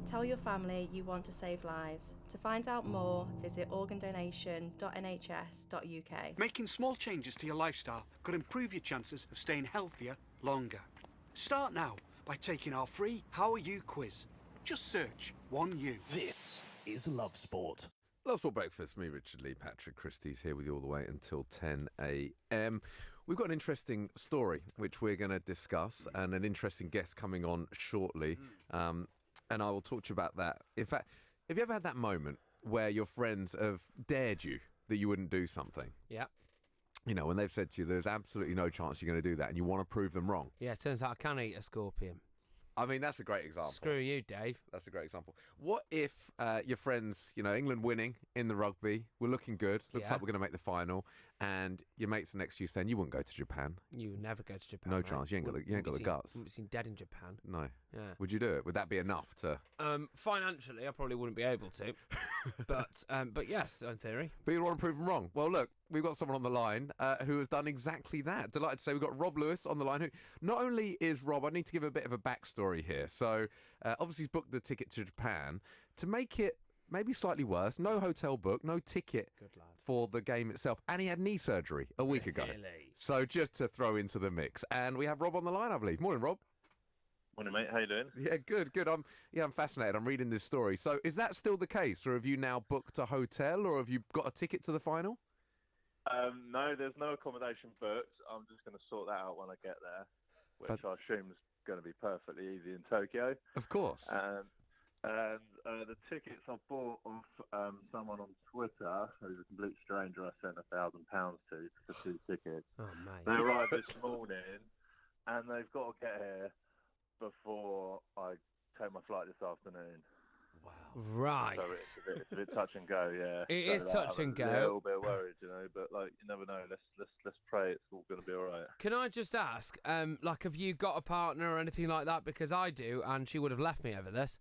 Tell your family you want to save lives. To find out more, visit organdonation.nhs.uk. Making small changes to your lifestyle could improve your chances of staying healthier longer. Start now by taking our free How Are You quiz. Just search 1U. This is Love Sport. Love Sport Breakfast, me, Richard Lee, Patrick Christys here with you all the way until 10 a.m. We've got an interesting story which we're going to discuss and an interesting guest coming on shortly. And I will talk to you about that. In fact, have you ever had that moment where your friends have dared you that you wouldn't do something? Yeah. You know, when they've said to you, there's absolutely no chance you're going to do that and you want to prove them wrong. Yeah, it turns out I can eat a scorpion. I mean, that's a great example. Screw you, Dave. That's a great example. What if your friends, you know, England winning in the rugby, we're looking good, looks like we're going to make the final, and your mates are next to you saying you wouldn't go to Japan? You would never go to Japan. No mate. chance. You ain't got the guts. Wouldn't be seen dead in Japan. No. Yeah. Would you do it? Would that be enough to? Financially, I probably wouldn't be able to. but yes, in theory. But you want to prove them wrong. Well, look, we've got someone on the line who has done exactly that. Delighted to say we've got Rob Lewis on the line. Who not only is Rob, I need to give a bit of a backstory here. So obviously he's booked the ticket to Japan. To make it maybe slightly worse, no hotel book, no ticket for the game itself. And he had knee surgery a week ago. So just to throw into the mix. And we have Rob on the line, I believe. Morning, Rob. Morning, mate. How you doing? Yeah, good. I'm fascinated. I'm reading this story. So is that still the case? Or have you now booked a hotel or have you got a ticket to the final? No, there's no accommodation booked. I'm just going to sort that out when I get there, which I assume is going to be perfectly easy in Tokyo. Of course. And the tickets I bought off someone on Twitter, who's a complete stranger, I sent £1,000 to for 2 tickets. Oh, mate. They arrived this morning, and they've got to get here before I take my flight this afternoon. Right. So it's a bit touch and go, yeah. It is touch and go. I'm a little bit worried, you know, but like you never know. Let's pray it's all going to be all right. Can I just ask, like, have you got a partner or anything like that? Because I do, and she would have left me over this.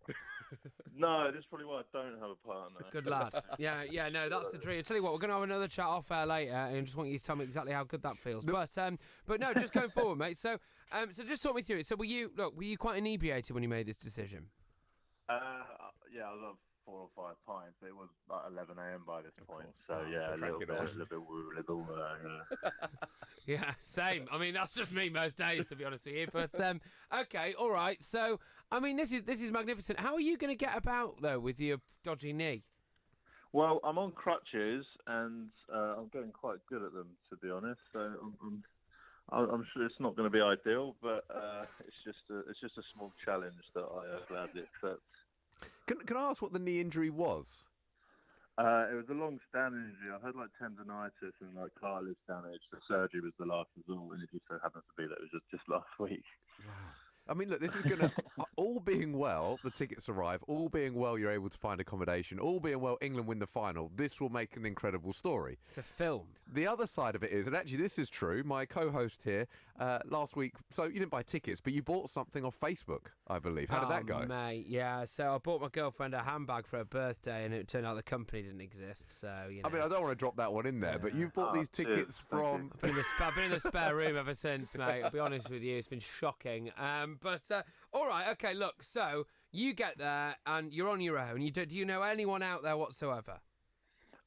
No, this is probably why I don't have a partner. Good lad. Yeah, no, that's the dream. I tell you what, we're going to have another chat off air later, and I just want you to tell me exactly how good that feels. But no, just going forward, mate. So just talk me through it. So were you quite inebriated when you made this decision? Yeah, I was up 4 or 5 pints. It was like 11 a.m. by this point. So yeah, a little bit. Yeah, same. I mean, that's just me most days, to be honest with you. But okay, all right. So I mean, this is magnificent. How are you going to get about though with your dodgy knee? Well, I'm on crutches, and I'm getting quite good at them, to be honest. So I'm sure it's not going to be ideal, but it's just a small challenge that I gladly accept. Can I ask what the knee injury was? It was a long-standing injury. I had like tendonitis and like cartilage damage. The surgery was the last resort, and it just so happens to be that it was just last week. Wow. I mean, look, this is going to, all being well, the tickets arrive, all being well, you're able to find accommodation, all being well, England win the final. This will make an incredible story. It's a film. The other side of it is, and actually this is true, my co-host here last week, so you didn't buy tickets, but you bought something off Facebook, I believe. How did that go? Mate, yeah, so I bought my girlfriend a handbag for her birthday, and it turned out the company didn't exist, so, you know. I mean, I don't want to drop that one in there, but you've bought these tickets from... I've been in the spare room ever since, mate. I'll be honest with you, it's been shocking. But all right, okay. Look, so you get there and you're on your own. Do you know anyone out there whatsoever?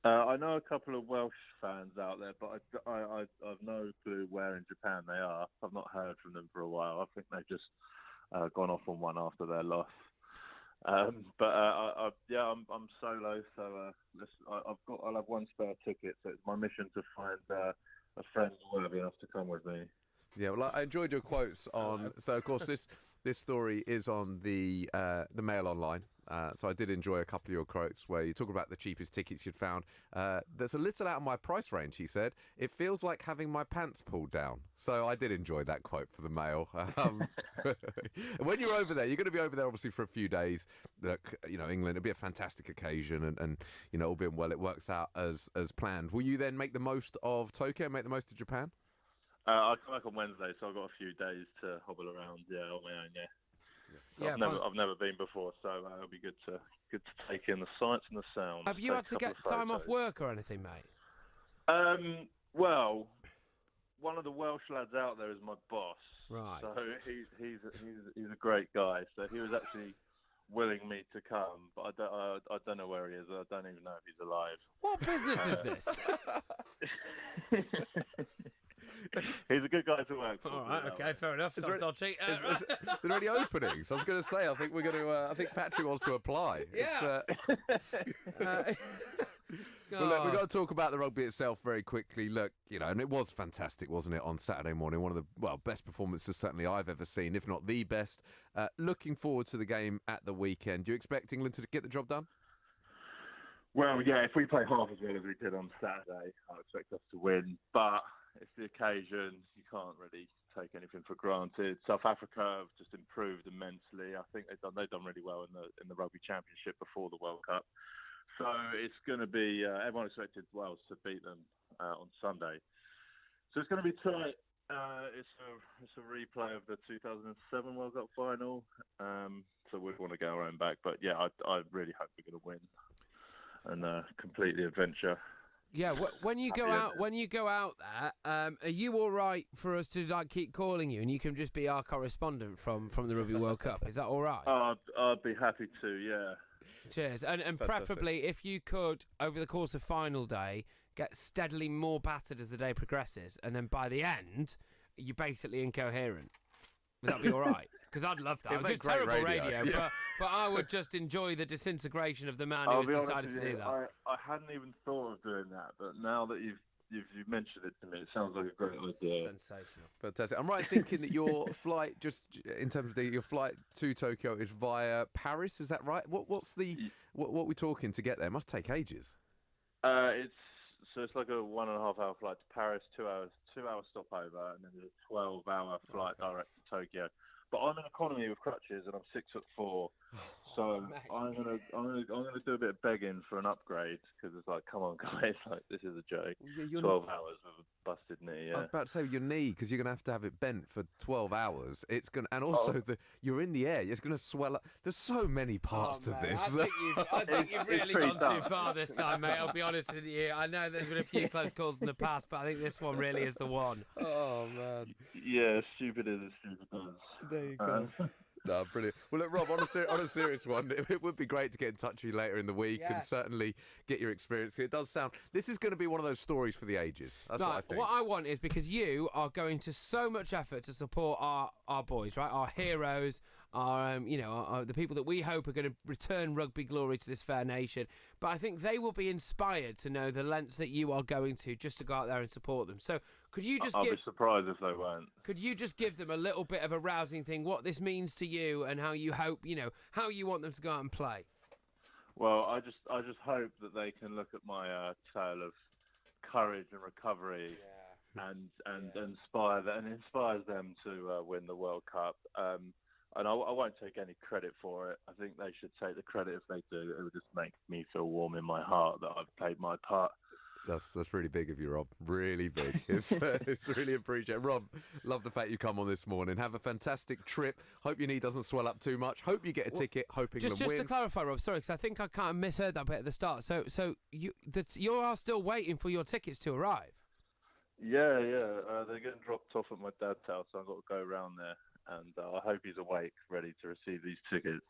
I know a couple of Welsh fans out there, but I've no clue where in Japan they are. I've not heard from them for a while. I think they've just gone off on one after their loss. I'm solo, so I'll have one spare ticket. So it's my mission to find a friend worthy enough to come with me. Yeah, well, I enjoyed your quotes on. So, of course, this story is on the Mail Online. So I did enjoy a couple of your quotes where you talk about the cheapest tickets you'd found. That's a little out of my price range, he said. It feels like having my pants pulled down. So I did enjoy that quote for the Mail. When you're over there, you're going to be over there obviously for a few days. Look, you know, England, it'll be a fantastic occasion, and you know, all being well, it works out as planned. Will you then make the most of Tokyo, make the most of Japan? I come back on Wednesday, so I've got a few days to hobble around, on my own, I've never been before, so it'll be good to take in the sights and the sounds. Have you had to get time off work or anything, mate? Well, one of the Welsh lads out there is my boss. Right. So he's a great guy. So he was actually willing me to come, but I don't know where he is. I don't even know if he's alive. What business is this? He's a good guy to work for. All right, okay, fair enough. Is there any openings? I was going to say, I think we're going to. I think Patrick wants to apply. Yeah. Well, look, we've got to talk about the rugby itself very quickly. Look, you know, and it was fantastic, wasn't it, on Saturday morning? One of the best performances certainly I've ever seen, if not the best. Looking forward to the game at the weekend. Do you expect England to get the job done? Well, yeah, if we play half as well as we did on Saturday, I expect us to win. But it's the occasion. You can't really take anything for granted. South Africa have just improved immensely. I think they've done really well in the Rugby Championship before the World Cup. So it's going to be everyone expected Wales to beat them on Sunday. So it's going to be tight. It's a replay of the 2007 World Cup final. So we'd want to get our own back. But yeah, I really hope we're going to win and complete the adventure. Yeah, when you go out there, are you all right for us to keep calling you, and you can just be our correspondent from the Rugby World Cup? Is that all right? I'd be happy to. Yeah. Cheers, and preferably if you could over the course of final day get steadily more battered as the day progresses, and then by the end you're basically incoherent. Would that be all right? Because I'd love that. It's terrible radio, yeah. but I would just enjoy the disintegration of the man who has decided to do that. I hadn't even thought of doing that, but now that you've mentioned it to me, it sounds like a great idea. Sensational. Fantastic. I'm right thinking that your flight, just in terms of your flight to Tokyo, is via Paris. Is that right? What we're talking to get there? It must take ages. It's like a 1.5 hour flight to Paris, 2 hours stopover, and then there's a 12-hour flight direct to Tokyo. But I'm in economy with crutches, and I'm 6'4", so I'm gonna do a bit of begging for an upgrade because it's like, come on, guys, like this is a joke. 12 hours with a busted knee. Yeah. I was about to say your knee, because you're gonna have it bent for 12 hours. It's gonna, and also you're in the air. It's gonna swell up. There's so many parts to this. I think you've really gone too far this time, mate. I'll be honest with you. I know there's been a few close calls in the past, but I think this one really is the one. Oh man. Yeah, stupid is as stupid does. There you go. No, brilliant. Well, look, Rob, on a serious one, it would be great to get in touch with you later in the week and certainly get your experience. It does sound, this is going to be one of those stories for the ages. That's what I think. What I want is, because you are going to so much effort to support our boys, right? Our heroes, our the people that we hope are going to return rugby glory to this fair nation. But I think they will be inspired to know the lengths that you are going to just to go out there and support them. So could you just I'll be surprised if they won't. Could you just give them a little bit of a rousing thing, what this means to you and how you hope, how you want them to go out and play? Well, I just hope that they can look at my tale of courage and recovery and inspires them to win the World Cup. And I won't take any credit for it. I think they should take the credit if they do. It would just make me feel warm in my heart that I've played my part. That's really big of you, Rob. Really big. It's really appreciated. Rob, love the fact you come on this morning. Have a fantastic trip. Hope your knee doesn't swell up too much. Hope you get a ticket. Hope England win. Just to clarify, Rob, sorry, because I think I kind of misheard that bit at the start. So you are still waiting for your tickets to arrive? Yeah. They're getting dropped off at my dad's house, so I've got to go around there. And I hope he's awake, ready to receive these tickets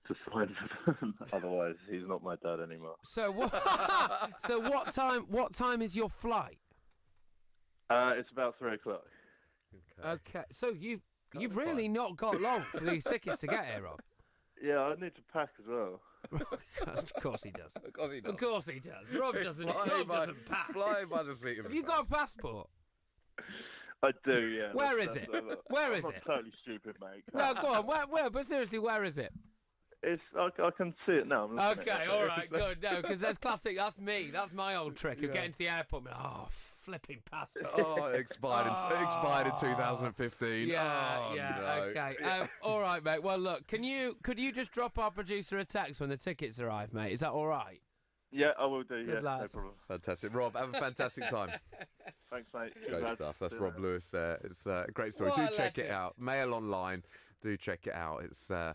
to sign for them. Otherwise, he's not my dad anymore. So what time is your flight? It's about 3:00. Okay. So you've really not got long for these tickets to get here, Rob. Yeah, I need to pack as well. Of course he does. Of course he does. Of course he does. Rob doesn't pack. Fly by the seat of Have you got a passport? I do, yeah. Where is it? Where is it? I'm totally stupid, mate. No, go on. Where? But seriously, where is it? I can see it now. I'm looking Okay, at it. all right, good. No, because that's classic. That's me. That's my old trick of getting to the airport. And, flipping passport. Oh, it expired in 2015. Yeah, okay. All right, mate. Well, look, could you just drop our producer a text when the tickets arrive, mate? Is that all right? Yeah, I will do. Good lad. No problem. Fantastic. Rob, have a fantastic time. Thanks, mate. Great Good stuff. lad. That's Rob Lewis there. It's a great story. What Do a check it legend. out. Mail online. Do check it out. It's so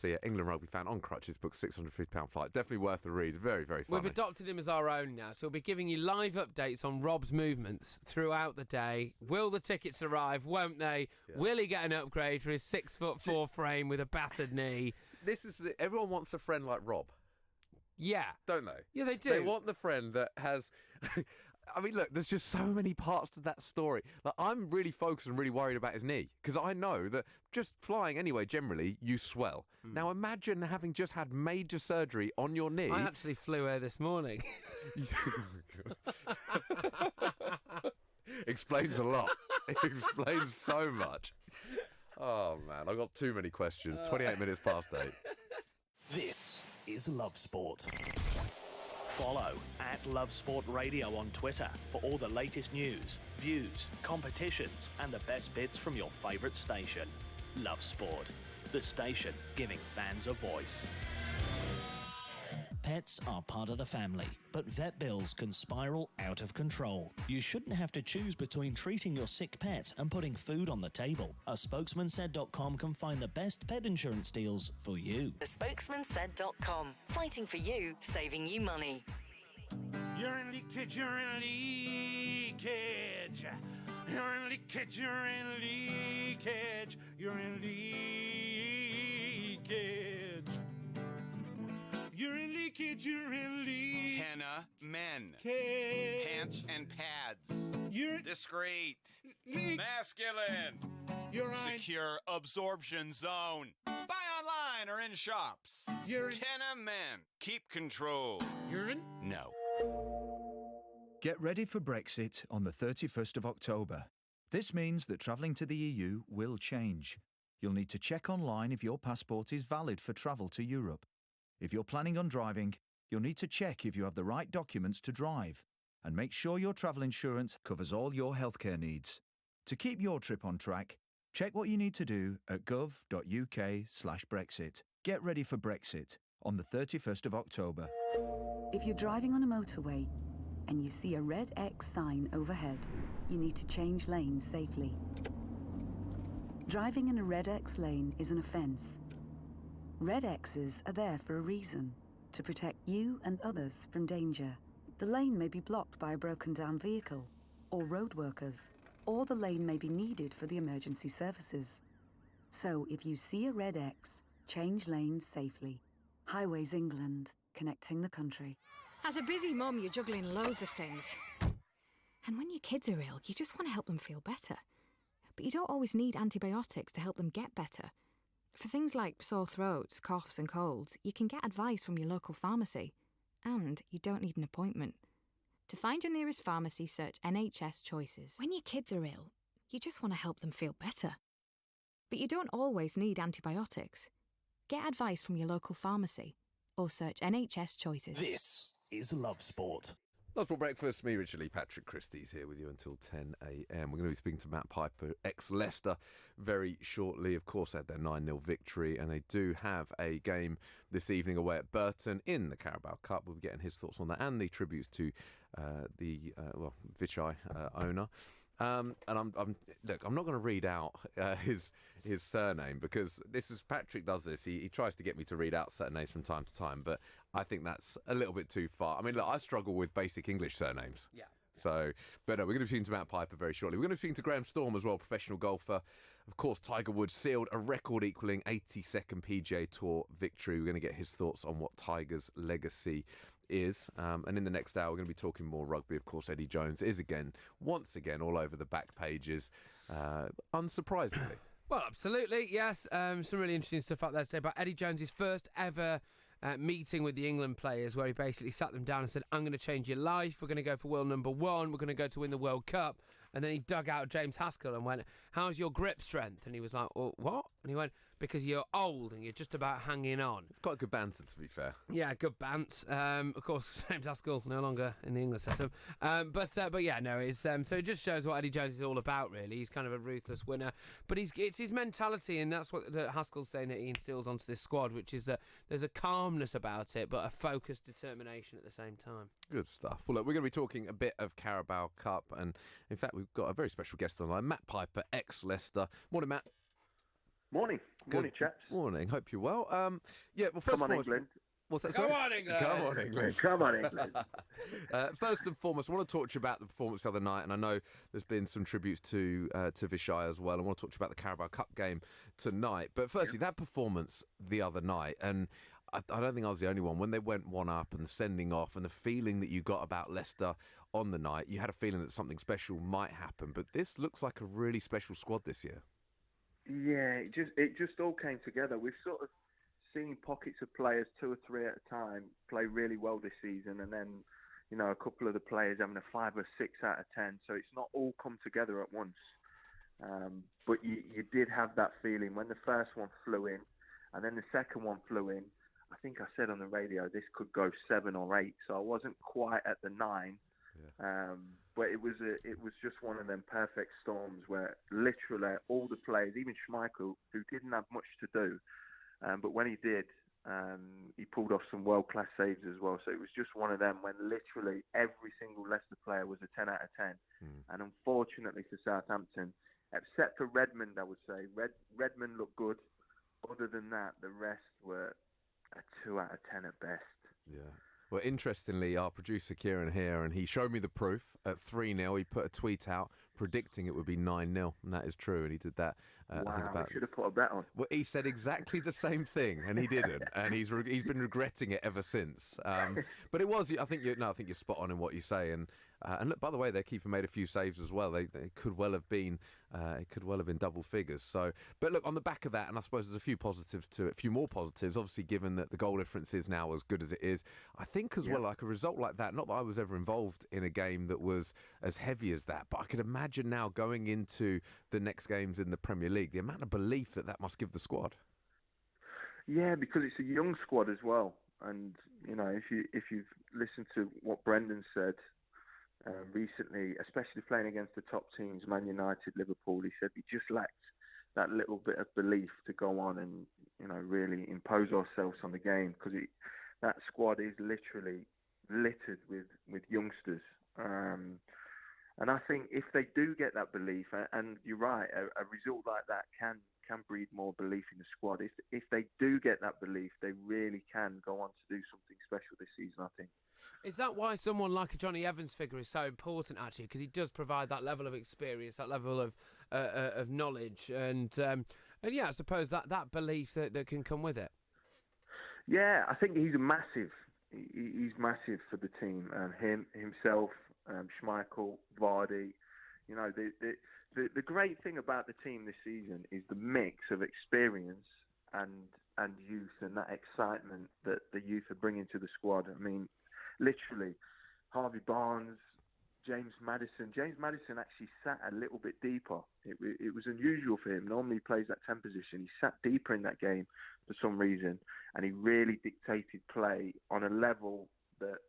yeah, England rugby fan on crutches, book £650 flight. Definitely worth a read. Very, very funny. We've adopted him as our own now, so we'll be giving you live updates on Rob's movements throughout the day. Will the tickets arrive? Won't they? Yeah. Will he get an upgrade for his 6'4" frame with a battered knee? Everyone wants a friend like Rob. Yeah. Don't they? Yeah, they do. They want the friend that has... I mean, look, there's just so many parts to that story. Like, I'm really focused and really worried about his knee because I know that just flying anyway, generally, you swell. Now, imagine having just had major surgery on your knee. I actually flew here this morning. Explains a lot. It explains so much. Oh, man, I've got too many questions. 28 minutes past 8. This is Love Sport. Follow @Love Sport Radio on Twitter for all the latest news, views, competitions, and the best bits from your favourite station. Love Sport, the station giving fans a voice. Pets are part of the family, but vet bills can spiral out of control. You shouldn't have to choose between treating your sick pet and putting food on the table. A spokesmansaid.com can find the best pet insurance deals for you. The spokesmansaid.com. Fighting for you, saving you money. You're in leakage, you're in leakage. You're in leakage, you're in leakage. You're in leakage. You're in leakage, you're in leakage. Tenna men. Pants and pads. You're discreet. Masculine. You're right. Secure absorption zone. Buy online or in shops. You're in. Tenna men. Keep control. You're in. No. Get ready for Brexit on the 31st of October. This means that travelling to the EU will change. You'll need to check online if your passport is valid for travel to Europe. If you're planning on driving, you'll need to check if you have the right documents to drive and make sure your travel insurance covers all your healthcare needs. To keep your trip on track, check what you need to do at gov.uk/Brexit. Get ready for Brexit on the 31st of October. If you're driving on a motorway and you see a red X sign overhead, you need to change lanes safely. Driving in a red X lane is an offence. Red X's are there for a reason, to protect you and others from danger. The lane may be blocked by a broken down vehicle, or road workers, or the lane may be needed for the emergency services. So if you see a red X, change lanes safely. Highways England, connecting the country. As a busy mum, you're juggling loads of things. And when your kids are ill, you just want to help them feel better. But you don't always need antibiotics to help them get better. For things like sore throats, coughs and colds, you can get advice from your local pharmacy. And you don't need an appointment. To find your nearest pharmacy, search NHS Choices. When your kids are ill, you just want to help them feel better. But you don't always need antibiotics. Get advice from your local pharmacy or search NHS Choices. This is Love Sport. Love Sport Breakfast, me, Richard Lee, Patrick Christys here with you until 10 a.m. We're going to be speaking to Matt Piper, ex-Leicester, very shortly. Of course, they had their 9-0 victory, and they do have a game this evening away at Burton in the Carabao Cup. We'll be getting his thoughts on that and the tributes to the Vichai owner. And I'm not going to read out his surname, because Patrick does this. He tries to get me to read out certain names from time to time, but I think that's a little bit too far. I mean, look, I struggle with basic English surnames. Yeah. So, but no, we're going to be speaking to Matt Piper very shortly. We're going to be speaking to Graham Storm as well, professional golfer. Of course, Tiger Woods sealed a record-equalling 82nd PGA Tour victory. We're going to get his thoughts on what Tiger's legacy is. And in the next hour, we're going to be talking more rugby. Of course, Eddie Jones is once again, all over the back pages, unsurprisingly. Well, absolutely, yes. Some really interesting stuff out there today about Eddie Jones' first ever meeting with the England players, where he basically sat them down and said, I'm going to change your life. We're going to go for world number 1. We're going to go to win the World Cup. And then he dug out James Haskell and went, how's your grip strength? And he was like, well, what? And he went, because you're old and you're just about hanging on. It's quite good banter, to be fair. Yeah, good bants. Of course, James Haskell no longer in the English system. But yeah, no, it's so it just shows what Eddie Jones is all about, really. He's kind of a ruthless winner. But it's his mentality, and that's what Haskell's saying that he instills onto this squad, which is that there's a calmness about it, but a focused determination at the same time. Good stuff. Well, look, we're going to be talking a bit of Carabao Cup, and in fact, we've got a very special guest on the line, Matt Piper, ex-Leicester. Morning, Matt. Morning. Morning, chaps. Morning. Hope you're well. Yeah, well, first Come on, of all, England. What's that? Come Sorry? on, England. Come on, England. Come on, England. First and foremost, I want to talk to you about the performance the other night, and I know there's been some tributes to Vichai as well. I want to talk to you about the Carabao Cup game tonight. But firstly, that performance the other night, and I don't think I was the only one. When they went one up and sending off, and the feeling that you got about Leicester on the night, you had a feeling that something special might happen. But this looks like a really special squad this year. Yeah, it just all came together. We've sort of seen pockets of players, 2 or 3 at a time, play really well this season, and then, you know, a couple of the players having a 5 or 6 out of 10. So it's not all come together at once. But you did have that feeling when the first one flew in, and then the second one flew in. I think I said on the radio this could go 7 or 8, so I wasn't quite at the 9. Yeah. But it was just one of them perfect storms where literally all the players, even Schmeichel, who didn't have much to do, but when he did, he pulled off some world-class saves as well. So it was just one of them when literally every single Leicester player was a 10 out of 10. And unfortunately for Southampton, except for Redmond, I would say, Redmond looked good. Other than that, the rest were a 2 out of 10 at best. Yeah. Well, interestingly, our producer Kieran here, and he showed me the proof at 3-0. He put a tweet out predicting it would be 9-0, and that is true. And he did that. Wow, I should have put a bet on. Well, he said exactly the same thing, and he didn't, and he's been regretting it ever since. But it was. I think you're spot on in what you say, and look, by the way, their keeper made a few saves as well. They could well have been. It could well have been double figures. So, but look, on the back of that, and I suppose there's a few positives to it, a few more positives. Obviously, given that the goal difference is now as good as it is, I think as well, like a result like that. Not that I was ever involved in a game that was as heavy as that, but I could imagine now going into the next games in the Premier League, the amount of belief that must give the squad. Yeah, because it's a young squad as well, and you know, if you've listened to what Brendan said recently, especially playing against the top teams, Man United, Liverpool, he said we just lacked that little bit of belief to go on and, you know, really impose ourselves on the game, because that squad is literally littered with youngsters. And I think if they do get that belief, and you're right, a result like that can breed more belief in the squad. If they do get that belief, they really can go on to do something special this season, I think. Is that why someone like a Johnny Evans figure is so important, actually? Because he does provide that level of experience, that level of knowledge, and yeah, I suppose that belief that can come with it. Yeah, I think he's massive. He's massive for the team. Himself, Schmeichel, Vardy. You know, the great thing about the team this season is the mix of experience and youth, and that excitement that the youth are bringing to the squad. I mean, literally, Harvey Barnes, James Maddison. James Maddison actually sat a little bit deeper. It was unusual for him. Normally he plays that 10 position. He sat deeper in that game for some reason, and he really dictated play on a level that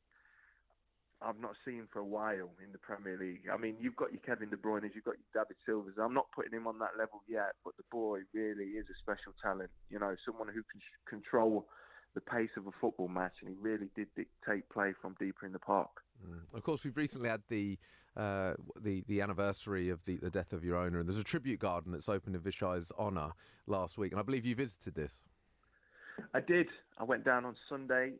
I've not seen for a while in the Premier League. I mean, you've got your Kevin De Bruyne, you've got your David Silvas. I'm not putting him on that level yet, but the boy really is a special talent. You know, someone who can control the pace of a football match, and he really did dictate play from deeper in the park. Of course, we've recently had the anniversary of the death of your owner, and there's a tribute garden that's opened in Vishai's honour last week, and I believe you visited this. I did. I went down on Sunday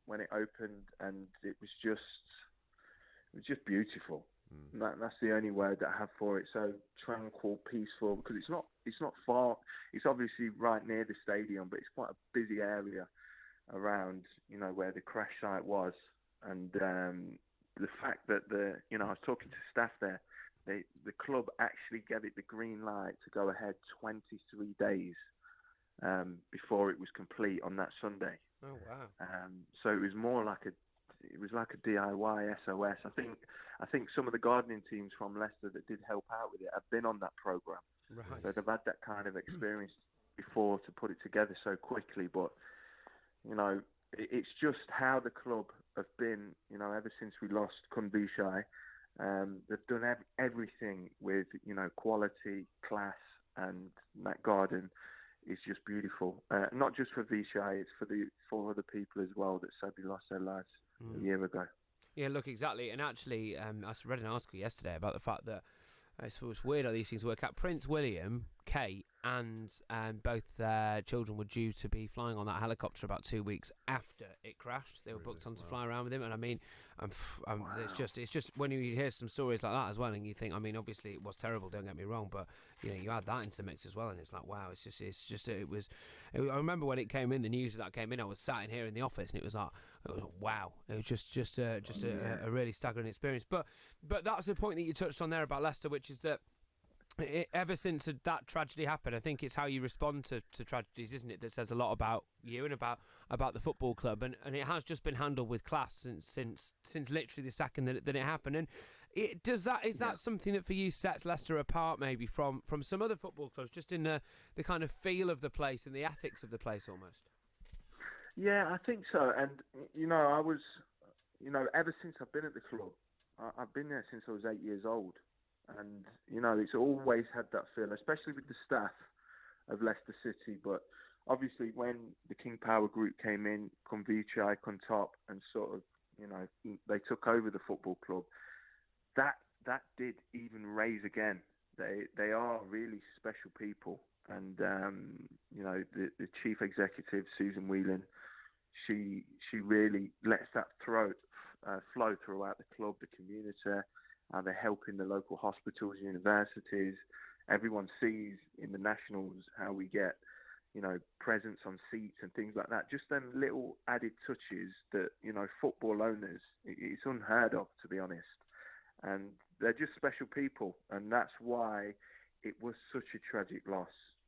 when it opened, and it was just beautiful. That's the only word that I have for it. So tranquil, peaceful, because it's not far. It's obviously right near the stadium, but it's quite a busy area around, you know, where the crash site was. And the fact that I was talking to staff there, the club actually gave it the green light to go ahead 23 days before it was complete on that Sunday. Oh wow! So it was more like a DIY SOS. I think some of the gardening teams from Leicester that did help out with it have been on that programme. Right. So they've had that kind of experience before to put it together so quickly. But, you know, it's just how the club have been, you know, ever since we lost Kunbishai. They've done everything with, you know, quality, class, and that garden is just beautiful. Not just for Vishai, it's for other people as well that sadly lost their lives a year ago. Yeah, look, exactly. And actually, I read an article yesterday about the fact that it's weird how these things work out. Prince William, Kate, and both their children were due to be flying on that helicopter about 2 weeks after it crashed. They were booked on to fly around with him, and I mean, it's just when you hear some stories like that as well, and you think, I mean, obviously it was terrible. Don't get me wrong, but you know, you add that into the mix as well, and it's like, wow, I remember when it came in, the news that came in, I was sat in here in the office, and it was like, wow, it was just a really staggering experience. But that's the point that you touched on there about Leicester, which is that ever since that tragedy happened, I think it's how you respond to tragedies, isn't it, that says a lot about you and about the football club, and it has just been handled with class since literally the second that it happened. And is that something that for you sets Leicester apart maybe from some other football clubs, just in the kind of feel of the place and the ethics of the place almost? Yeah, I think so. And, you know, I was, you know, ever since I've been at the club, I've been there since I was 8 years old. And, you know, it's always had that feel, especially with the staff of Leicester City. But obviously when the King Power Group came in, Kunvichai, Top, and sort of, you know, they took over the football club, that did even raise again. They are really special people. And, you know, the chief executive, Susan Whelan, she really lets that flow throughout the club, the community. They're helping the local hospitals, universities. Everyone sees in the Nationals how we get, you know, presents on seats and things like that. Just them little added touches that, you know, football owners, it's unheard of, to be honest. And they're just special people. And that's why it was such a tragic loss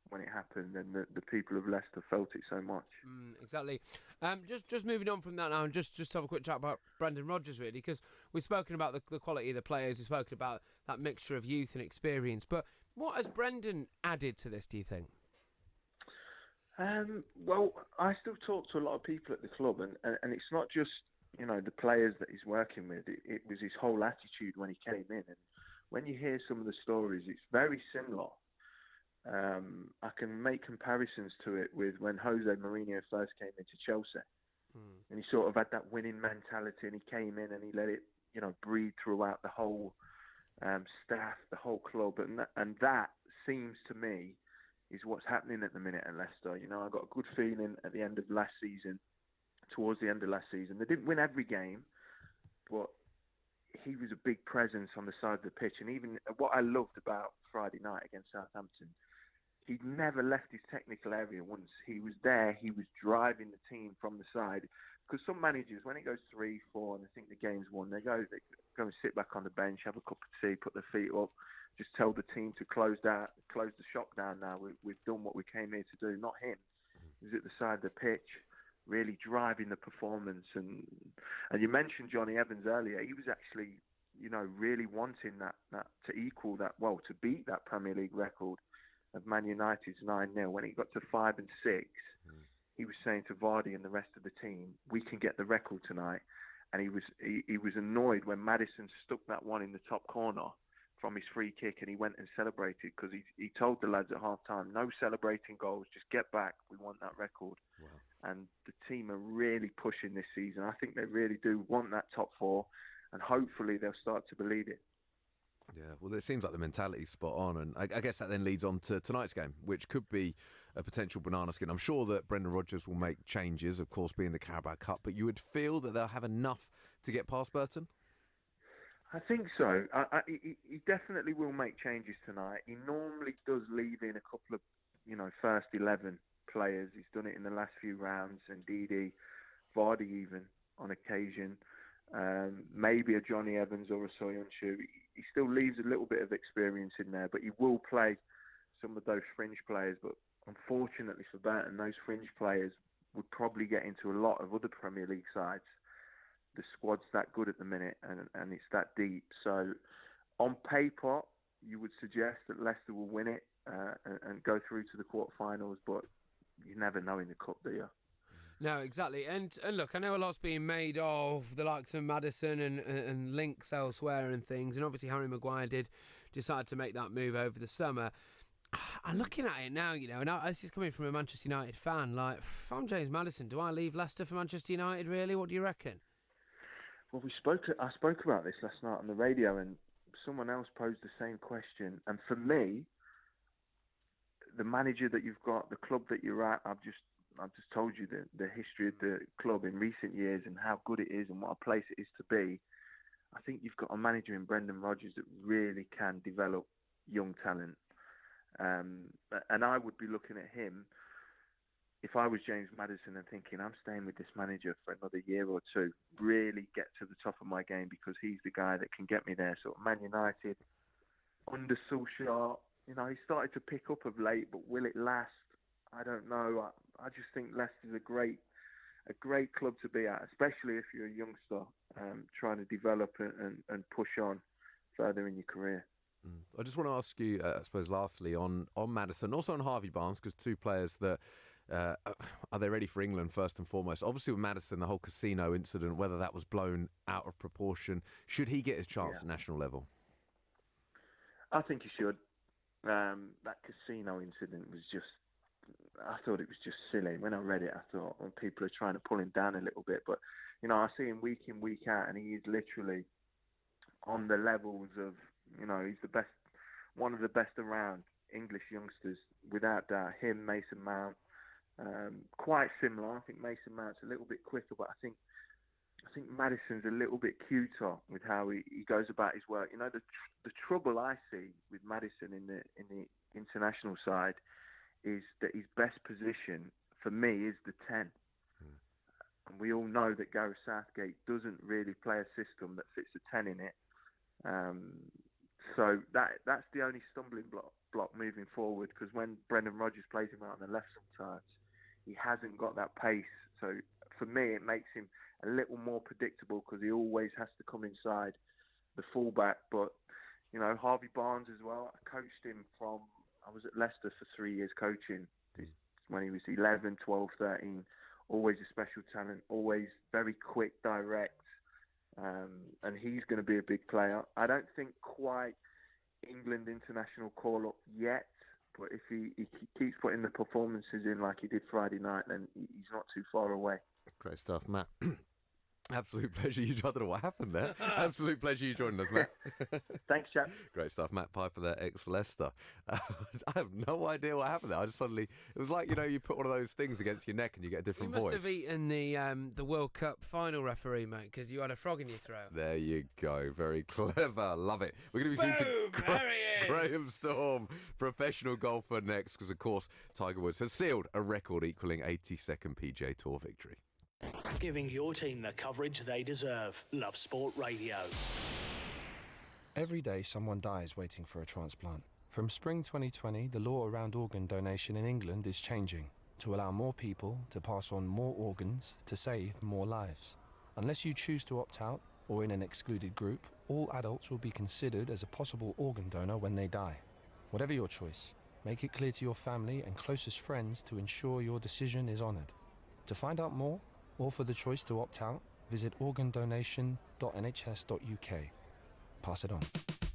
when it happened, and the people of Leicester felt it so much. Exactly. Just moving on from that now, and just have a quick chat about Brendan Rodgers, really, because we've spoken about the quality of the players, we've spoken about that mixture of youth and experience, but what has Brendan added to this, do you think? Well, I still talk to a lot of people at the club, and it's not just, you know, the players that he's working with. It was his whole attitude when he came in, and when you hear some of the stories, it's very similar. I can make comparisons to it with when Jose Mourinho first came into Chelsea. And he sort of had that winning mentality, and he came in and he let it, you know, breathe throughout the whole staff, the whole club. And that seems to me is what's happening at the minute at Leicester. You know, I got a good feeling at the end of last season, towards the end of last season. They didn't win every game, but he was a big presence on the side of the pitch. And even what I loved about Friday night against Southampton, he never left his technical area once. He was there. He was driving the team from the side. Because some managers, when it goes 3-4 and they think the game's won, they go and sit back on the bench, have a cup of tea, put their feet up, just tell the team to close the shop down now. We've done what we came here to do. Not him. He's at the side of the pitch, really driving the performance. And you mentioned Johnny Evans earlier. He was actually, you know, really wanting that to equal that, well, to beat that Premier League record of Man United's 9-0. When it got to 5 and 6, he was saying to Vardy and the rest of the team, we can get the record tonight. and he was annoyed when Maddison stuck that one in the top corner from his free kick, and he went and celebrated because he told the lads at half time, no celebrating goals, just get back, we want that record. Wow. And the team are really pushing this season. I think they really do want that top four, and hopefully they'll start to believe it. Yeah, well, it seems like the mentality's spot on, and I guess that then leads on to tonight's game, which could be a potential banana skin. I'm sure that Brendan Rodgers will make changes, of course, being the Carabao Cup, but you would feel that they'll have enough to get past Burton? I think so. He definitely will make changes tonight. He normally does leave in a couple of, first 11 players. He's done it in the last few rounds, and Didi, Vardy even on occasion. Maybe a Johnny Evans or a Soyuncu. He still leaves a little bit of experience in there, but he will play some of those fringe players. But unfortunately for Burton, those fringe players would probably get into a lot of other Premier League sides. The squad's that good at the minute, and it's that deep. So on paper, you would suggest that Leicester will win it and go through to the quarterfinals, but you never know in the cup, do you? No, exactly. And look, I know a lot's being made of the likes of Maddison and links elsewhere and things, and obviously Harry Maguire did decide to make that move over the summer. I'm looking at it now, and this is coming from a Manchester United fan. Like, if I'm James Maddison, do I leave Leicester for Manchester United, really? What do you reckon? Well, I spoke about this last night on the radio, and someone else posed the same question. And for me, the manager that you've got, the club that you're at, I've just told you the history of the club in recent years and how good it is and what a place it is to be. I think you've got a manager in Brendan Rodgers that really can develop young talent. And I would be looking at him, if I was James Maddison, and thinking, I'm staying with this manager for another year or two, really get to the top of my game, because he's the guy that can get me there. So Man United, under Solskjaer, he started to pick up of late, but will it last? I don't know. I just think Leicester's a great club to be at, especially if you're a youngster trying to develop and push on further in your career. I just want to ask you, I suppose, lastly, on Maddison, also on Harvey Barnes, because two players that are they ready for England first and foremost? Obviously with Maddison, the whole casino incident, whether that was blown out of proportion, should he get his chance at national level? I think he should. That casino incident was I thought it was just silly. When I read it, I thought, well, people are trying to pull him down a little bit. But, I see him week in, week out, and he is literally on the levels of, he's the best, one of the best around English youngsters, without doubt. Him, Mason Mount, quite similar. I think Mason Mount's a little bit quicker, but I think Maddison's a little bit cuter with how he goes about his work. The trouble I see with Maddison in the international side is that his best position for me is the 10. And we all know that Gareth Southgate doesn't really play a system that fits a 10 in it. So that's the only stumbling block moving forward, because when Brendan Rodgers plays him out on the left sometimes, he hasn't got that pace. So for me, it makes him a little more predictable, because he always has to come inside the fullback. But, Harvey Barnes as well, I coached him I was at Leicester for 3 years coaching when he was 11, 12, 13. Always a special talent, always very quick, direct. And he's going to be a big player. I don't think quite England international call-up yet, but if he keeps putting the performances in like he did Friday night, then he's not too far away. Great stuff, Matt. Absolute pleasure. I don't know what happened there. Absolute pleasure you joining us, Matt. Thanks, chap. Great stuff. Matt Piper there, ex-Leicester. I have no idea what happened there. I just suddenly, it was like, you put one of those things against your neck and you get a different voice. You must have eaten the World Cup final referee, mate, because you had a frog in your throat. There you go. Very clever. Love it. We're going to be speaking to Graham Storm, professional golfer, next, because, of course, Tiger Woods has sealed a record equaling 82nd PGA Tour victory. Giving your team the coverage they deserve. Love Sport Radio. Every day someone dies waiting for a transplant. From spring 2020, the law around organ donation in England is changing to allow more people to pass on more organs to save more lives. Unless you choose to opt out or in an excluded group, all adults will be considered as a possible organ donor when they die. Whatever your choice, make it clear to your family and closest friends to ensure your decision is honoured. To find out more, or for the choice to opt out, visit organdonation.nhs.uk. Pass it on.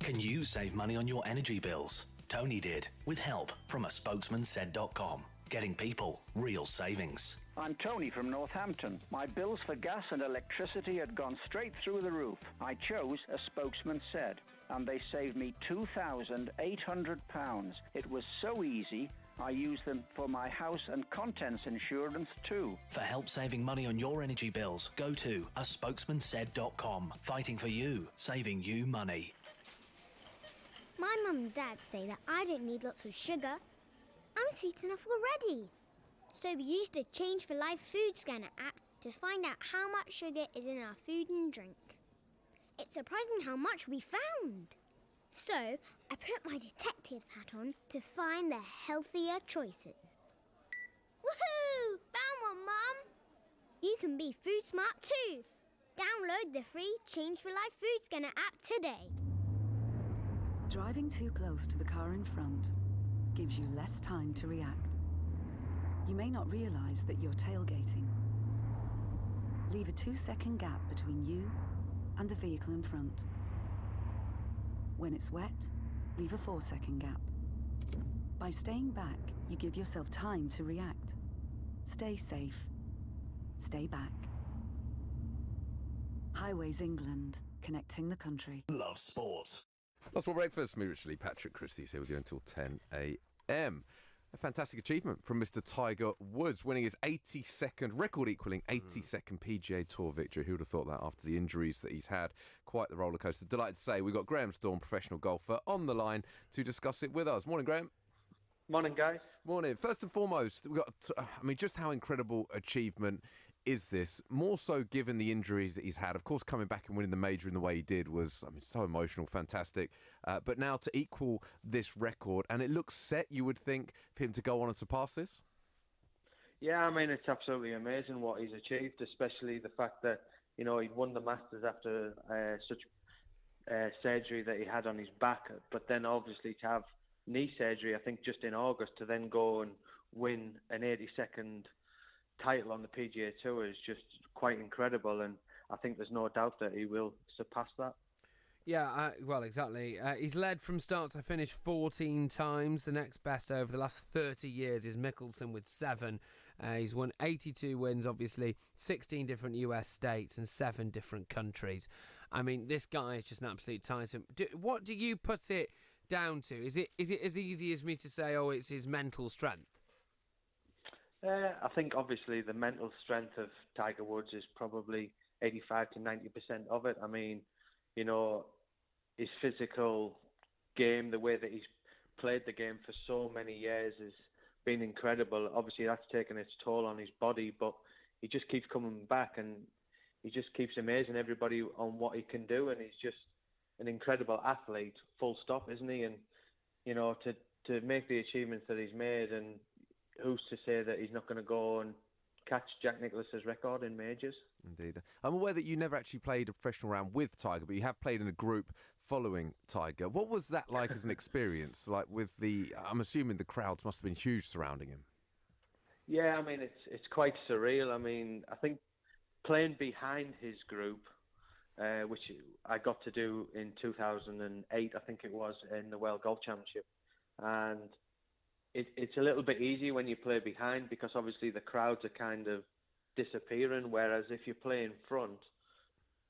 Can you save money on your energy bills? Tony did, with help from a spokesmansaid.com. Getting people real savings. I'm Tony from Northampton. My bills for gas and electricity had gone straight through the roof. I chose a Spokesman Said, and they saved me £2,800. It was so easy, I used them for my house and contents insurance too. For help saving money on your energy bills, go to a spokesmansaid.com. Fighting for you, saving you money. My mum and dad say that I don't need lots of sugar. I'm sweet enough already. So we used the Change for Life food scanner app to find out how much sugar is in our food and drink. It's surprising how much we found. So I put my detective hat on to find the healthier choices. Woohoo! Found one, Mum! You can be food smart too. Download the free Change for Life food scanner app today. Driving too close to the car in front gives you less time to react. You may not realize that you're tailgating. Leave a 2-second gap between you and the vehicle in front. When it's wet, leave a 4-second gap. By staying back, you give yourself time to react. Stay safe. Stay back. Highways England, connecting the country. Love sport. Lots more breakfast. Me, Richard Lee, Patrick Christys here with you until 10 a.m. A fantastic achievement from Mr. Tiger Woods, winning his 82nd, record-equalling 82nd PGA Tour victory. Who would have thought that after the injuries that he's had? Quite the roller coaster. Delighted to say we've got Graham Storm, professional golfer, on the line to discuss it with us. Morning, Graham. Morning, guys. Morning. First and foremost, we've got just how incredible achievement is this? More so given the injuries that he's had. Of course, coming back and winning the major in the way he did was, so emotional, fantastic. But now to equal this record, and it looks set, you would think, for him to go on and surpass this? Yeah, I mean, it's absolutely amazing what he's achieved, especially the fact that, he won the Masters after such surgery that he had on his back. But then obviously to have knee surgery, I think just in August, to then go and win an 82nd title on the PGA Tour is just quite incredible, and I think there's no doubt that he will surpass that. Yeah, well, exactly. He's led from start to finish 14 times. The next best over the last 30 years is Mickelson with 7. He's won 82 wins, obviously, 16 different US states and 7 different countries. I mean, this guy is just an absolute titan. What do you put it down to? Is it as easy as me to say, oh, it's his mental strength? I think obviously the mental strength of Tiger Woods is probably 85 to 90% of it. I mean, his physical game, the way that he's played the game for so many years has been incredible. Obviously that's taken its toll on his body, but he just keeps coming back and he just keeps amazing everybody on what he can do, and he's just an incredible athlete, full stop, isn't he? And, to make the achievements that he's made, and who's to say that he's not going to go and catch Jack Nicklaus's record in majors? Indeed. I'm aware that you never actually played a professional round with Tiger, but you have played in a group following Tiger. What was that like as an experience? Like I'm assuming the crowds must have been huge surrounding him. Yeah, I mean, it's quite surreal. I mean, I think playing behind his group, which I got to do in 2008, I think it was, in the World Golf Championship, and it's a little bit easier when you play behind because obviously the crowds are kind of disappearing, whereas if you play in front,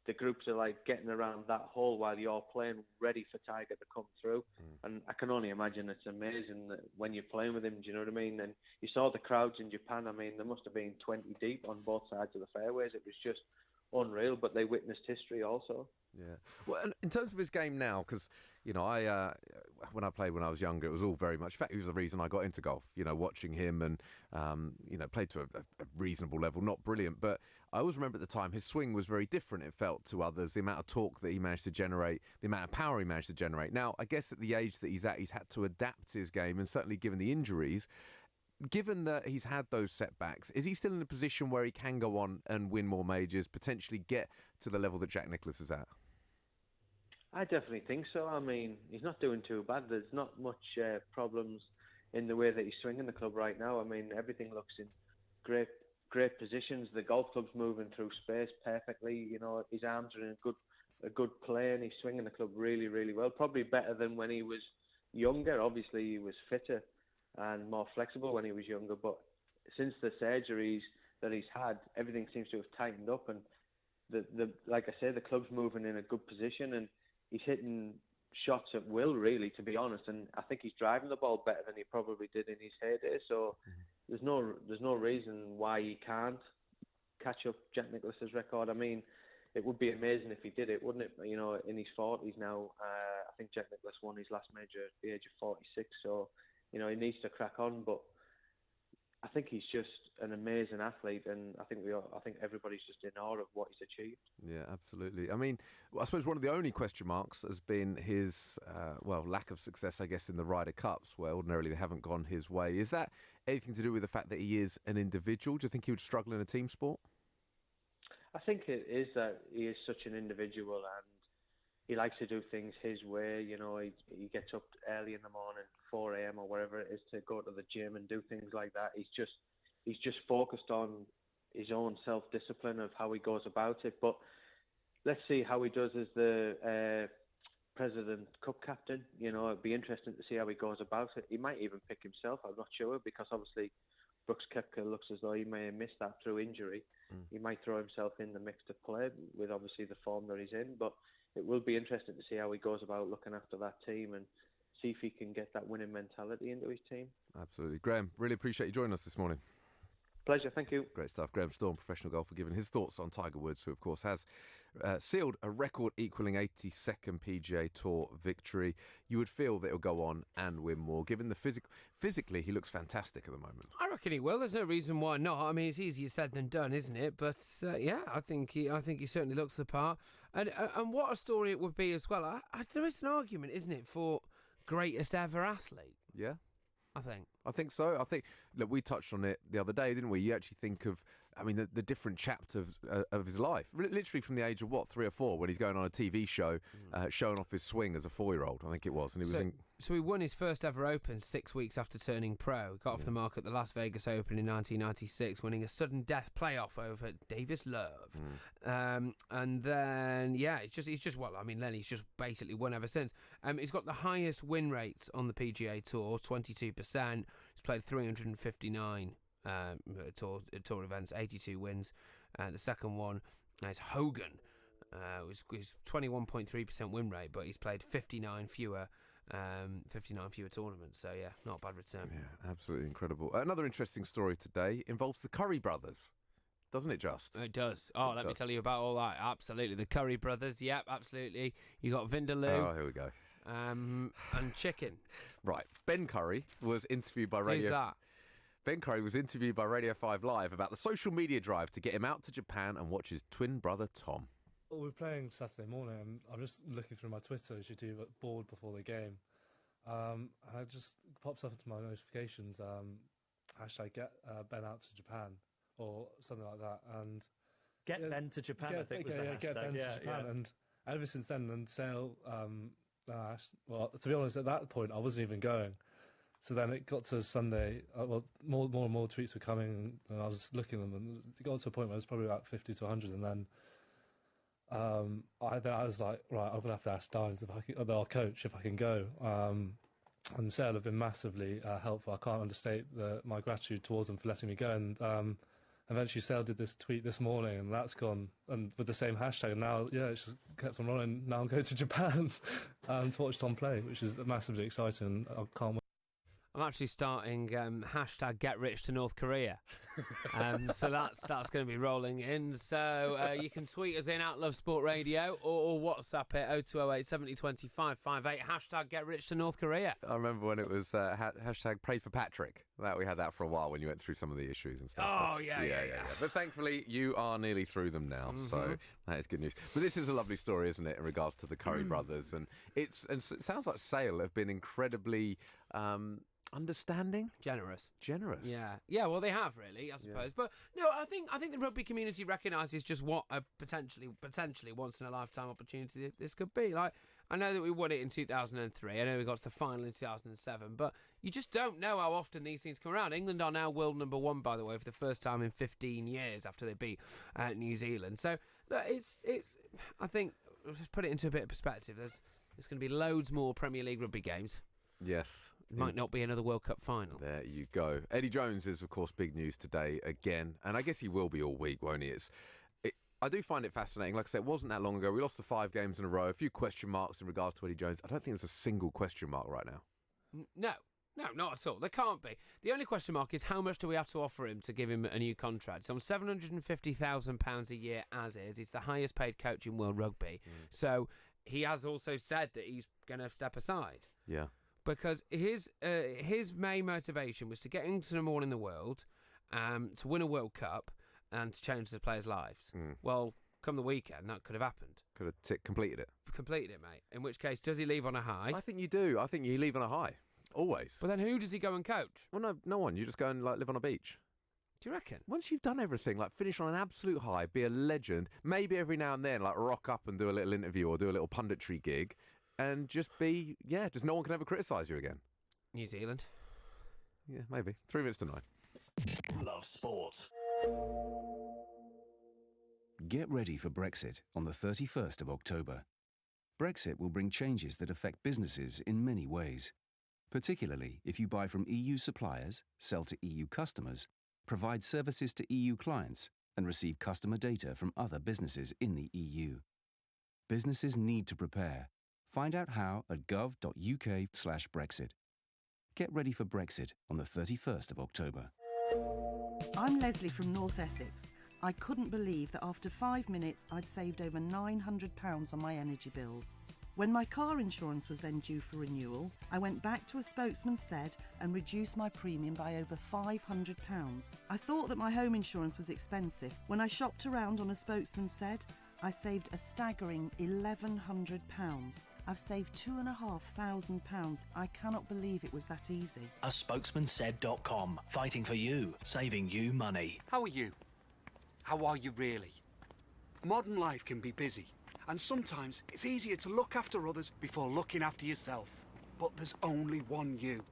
the groups are like getting around that hole while you're playing, ready for Tiger to come through. And I can only imagine it's amazing that when you're playing with him, do you know what I mean? And you saw the crowds in Japan, I mean, there must have been 20 deep on both sides of the fairways. It was just unreal, but they witnessed history also. Yeah. Well, and in terms of his game now, because, I when I played when I was younger, it was all very much, in fact, it was the reason I got into golf, watching him and, played to a reasonable level, not brilliant, but I always remember at the time his swing was very different, it felt, to others, the amount of torque that he managed to generate, the amount of power he managed to generate. Now, I guess at the age that he's at, he's had to adapt his game, and certainly given the injuries, given that he's had those setbacks, is he still in a position where he can go on and win more majors, potentially get to the level that Jack Nicklaus is at? I definitely think so. I mean, he's not doing too bad. There's not much problems in the way that he's swinging the club right now. I mean, everything looks in great great positions. The golf club's moving through space perfectly. You know, his arms are in a good play, and he's swinging the club really, really well. Probably better than when he was younger. Obviously, he was fitter and more flexible when he was younger. But since the surgeries that he's had, everything seems to have tightened up. And like I say, the club's moving in a good position, and he's hitting shots at will, really, to be honest. And I think he's driving the ball better than he probably did in his heyday. So there's no reason why he can't catch up Jack Nicklaus's record. I mean, it would be amazing if he did it, wouldn't it? You know, in his 40s now, I think Jack Nicklaus won his last major at the age of 46. So, you know, he needs to crack on. But I think he's just an amazing athlete, and I think everybody's just in awe of what he's achieved. Yeah, absolutely. I mean, I suppose one of the only question marks has been his, lack of success, I guess, in the Ryder Cups, where ordinarily they haven't gone his way. Is that anything to do with the fact that he is an individual? Do you think he would struggle in a team sport? I think it is that he is such an individual, and he likes to do things his way. You know, he gets up early in the morning, 4 a.m. or whatever it is, to go to the gym and do things like that. He's just focused on his own self-discipline of how he goes about it. But let's see how he does as the President Cup captain. You know, it'd be interesting to see how he goes about it. He might even pick himself, I'm not sure, because obviously Brooks Koepka looks as though he may have missed that through injury. He might throw himself in the mix to play with obviously the form that he's in. But it will be interesting to see how he goes about looking after that team and see if he can get that winning mentality into his team. Absolutely. Graham, really appreciate you joining us this morning. Pleasure, thank you. Great stuff. Graham Storm, professional golfer, giving his thoughts on Tiger Woods, who, of course, has sealed a record-equaling 82nd PGA Tour victory. You would feel that he'll go on and win more, given the physically, he looks fantastic at the moment. I reckon he will. There's no reason why not. I mean, it's easier said than done, isn't it? But I think he certainly looks the part. And what a story it would be as well. There is an argument, isn't it, for greatest ever athlete? Yeah. I think so. I think, look, we touched on it the other day, didn't we? You actually think of, I mean, the different chapters of his life, literally from the age of, 3 or 4, when he's going on a TV show, showing off his swing as a 4-year-old, I think it was. And he was So he won his first ever Open 6 weeks after turning pro. He got off the mark at the Las Vegas Open in 1996, winning a sudden death playoff over Davis Love. And then, he's just basically won ever since. He's got the highest win rates on the PGA Tour, 22%. He's played 359 tour events, 82 wins. The second one is Hogan, who's 21.3% win rate, but he's played 59 fewer tournaments. So yeah, not a bad return. Yeah, absolutely incredible. Another interesting story today involves the Curry brothers, doesn't it? Just it does. Let me tell you about all that. Absolutely, the Curry brothers. Yep, absolutely. You got Vindaloo. Oh, here we go. And chicken. Right. Ben Curry was interviewed by Radio. Who's that? Ben Curry was interviewed by Radio 5 Live about the social media drive to get him out to Japan and watch his twin brother Tom. Well, we're playing Saturday morning, and I'm just looking through my Twitter as you do, but bored before the game. And it just pops up into my notifications, hashtag get Ben out to Japan, or something like that. And Get Ben to Japan, I think was the hashtag. Get Ben to Japan. And ever since then, and Sale, well, to be honest, at that point, I wasn't even going. So then it got to Sunday, more and more tweets were coming, and I was looking at them, and it got to a point where it was probably about 50 to 100, and then I was like, right, I'm going to have to ask Dines, our coach, if I can go. And Sale have been massively helpful. I can't understate my gratitude towards them for letting me go. And eventually Sale did this tweet this morning, and that's gone, and with the same hashtag. And now, it's just kept on running. Now I'm going to Japan to watch Tom play, which is massively exciting. I can't wait. I'm actually starting hashtag get rich to North Korea. So that's going to be rolling in. So you can tweet us in at Love Sport Radio or WhatsApp it 0208 70 25 58 hashtag get rich to North Korea. I remember when it was hashtag pray for Patrick. We had that for a while when you went through some of the issues and stuff. Oh, yeah. But thankfully, you are nearly through them now, so that is good news. But this is a lovely story, isn't it, in regards to the Curry brothers? And it sounds like Sale have been incredibly understanding, generous. Yeah. Well, they have really, I suppose. But no, I think the rugby community recognises just what a potentially once in a lifetime opportunity this could be. Like, I know that we won it in 2003. I know we got to the final in 2007. But you just don't know how often these things come around. England are now world number 1, by the way, for the first time in 15 years after they beat New Zealand. So I think, just put it into a bit of perspective, there's going to be loads more Premier League rugby games. Yes. It might not be another World Cup final. There you go. Eddie Jones is, of course, big news today again. And I guess he will be all week, won't he? I do find it fascinating. Like I said, it wasn't that long ago. We lost the 5 games in a row. A few question marks in regards to Eddie Jones. I don't think there's a single question mark right now. No, not at all. There can't be. The only question mark is how much do we have to offer him to give him a new contract? So on £750,000 a year as is. He's the highest paid coach in world rugby. So he has also said that he's going to step aside. Yeah. Because his main motivation was to get into number 1 in the world, to win a World Cup, and to change the players' lives. Well, come the weekend, that could have happened. Could have completed it. Completed it, mate. In which case, does he leave on a high? I think you do. I think you leave on a high. Always. But then who does he go and coach? Well, no one. You just go and live on a beach. Do you reckon? Once you've done everything, finish on an absolute high, be a legend, maybe every now and then, rock up and do a little interview or do a little punditry gig, and just just no one can ever criticise you again. New Zealand. Yeah, maybe. 3 minutes to 9. Love sport. Get ready for Brexit on the 31st of October. Brexit will bring changes that affect businesses in many ways, particularly if you buy from EU suppliers, sell to EU customers, provide services to EU clients, and receive customer data from other businesses in the EU. Businesses need to prepare. Find out how at gov.uk/Brexit. Get ready for Brexit on the 31st of October. I'm Leslie from North Essex. I couldn't believe that after 5 minutes I'd saved over £900 on my energy bills. When my car insurance was then due for renewal, I went back to a spokesman said and reduced my premium by over £500. I thought that my home insurance was expensive. When I shopped around on a spokesman said, I saved a staggering £1,100. I've saved £2,500. I cannot believe it was that easy. A spokesmansaid.com. Fighting for you, saving you money. How are you? How are you really? Modern life can be busy, and sometimes it's easier to look after others before looking after yourself. But there's only one you.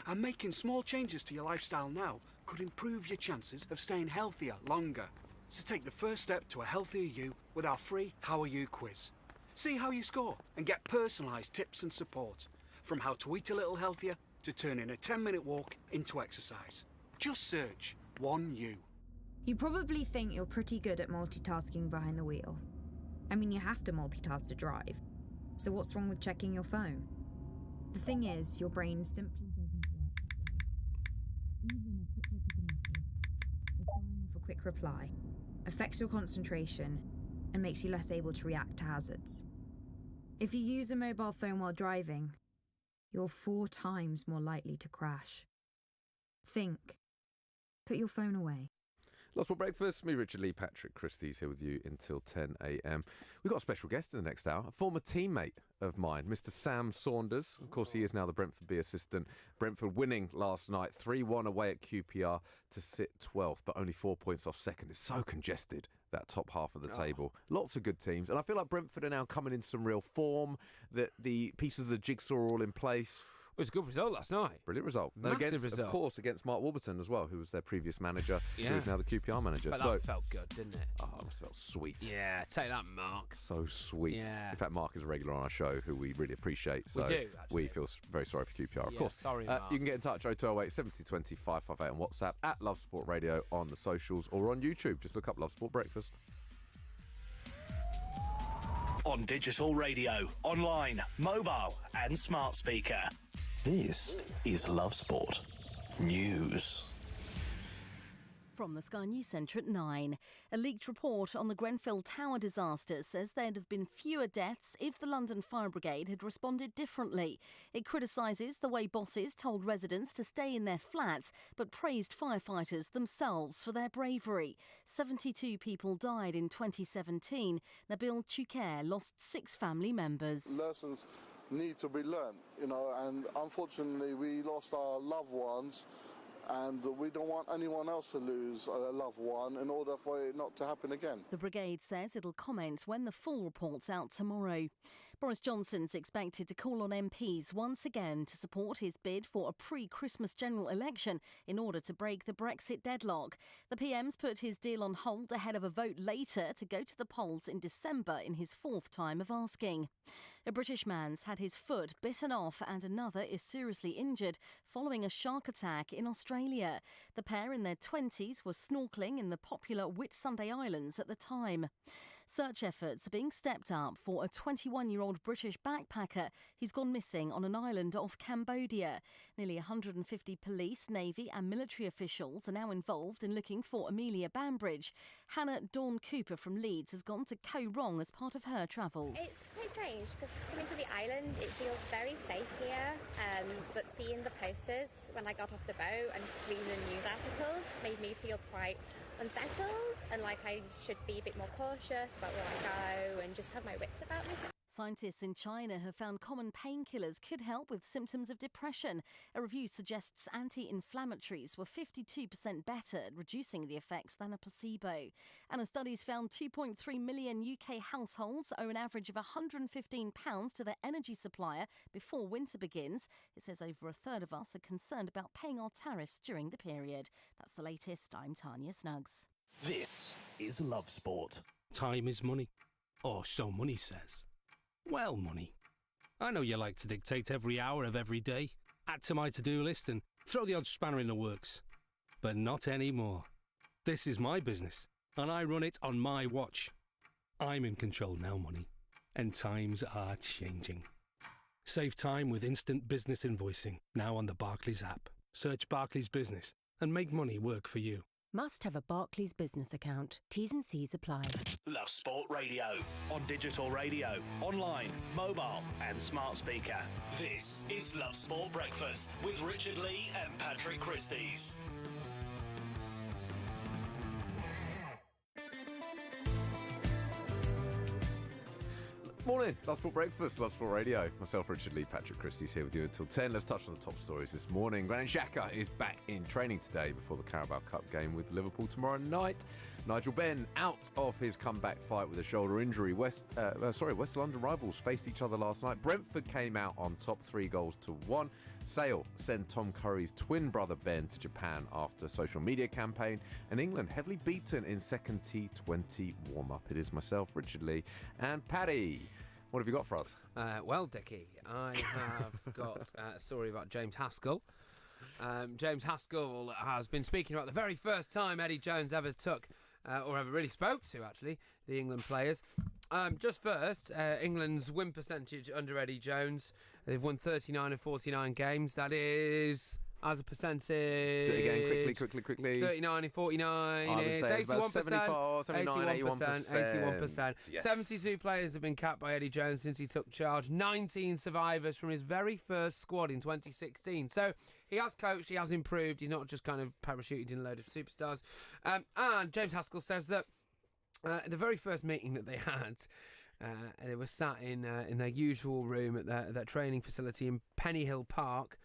And making small changes to your lifestyle now could improve your chances of staying healthier longer. So take the first step to a healthier you with our free How Are You quiz. See how you score and get personalised tips and support. From how to eat a little healthier to turning a 10-minute walk into exercise. Just search 1U. You probably think you're pretty good at multitasking behind the wheel. I mean, you have to multitask to drive. So what's wrong with checking your phone? The thing is, your brain simply doesn't work. Even a quick look at a message, or firing off a quick reply, affects your concentration and makes you less able to react to hazards. If you use a mobile phone while driving, you're 4 times more likely to crash. Think. Put your phone away. Lost for breakfast. Me, Richard Lee, Patrick Christys here with you until 10 a.m. We've got a special guest in the next hour, a former teammate of mine, Mr. Sam Saunders. Of course, he is now the Brentford B assistant. Brentford winning last night, 3-1 away at QPR to sit 12th, but only 4 points off second. It's so congested, that top half of the table. Lots of good teams. And I feel like Brentford are now coming into some real form, that the pieces of the jigsaw are all in place. It was a good result last night. Brilliant result. Massive result. Of course, against Mark Warburton as well, who was their previous manager, who is now the QPR manager. But that felt good, didn't it? Oh, it must have felt sweet. Yeah, take that, Mark. So sweet. Yeah. In fact, Mark is a regular on our show, who we really appreciate. So we do, actually. We feel very sorry for QPR, of course. Sorry, Mark. You can get in touch, 0208 7020 558 on WhatsApp, at Love Sport Radio on the socials, or on YouTube. Just look up Love Sport Breakfast. On digital radio, online, mobile and smart speaker. This is Love Sport News. From the Sky News Centre at 9. A leaked report on the Grenfell Tower disaster says there'd have been fewer deaths if the London Fire Brigade had responded differently. It criticises the way bosses told residents to stay in their flats, but praised firefighters themselves for their bravery. 72 people died in 2017. Nabil Choucair lost 6 family members. Lessons need to be learned, and unfortunately we lost our loved ones, and we don't want anyone else to lose a loved one in order for it not to happen again. The brigade says it'll comment when the full report's out tomorrow. Boris Johnson's expected to call on MPs once again to support his bid for a pre-Christmas general election in order to break the Brexit deadlock. The PM's put his deal on hold ahead of a vote later to go to the polls in December in his fourth time of asking. A British man's had his foot bitten off and another is seriously injured following a shark attack in Australia. The pair in their 20s were snorkelling in the popular Whitsunday Islands at the time. Search efforts are being stepped up for a 21-year-old British backpacker who's gone missing on an island off Cambodia. Nearly 150 police, navy and military officials are now involved in looking for Amelia Bambridge. Hannah Dawn Cooper from Leeds has gone to Koh Rong as part of her travels. It's quite strange because coming to the island it feels very safe here, but seeing the posters when I got off the boat and reading the news articles made me feel quite unsettled and like I should be a bit more cautious about where I go and just have my wits about me. Scientists in China have found common painkillers could help with symptoms of depression. A review suggests anti-inflammatories were 52% better at reducing the effects than a placebo. And a study's found 2.3 million UK households owe an average of £115 to their energy supplier before winter begins. It says over a third of us are concerned about paying our tariffs during the period. That's the latest. I'm Tanya Snuggs. This is Love Sport. Time is money. Or so money says. Well, money. I know you like to dictate every hour of every day, add to my to-do list and throw the odd spanner in the works. But not anymore. This is my business, and I run it on my watch. I'm in control now, money, and times are changing. Save time with instant business invoicing, now on the Barclays app. Search Barclays Business and make money work for you. Must have a Barclays business account. T's and C's apply. Love Sport Radio. On digital radio, online, mobile and smart speaker. This is Love Sport Breakfast with Richard Lee and Patrick Christys. Morning, Love Sport Breakfast, Love Sport Radio. Myself, Richard Lee, Patrick Christys here with you until 10. Let's touch on the top stories this morning. Granit Xhaka is back in training today before the Carabao Cup game with Liverpool tomorrow night. Nigel Benn out of his comeback fight with a shoulder injury. West London rivals faced each other last night. Brentford came out on top 3-1. Sale sent Tom Curry's twin brother Ben to Japan after a social media campaign. And England heavily beaten in second T20 warm-up. It is myself, Richard Lee, and Paddy. What have you got for us? Well, Dickie, I have got a story about James Haskell. James Haskell has been speaking about the very first time Eddie Jones ever took, or ever really spoke to, actually, the England players. Just first, England's win percentage under Eddie Jones. They've won 39 of 49 games. That is, as a percentage... Do it again, quickly. 39 and 49 is 81%. 74, 79, 81%. Yes. 72 players have been capped by Eddie Jones since he took charge. 19 survivors from his very first squad in 2016. So he has coached, he has improved. He's not just kind of parachuted in a load of superstars. And James Haskell says that the very first meeting that they had... and it was sat in their usual room at their training facility in Pennyhill Park.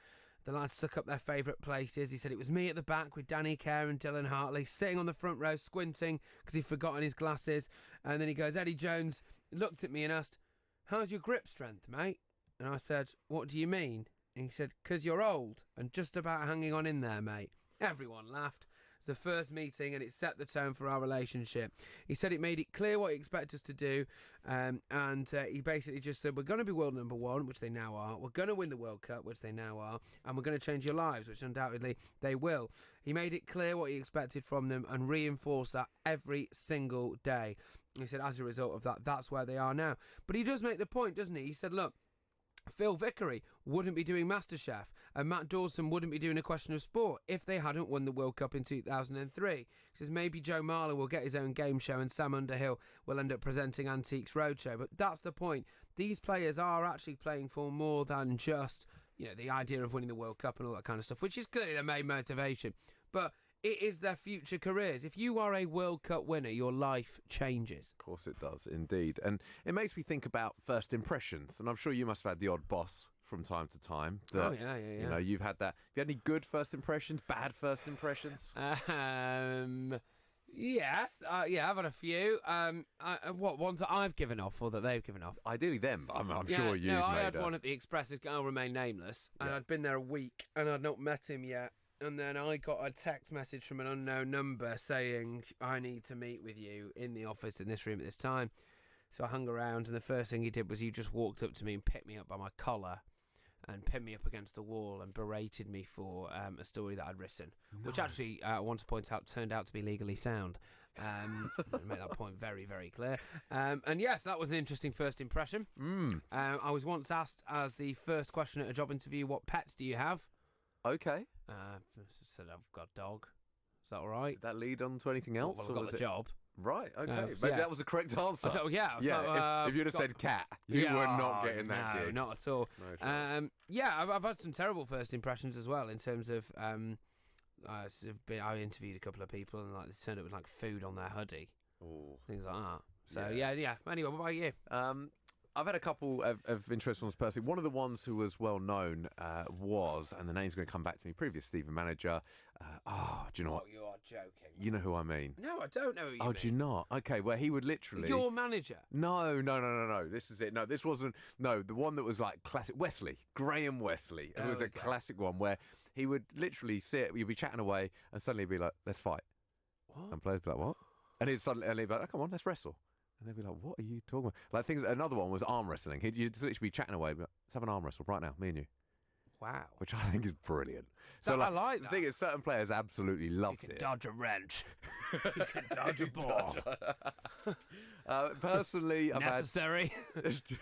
The lads took up their favourite places. He said it was me at the back with Danny Kerr and Dylan Hartley, sitting on the front row squinting because he'd forgotten his glasses. And then he goes, Eddie Jones looked at me and asked, "How's your grip strength, mate?" And I said, "What do you mean?" And he said, "'Cause you're old and just about hanging on in there, mate." Everyone laughed. It's the first meeting and it set the tone for our relationship. He said it made it clear what he expected us to do, and he basically just said, we're going to be world number one, which they now are, we're going to win the World Cup, which they now are, and we're going to change your lives, which undoubtedly they will. He made it clear what he expected from them and reinforced that every single day. He said as a result of that, that's where they are now. But he does make the point, doesn't he? He said, look, Phil Vickery wouldn't be doing MasterChef and Matt Dawson wouldn't be doing A Question of Sport if they hadn't won the World Cup in 2003. He says maybe Joe Marler will get his own game show and Sam Underhill will end up presenting Antiques Roadshow. But that's the point. These players are actually playing for more than just, the idea of winning the World Cup and all that kind of stuff, which is clearly their main motivation. But it is their future careers. If you are a World Cup winner, your life changes. Of course it does, indeed. And it makes me think about first impressions. And I'm sure you must have had the odd boss from time to time. That, yeah. You've had that. Have you had any good first impressions, bad first impressions? Yes, yeah, I've had a few. What ones that I've given off or that they've given off? Ideally them, but I'm sure you've I made had one at the Express. I'll remain nameless, and I'd been there a week, and I'd not met him yet. And then I got a text message from an unknown number saying, I need to meet with you in the office in this room at this time. So I hung around, and the first thing he did was he just walked up to me and picked me up by my collar and pinned me up against the wall and berated me for a story that I'd written, which actually, I want to point out, turned out to be legally sound. Make that point very, very clear. And yes, that was an interesting first impression. I was once asked as the first question at a job interview, what pets do you have? Okay. Said I've got a dog. Is that all right? Did that lead on to anything else? Well, I've got the job. Right, okay. Maybe that was the correct answer. If you'd have said cat, you were not getting that gig. No, not at all. No, I've had some terrible first impressions as well in terms of I interviewed a couple of people and they turned up with food on their hoodie. Ooh. Things like that. So yeah. Anyway, what about you? I've had a couple of interesting ones personally. One of the ones who was well known was, and the name's going to come back to me, previous Stephen manager. Do you know what? You are joking. You know who I mean? No, I don't know who you mean. Do you not? Okay, well, he would literally... Your manager? No. This is it. No, this wasn't... No, the one that was classic... Graham Wesley. It was a classic one where he would literally sit, you'd be chatting away, and suddenly he'd be like, let's fight. What? And players would be like, what? And he'd be like, oh, come on, let's wrestle. And they'd be like, what are you talking about? Another one was arm wrestling. You'd literally be chatting away, but let's have an arm wrestle right now, me and you. Wow. Which I think is brilliant. I like that. The thing is, certain players absolutely loved it. You can dodge a wrench. You can dodge a ball. Personally, I've necessary?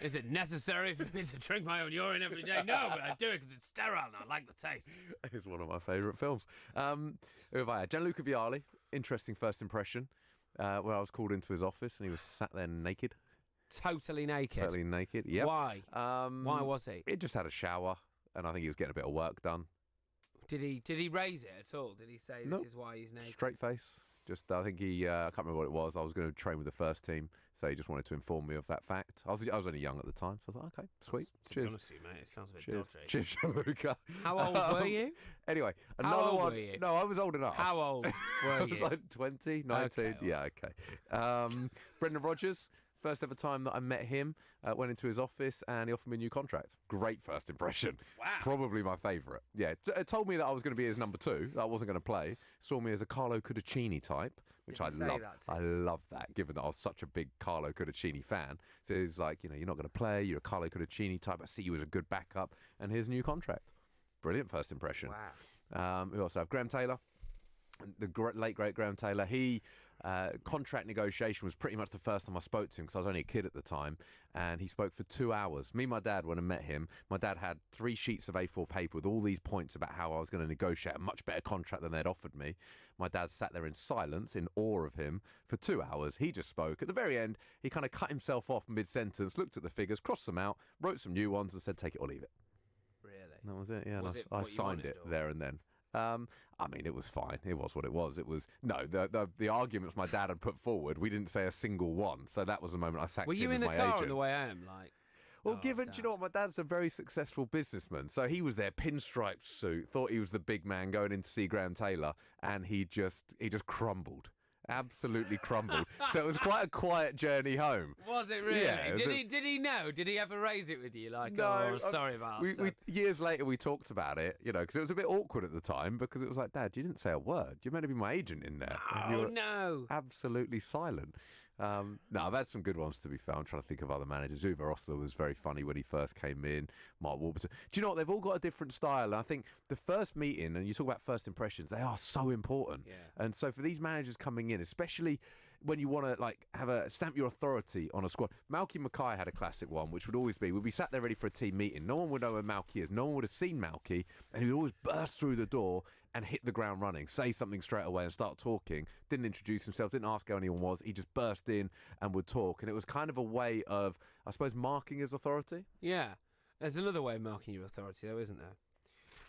Is it necessary for me to drink my own urine every day? No, but I do it because it's sterile and I like the taste. It's one of my favourite films. Who have I had? Gianluca Vialli. Interesting first impression. Where I was called into his office and he was sat there naked. Totally naked? Totally naked, yeah. Why? Why was he? He just had a shower and I think he was getting a bit of work done. Did he raise it at all? Did he say this is why he's naked? Straight face. I think he, I can't remember what it was. I was going to train with the first team, so he just wanted to inform me of that fact. I was only young at the time, so I was like, okay, sweet. To be honest with you, mate, it sounds a bit dodgy. Cheers, Gianluca. How old were you? Anyway, How another old one. Were you? No, I was old enough. How old were I you? was like 20, 19. Okay, yeah, okay. Brendan Rodgers. First ever time that I met him, went into his office and he offered me a new contract. Great first impression. Wow. Probably my favourite. Yeah, told me that I was going to be his number 2, that I wasn't going to play. Saw me as a Carlo Cudicini type, which I love. I love that, given that I was such a big Carlo Cudicini fan. So he's like, you're not going to play, you're a Carlo Cudicini type, I see you as a good backup, and here's a new contract. Brilliant first impression. Wow. We also have Graham Taylor. The late, great Graham Taylor. He... contract negotiation was pretty much the first time I spoke to him because I was only a kid at the time, and he spoke for 2 hours. Me and my dad, when I met him, my dad had 3 sheets of A4 paper with all these points about how I was going to negotiate a much better contract than they'd offered me. My dad sat there in silence, in awe of him, for 2 hours. He just spoke. At the very end, he kind of cut himself off mid-sentence, looked at the figures, crossed them out, wrote some new ones and said, take it or leave it. Really? And that was it, yeah. Was I signed it there and then. I mean, it was fine. It was what it was. It was the arguments my dad had put forward. We didn't say a single one. So that was the moment I sacked him. Were you in the car on the way home? Well, do you know what? My dad's a very successful businessman, so he was there, pinstripe suit, thought he was the big man going in to see Graham Taylor, and he just crumbled. Absolutely crumbled. So it was quite a quiet journey home. Was it really? Yeah, did he know? Did he ever raise it with you? No, sorry about that. Years later, we talked about it, because it was a bit awkward at the time because it was like, Dad, you didn't say a word. You're meant to be my agent in there. Oh, no. Absolutely silent. No, I've had some good ones, to be fair. I'm trying to think of other managers. Uwe Rosler was very funny when he first came in. Mark Warburton. Do you know what? They've all got a different style. And I think the first meeting, and you talk about first impressions, they are so important. Yeah. And so for these managers coming in, especially when you want to have a stamp your authority on a squad. Malky Mackay had a classic one, which would always be, we'd be sat there ready for a team meeting. No one would know where Malky is. No one would have seen Malky. And he would always burst through the door and hit the ground running, say something straight away and start talking. Didn't introduce himself, didn't ask how anyone was. He just burst in and would talk. And it was kind of a way of, I suppose, marking his authority. Yeah. There's another way of marking your authority, though, isn't there?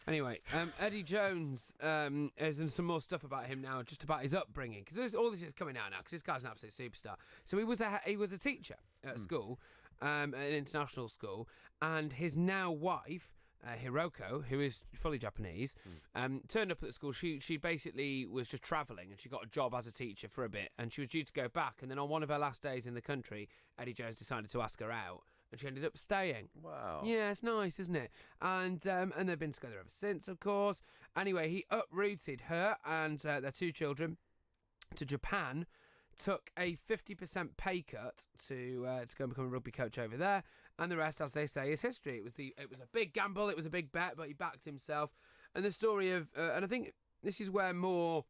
Anyway, Eddie Jones, there's some more stuff about him now, just about his upbringing, because all this is coming out now, because this guy's an absolute superstar. So he was a teacher at school, an international school, and his now wife Hiroko, who is fully Japanese, turned up at the school. She basically was just travelling, and she got a job as a teacher for a bit, and she was due to go back. And then on one of her last days in the country, Eddie Jones decided to ask her out, and she ended up staying. Wow. Yeah, it's nice, isn't it? And they've been together ever since, of course. Anyway, he uprooted her and their 2 children to Japan, took a 50% pay cut to go and become a rugby coach over there, and the rest, as they say, is history. It was a big gamble, it was a big bet, but he backed himself. And the story of, and I think this is where more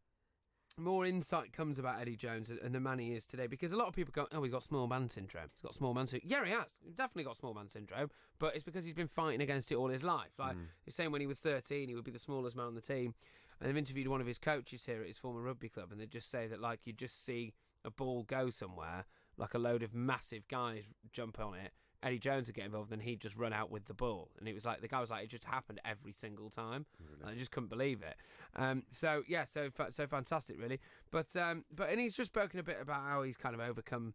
insight comes about Eddie Jones and the man he is today, because a lot of people go, oh, he's got small man syndrome. He's got small man syndrome. Yeah, he has. He's definitely got small man syndrome, but it's because he's been fighting against it all his life. Like, he's saying when he was 13, he would be the smallest man on the team. And they've interviewed one of his coaches here at his former rugby club, and they just say that, like, you just see a ball go somewhere, like a load of massive guys jump on it, Eddie Jones would get involved, and he'd just run out with the ball. And it was like, the guy was like, it just happened every single time. Really? I just couldn't believe it. So fantastic, really. But and he's just spoken a bit about how he's kind of overcome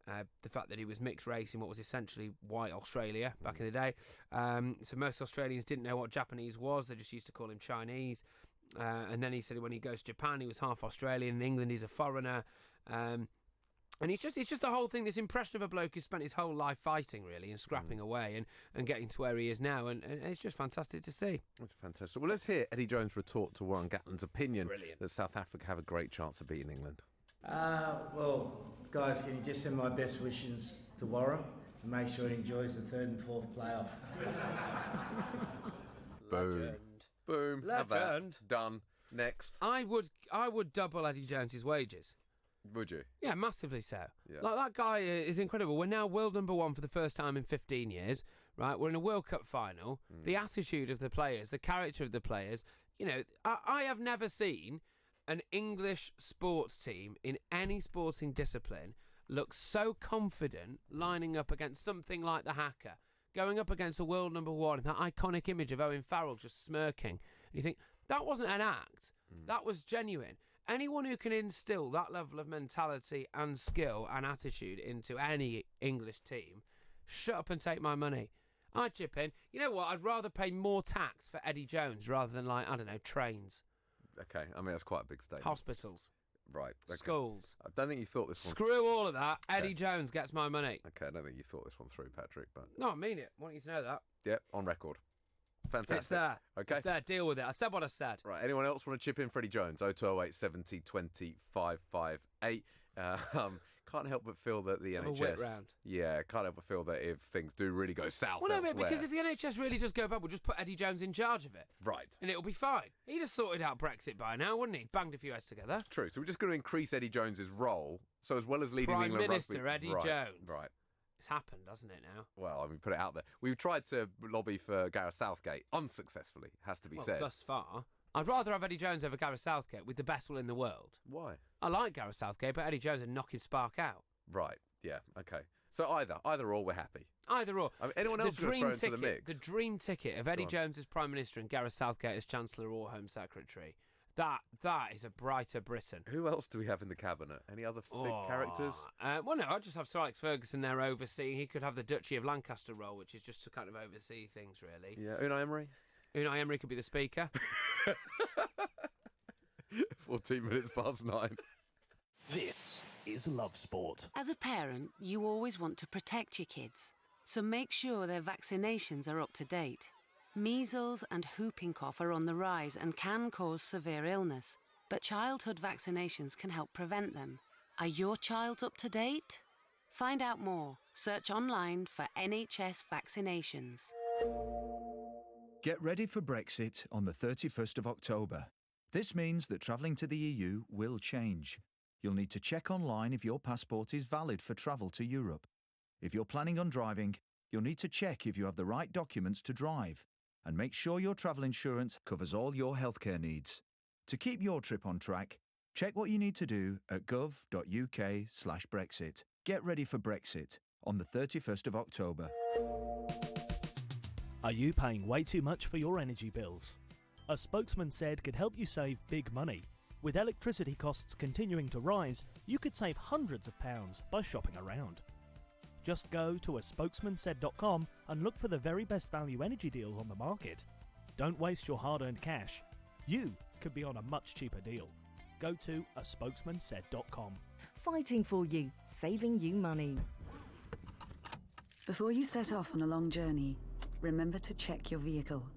the fact that he was mixed race in what was essentially white Australia back in the day. So most Australians didn't know what Japanese was. They just used to call him Chinese. And then he said when he goes to Japan, he was half Australian. In England, he's a foreigner. And it's just the whole thing, this impression of a bloke who spent his whole life fighting, really, and scrapping away and getting to where he is now. And it's just fantastic to see. That's fantastic. Well, let's hear Eddie Jones' retort to Warren Gatland's opinion Brilliant. that South Africa have a great chance of beating England. Well, guys, can you just send my best wishes to Warren and make sure he enjoys the 3rd and 4th playoff? Boom. Boom. Have that. Legend. Done. Next. I would double Eddie Jones's wages. Would you? Yeah, massively so. Yeah. Like, that guy is incredible. We're now world number 1 for the first time in 15 years, right? We're in a World Cup final. The attitude of the players, the character of the players. You know, I have never seen an English sports team in any sporting discipline look so confident lining up against something like the Hacker, going up against a world number 1, that iconic image of Owen Farrell just smirking. And you think, that wasn't an act. That was genuine. Anyone who can instill that level of mentality and skill and attitude into any English team, shut up and take my money. I'd chip in. You know what? I'd rather pay more tax for Eddie Jones rather than, like, I don't know, trains. Okay, I mean, that's quite a big statement. Hospitals. Right. Okay. Schools. I don't think you thought this one... Screw all of that. Eddie Jones gets my money. Okay, I don't think you thought this one through, Patrick, but... No, I mean it. I want you to know that. Yep, on record. Fantastic. It's there. Okay. It's there. Deal with it. I said what I said. Right. Anyone else want to chip in for Eddie Jones? 0208 70 20 558. Can't help but feel that the Have a NHS... whip round. Yeah, can't help but feel that if things do really go south Well, no, elsewhere... because if the NHS really does go bad, we'll just put Eddie Jones in charge of it. Right. And it'll be fine. He'd have sorted out Brexit by now, wouldn't he? Banged a few heads together. True. So we're just going to increase Eddie Jones's role. So as well as leading Prime the England Minister rugby... Eddie Jones. Right. It's happened, hasn't it, now? Well, I mean, put it out there. We've tried to lobby for Gareth Southgate unsuccessfully, has to be said. Thus far. I'd rather have Eddie Jones over Gareth Southgate with the best will in the world. Why? I like Gareth Southgate, but Eddie Jones would knock him spark out. Right, yeah, okay. So either or, we're happy. Either or. I mean, anyone else going to throw into the mix? The dream ticket of Eddie Jones as Prime Minister and Gareth Southgate as Chancellor or Home Secretary. That is a brighter Britain. Who else do we have in the cabinet? Any other big characters? Well, no, I'd just have Sir Alex Ferguson there overseeing. He could have the Duchy of Lancaster role, which is just to kind of oversee things, really. Yeah, Unai Emery? Unai Emery could be the Speaker. 14 minutes past 9. This is Love Sport. As a parent, you always want to protect your kids, so make sure their vaccinations are up to date. Measles and whooping cough are on the rise and can cause severe illness, but childhood vaccinations can help prevent them. Are your child's up to date? Find out more. Search online for NHS vaccinations. Get ready for Brexit on the 31st of October. This means that travelling to the EU will change. You'll need to check online if your passport is valid for travel to Europe. If you're planning on driving, you'll need to check if you have the right documents to drive. And make sure your travel insurance covers all your healthcare needs. To keep your trip on track, check what you need to do at gov.uk/Brexit. Get ready for Brexit on the 31st of October. Are you paying way too much for your energy bills? A spokesman said could help you save big money. With electricity costs continuing to rise, you could save hundreds of pounds by shopping around. Just go to aspokesmansaid.com and look for the very best value energy deals on the market. Don't waste your hard-earned cash. You could be on a much cheaper deal. Go to aspokesmansaid.com. Fighting for you, saving you money. Before you set off on a long journey, remember to check your vehicle.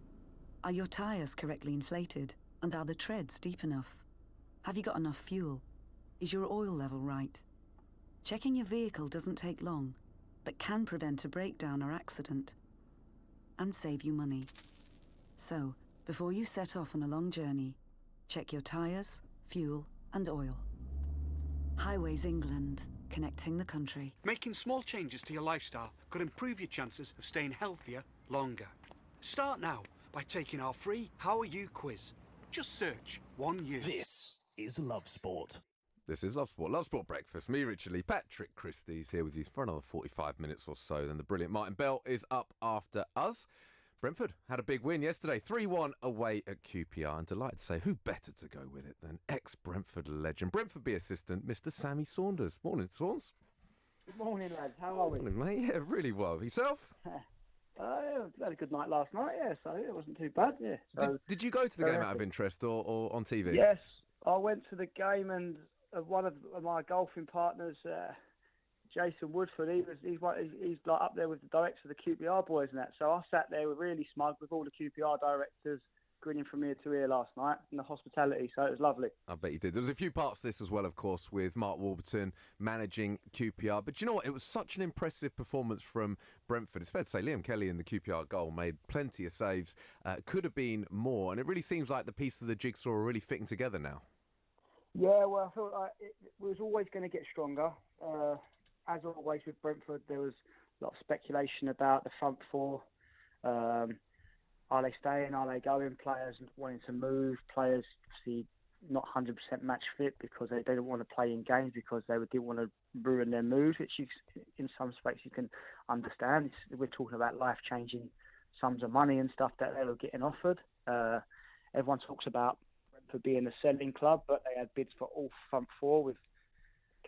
Are your tyres correctly inflated? And are the treads deep enough? Have you got enough fuel? Is your oil level right? Checking your vehicle doesn't take long, but can prevent a breakdown or accident and save you money. So, before you set off on a long journey, check your tyres, fuel and oil. Highways England, connecting the country. Making small changes to your lifestyle could improve your chances of staying healthier longer. Start now by taking our free How Are You quiz. Just search 1U. This is Love Sport. This is Love Sport. Love Sport Breakfast. Me, Richard Lee, Patrick Christys here with you for another 45 minutes or so. Then the brilliant Martin Bell is up after us. Brentford had a big win yesterday, 3-1 away at QPR. And delighted to say, who better to go with it than ex-Brentford legend, Brentford B assistant, Mr. Sammy Saunders. Morning, Saunders. Good morning, lads. How are we? Morning, mate. Yeah, really well. Yourself? I had a good night last night, yeah, so it wasn't too bad, yeah. So, did you go to the game out of interest or on TV? Yes, I went to the game and one of my golfing partners, Jason Woodford, he's like up there with the director of the QPR boys and that. So I sat there really smug with all the QPR directors grinning from ear to ear last night in the hospitality, so it was lovely. I bet you did. There was a few parts to this as well, of course, with Mark Warburton managing QPR. But you know what? It was such an impressive performance from Brentford. It's fair to say Liam Kelly in the QPR goal made plenty of saves. Could have been more. And it really seems like the pieces of the jigsaw are really fitting together now. Yeah, well, I felt like it was always going to get stronger. As always with Brentford, there was a lot of speculation about the front four. Are they staying? Are they going? Players wanting to move. Players obviously not 100% match fit because they didn't want to play in games because they didn't want to ruin their mood, which in some respects you can understand. We're talking about life-changing sums of money and stuff that they were getting offered. Everyone talks about Brentford being a selling club, but they had bids for all front four with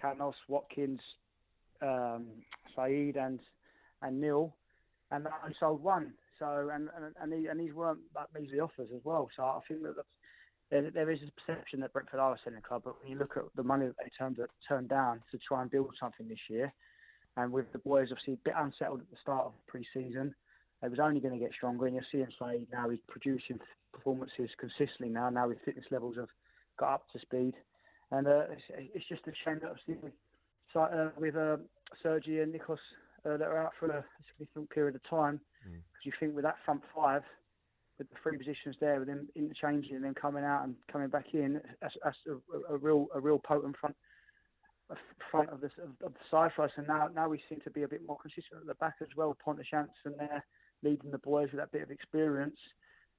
Canos, Watkins, Saeed and Neil, and they only sold one. So and these weren't like measly offers as well. So I think that there is a perception that Brentford are a selling club, but when you look at the money that they turned down to try and build something this year, and with the boys obviously a bit unsettled at the start of pre-season, it was only going to get stronger. And you're seeing Saeed now, he's producing performances consistently now his fitness levels have got up to speed, and it's just a shame that obviously with Sergi and Nikos that are out for a significant period of time. Because you think with that front five, with the three positions there, with them interchanging and then coming out and coming back in, that's a real potent front of the side for us. And now we seem to be a bit more consistent at the back as well. Pontachamps and there leading the boys with that bit of experience.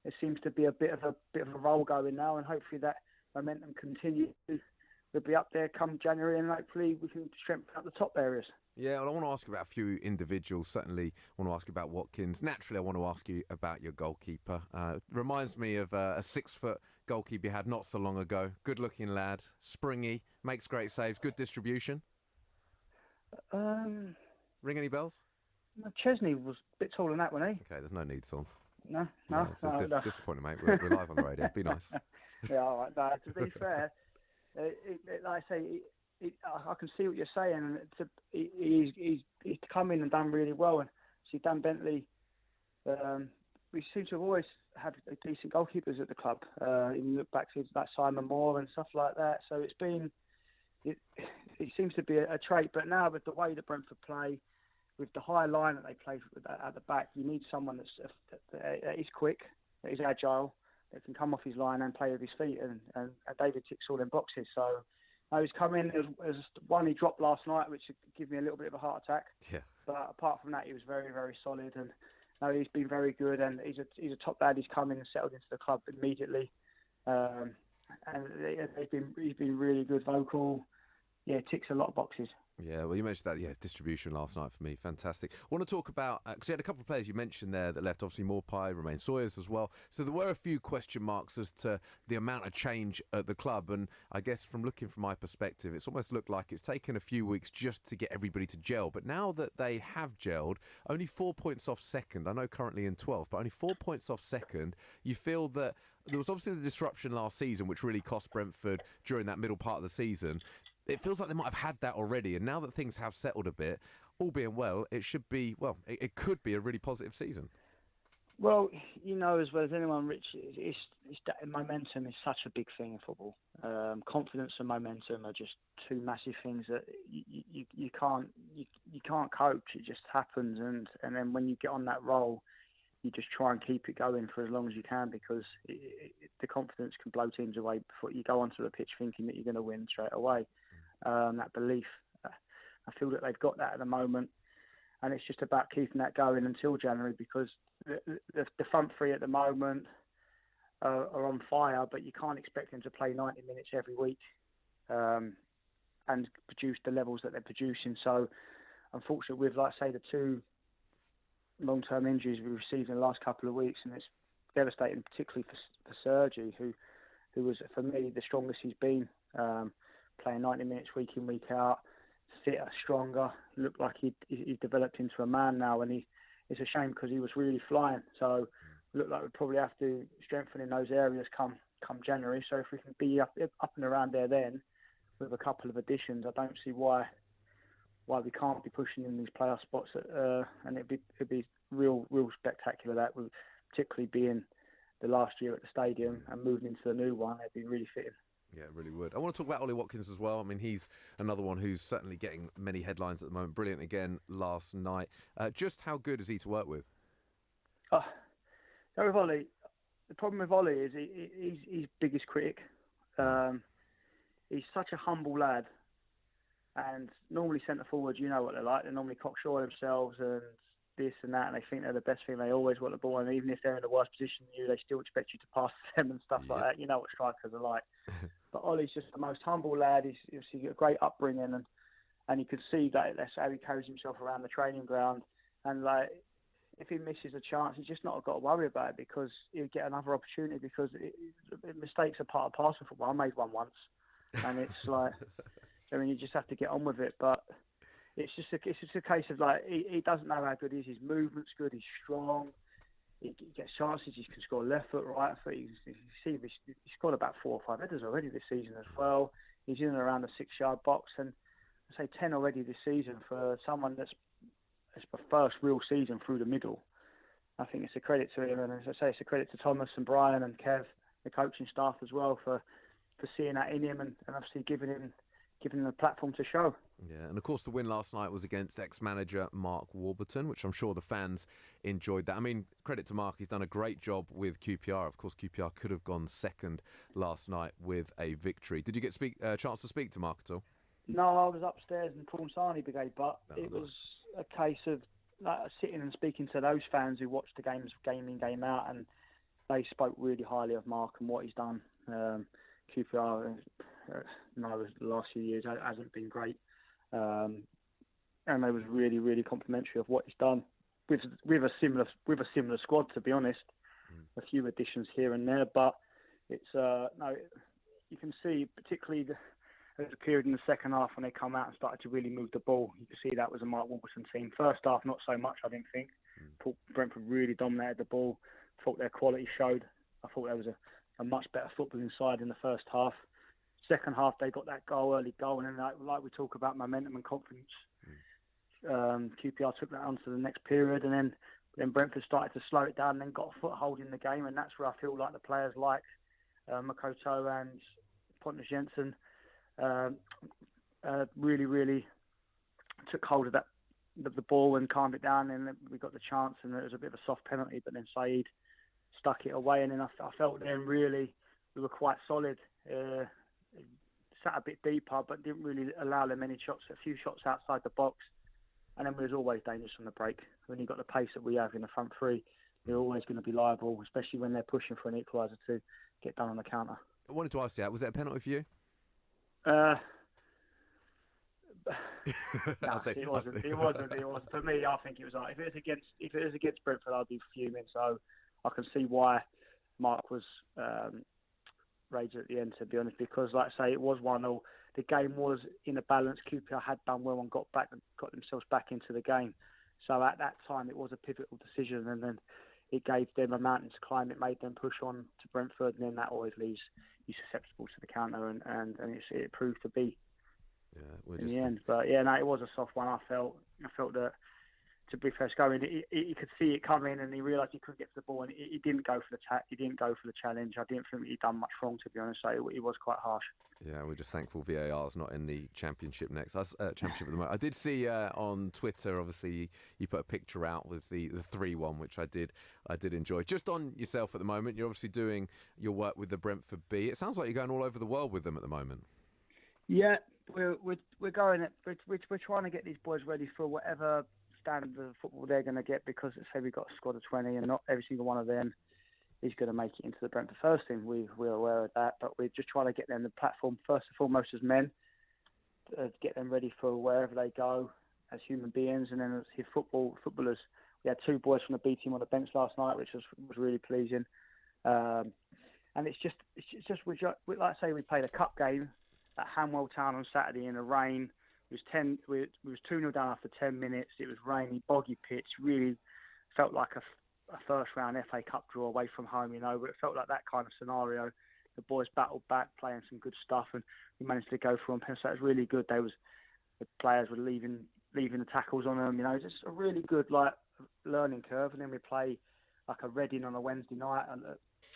There seems to be a bit of a roll going now, and hopefully that momentum continues. We'll be up there come January, and hopefully we can strengthen up the top areas. Yeah, well, I want to ask about a few individuals. Certainly want to ask about Watkins. Naturally, I want to ask you about your goalkeeper. Reminds me of a 6-foot goalkeeper you had not so long ago. Good-looking lad, springy, makes great saves, good distribution. Ring any bells? Chesney was a bit taller than that, wasn't he? Okay, there's no need, Sons. No. It's disappointing, mate. We're live on the radio. Be nice. Yeah, all right. No, to be fair, like I say, I can see what you're saying, and he's come in and done really well. And see, Dan Bentley, we seem to have always had decent goalkeepers at the club. You look back to that Simon Moore and stuff like that. So it seems to be a trait. But now with the way that Brentford play, with the high line that they play at the back, you need someone that is quick, that is agile, that can come off his line and play with his feet. And David ticks all them boxes. So. He's come in. There's one he dropped last night, which gave me a little bit of a heart attack. Yeah. But apart from that, he was very, very solid, and he's been very good. And he's a top lad. He's come in and settled into the club immediately, and he's been really good, vocal. Yeah, ticks a lot of boxes. Yeah, well, you mentioned that. Yeah, distribution last night for me, fantastic. I want to talk about, because you had a couple of players you mentioned there that left, obviously Morpie, Romain Sawyers as well. So there were a few question marks as to the amount of change at the club. And I guess from looking from my perspective, it's almost looked like it's taken a few weeks just to get everybody to gel. But now that they have gelled, only 4 points off second. I know currently in 12th, but only 4 points off second. You feel that there was obviously the disruption last season, which really cost Brentford during that middle part of the season. It feels like they might have had that already, and now that things have settled a bit, all being well, it should be, well, it could be a really positive season. Well, you know as well as anyone, Rich, it's that momentum is such a big thing in football. Confidence and momentum are just two massive things that you can't coach. It just happens, and then when you get on that roll, you just try and keep it going for as long as you can, because the confidence can blow teams away before you go onto the pitch thinking that you're going to win straight away. That belief, I feel that they've got that at the moment, and it's just about keeping that going until January, because the front three at the moment are on fire, but you can't expect them to play 90 minutes every week and produce the levels that they're producing. So, unfortunately, with, like, say, the two long-term injuries we received in the last couple of weeks, and it's devastating, particularly for Sergi, who was, for me, the strongest he's been, playing 90 minutes week in, week out, fitter, stronger, looked like he's developed into a man now, and it's a shame because he was really flying. So looked like we'd probably have to strengthen in those areas come January. So if we can be up and around there then, with a couple of additions, I don't see why we can't be pushing in these playoff spots, and it'd be real spectacular. That would, particularly being the last year at the stadium and moving into the new one, it'd be really fitting. Yeah, it really would. I want to talk about Ollie Watkins as well. I mean, he's another one who's certainly getting many headlines at the moment. Brilliant again last night. Just how good is he to work with? With Ollie, the problem with Ollie is he's his biggest critic. He's such a humble lad, and normally centre forwards, you know what they're like. They normally cocksure themselves and this and that, and they think they're the best thing. They always want the ball, and even if they're in the worst position than you, they still expect you to pass to them and stuff like that. You know what strikers are like. But Ollie's just the most humble lad. He's got a great upbringing, and you can see that that's how he carries himself around the training ground. And like, if he misses a chance, he's just not got to worry about it, because he'll get another opportunity, because mistakes are part of parcel of football. I made one once, and it's like, I mean, you just have to get on with it. But it's just a case of, like, he doesn't know how good he is. His movement's good. He's strong. He gets chances. He can score left foot, right foot. He's scored about 4 or 5 headers already this season as well. He's in and around the 6-yard box, and I say 10 already this season for someone that's the first real season through the middle. I think it's a credit to him, and as I say, it's a credit to Thomas and Brian and Kev, the coaching staff as well, for seeing that in him, and obviously giving him a platform to show. Yeah, and of course the win last night was against ex-manager Mark Warburton, which I'm sure the fans enjoyed that. I mean, credit to Mark, he's done a great job with QPR. Of course, QPR could have gone second last night with a victory. Did you get a chance to speak to Mark at all? No, I was upstairs in the Paul Sarni Brigade, but it was a case of sitting and speaking to those fans who watched the games game in, game out, and they spoke really highly of Mark and what he's done. QPR, the last few years hasn't been great, and they was really, really complimentary of what he's done with a similar squad. To be honest, a few additions here and there, but it's you can see particularly there was a period in the second half when they come out and started to really move the ball. You can see that was a Mark Warburton team. First half, not so much, I didn't think. Thought Brentford really dominated the ball. Thought their quality showed. I thought there was a much better footballing side in the first half. Second half, they got that early goal, and then like we talk about momentum and confidence, QPR took that on to the next period, and then Brentford started to slow it down and then got a foothold in the game, and that's where I feel like the players like Makoto and Pontus Jensen really, really took hold of the ball and calmed it down, and we got the chance, and it was a bit of a soft penalty, but then Saeed stuck it away, and then I felt then really we were quite solid. Sat a bit deeper, but didn't really allow them many shots. A few shots outside the box, and then we was always dangerous from the break. When you've got the pace that we have in the front three, you're always going to be liable, especially when they're pushing for an equaliser to get done on the counter. I wanted to ask you, was that a penalty for you? No, it wasn't. It wasn't. For me, I think it was like if it was against Brentford, I'd be fuming. So I can see why Mark was raging at the end, to be honest, because like I say, it was 1-0. The game was in a balance. QPR had done well and got themselves back into the game. So at that time, it was a pivotal decision, and then it gave them a mountain to climb. It made them push on to Brentford, and then that always leaves you susceptible to the counter, and it proved to be in the end. But yeah, no, it was a soft one. I felt that, to be fair, he could see it coming, and he realised he couldn't get to the ball, and he didn't go for the challenge. I didn't think he'd done much wrong, to be honest. So it was quite harsh. Yeah, we're just thankful VAR's not in the championship next. Championship at the moment. I did see on Twitter, obviously, you put a picture out with the 3-1, which I did enjoy. Just on yourself at the moment, you're obviously doing your work with the Brentford B. It sounds like you're going all over the world with them at the moment. Yeah, we're going. We're trying to get these boys ready for whatever standard of football they're going to get, because let's say we've got a squad of 20 and not every single one of them is going to make it into the Brentford first team. We're aware of that, but we're just trying to get them the platform first and foremost as men, to get them ready for wherever they go as human beings, and then as footballers. We had 2 boys from the B team on the bench last night, which was really pleasing. And it's just like I say, we played a cup game at Hanwell Town on Saturday in the rain. It was 2-0 down after 10 minutes. It was rainy, boggy pitch. Really felt like a first round FA Cup draw away from home, but it felt like that kind of scenario. The boys battled back, playing some good stuff, and we managed to go through on penalties. So it was really good. The players were leaving the tackles on them. Just a really good learning curve. And then we play like a Reading on a Wednesday night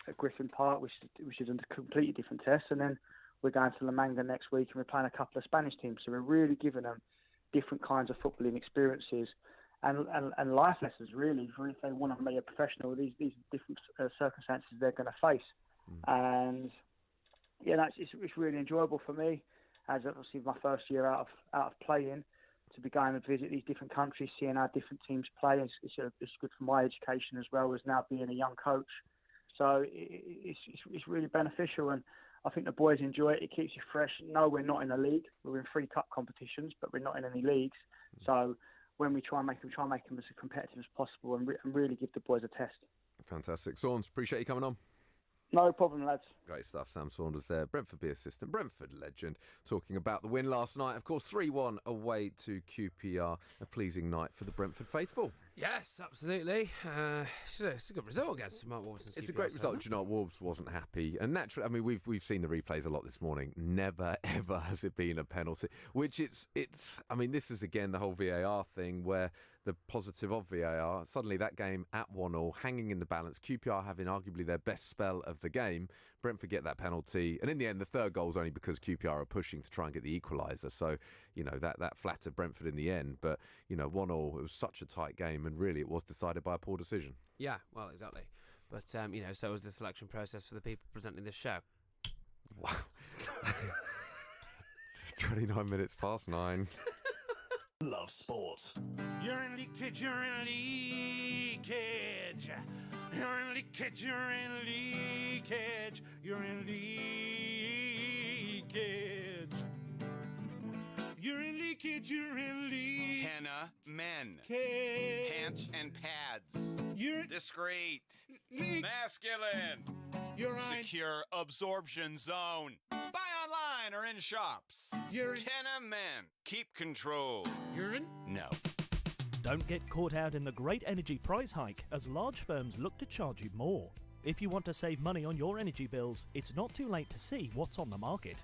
at Griffin Park, which is a completely different test. And then we're going to La Manga next week, and we're playing a couple of Spanish teams. So we're really giving them different kinds of footballing experiences and life lessons, really, for if they want to be a professional, these different circumstances they're going to face. And yeah, it's really enjoyable for me, as obviously my first year out of playing, to be going and visit these different countries, seeing how different teams play. It's good for my education as well as now being a young coach. So it's really beneficial, and I think the boys enjoy it. It keeps you fresh. No, we're not in a league. We're in 3 cup competitions, but we're not in any leagues. So when we try and make them as competitive as possible, and really give the boys a test. Fantastic. Saunders, appreciate you coming on. No problem, lads. Great stuff. Sam Saunders there, Brentford B assistant, Brentford legend, talking about the win last night. Of course, 3-1 away to QPR. A pleasing night for the Brentford faithful. Yes, absolutely. It's a good result against Mark Wolves. It's a great result. Do you know, Wolves wasn't happy, and naturally, I mean, we've seen the replays a lot this morning. Never ever has it been a penalty. Which it's. I mean, this is again the whole VAR thing, where the positive of VAR. Suddenly, that game at 1-1, hanging in the balance. QPR having arguably their best spell of the game. Brentford get that penalty, and in the end, the third goal is only because QPR are pushing to try and get the equaliser. So, that flattered Brentford in the end. But 1-1, it was such a tight game, and really, it was decided by a poor decision. Yeah, well, exactly. But so was the selection process for the people presenting this show. Wow. 29 minutes past 9. Love sport. You're in leakage, you're in leakage. You're in leakage, you're in leakage. You're in leakage. You're in leakage, you're in leakage. Tenna men. Cage. Pants and pads. You're discreet. Masculine. You're right. Secure absorption zone. Buy online or in shops. You're in. Tenna men. Keep control. Urine? No. Don't get caught out in the great energy price hike as large firms look to charge you more. If you want to save money on your energy bills, it's not too late to see what's on the market.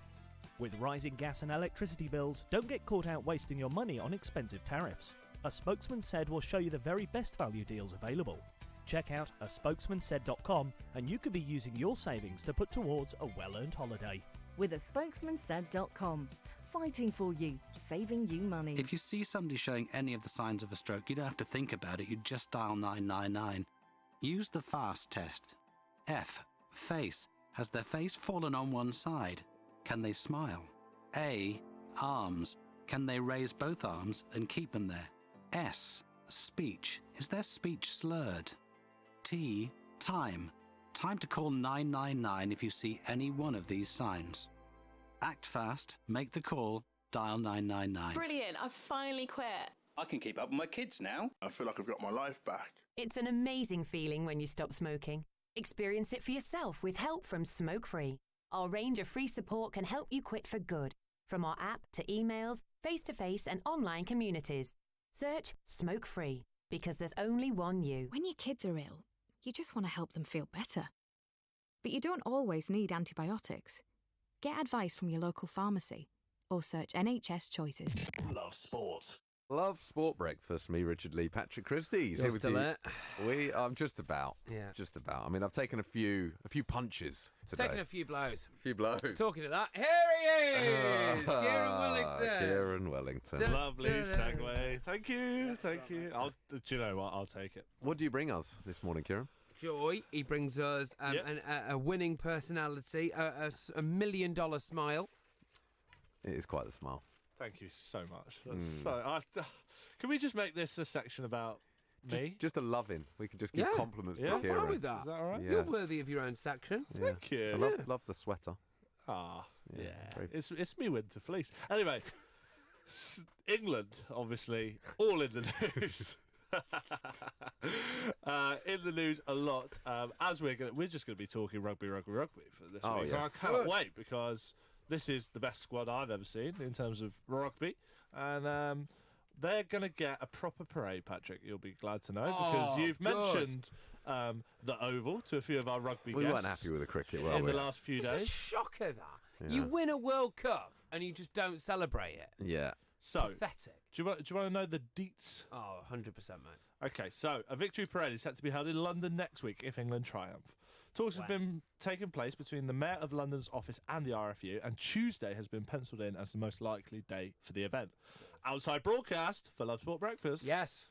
With rising gas and electricity bills, don't get caught out wasting your money on expensive tariffs. A Spokesman Said will show you the very best value deals available. Check out aspokesmansaid.com and you could be using your savings to put towards a well-earned holiday. With aspokesmansaid.com. Fighting for you, saving you money. If you see somebody showing any of the signs of a stroke, you don't have to think about it, you just dial 999. Use the FAST test. F. Face. Has their face fallen on one side? Can they smile? A. Arms. Can they raise both arms and keep them there? S. Speech. Is their speech slurred? T. Time. Time to call 999 if you see any one of these signs. Act fast, make the call, dial 999. Brilliant, I've finally quit. I can keep up with my kids now. I feel like I've got my life back. It's an amazing feeling when you stop smoking. Experience it for yourself with help from Smoke Free. Our range of free support can help you quit for good. From our app to emails, face-to-face and online communities. Search Smoke Free, because there's only one you. When your kids are ill, you just want to help them feel better. But you don't always need antibiotics. Get advice from your local pharmacy or search NHS Choices. Love sport. Love Sport Breakfast, me, Richard Lee, Patrick Christys. You're still there? I'm just about. Yeah. Just about. I mean, I've taken a few punches today. Taking a few blows. A few blows. Talking to that, here he is! Kieran Wellington. Kieran Wellington. Lovely segue. Thank you. Do you know what? I'll take it. What do you bring us this morning, Kieran? Joy. He brings us a winning personality, a $1 million smile. It is quite the smile. Thank you so much. That's can we just make this a section about me? Just a loving. We can just give compliments to I'm Kieran. fine with that. Is that all right? You're worthy of your own section. Yeah. Thank you. I love the sweater. Yeah. It's me winter fleece. Anyway, England, obviously, all in the news. In the news a lot. As we're just going to be talking rugby for this week. Yeah. I can't wait because this is the best squad I've ever seen in terms of rugby, and they're going to get a proper parade, Patrick. You'll be glad to know because you've mentioned the Oval to a few of our rugby guests. We weren't happy with the cricket, were we? In the last few days. It's a shocker that. Yeah. You win a World Cup and you just don't celebrate it. Yeah. So, pathetic. Do you want to know the deets? Oh, 100%, mate. Okay, so a victory parade is set to be held in London next week if England triumph. Talks have been taking place between the Mayor of London's office and the RFU, and Tuesday has been penciled in as the most likely day for the event. Outside broadcast for Love Sport Breakfast. Yes.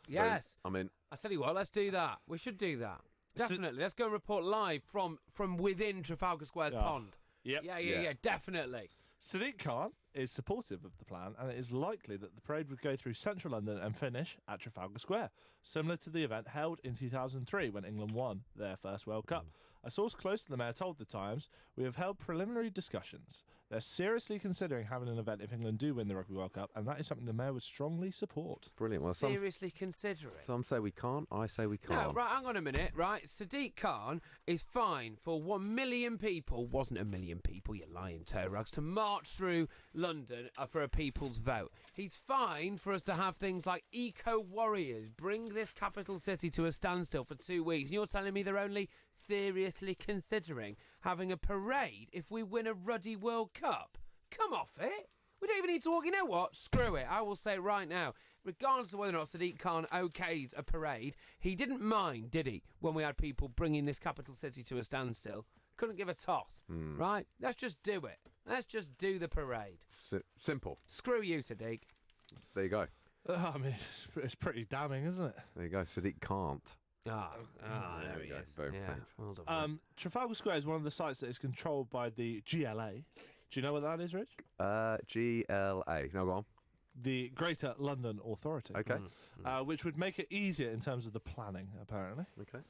I'm in. I tell you what, let's do that. We should do that. Definitely. Let's go and report live from within Trafalgar Square's pond. Yep. Yeah, definitely. Sadiq Khan is supportive of the plan, and it is likely that the parade would go through central London and finish at Trafalgar Square, similar to the event held in 2003 when England won their first World Cup. A source close to the Mayor told The Times, "We have held preliminary discussions. They're seriously considering having an event if England do win the Rugby World Cup, and that is something the Mayor would strongly support." Brilliant. Well, Seriously consider it. Some say we can't. I say we can't. No, right, hang on a minute, right? Sadiq Khan is fine for 1 million people, wasn't 1 million people, you lying toe rugs, to march through London for a people's vote. He's fine for us to have things like eco-warriors bring this capital city to a standstill for 2 weeks. And you're telling me they're only seriously considering having a parade if we win a ruddy World Cup? Come off it. We don't even need to walk. You know what? Screw it. I will say right now, regardless of whether or not Sadiq Khan okays a parade, he didn't mind, did he, when we had people bringing this capital city to a standstill? Couldn't give a toss, right? Let's just do it. Let's just do the parade. Simple. Screw you, Sadiq. There you go. I mean, it's pretty damning, isn't it? There you go. Sadiq can't. There he is. Boom, Yeah. thanks. Well done, Trafalgar Square is one of the sites that is controlled by the GLA. Do you know what that is, Rich? GLA. No, go on. The Greater London Authority. Okay. Which would make it easier in terms of the planning, apparently. Okay.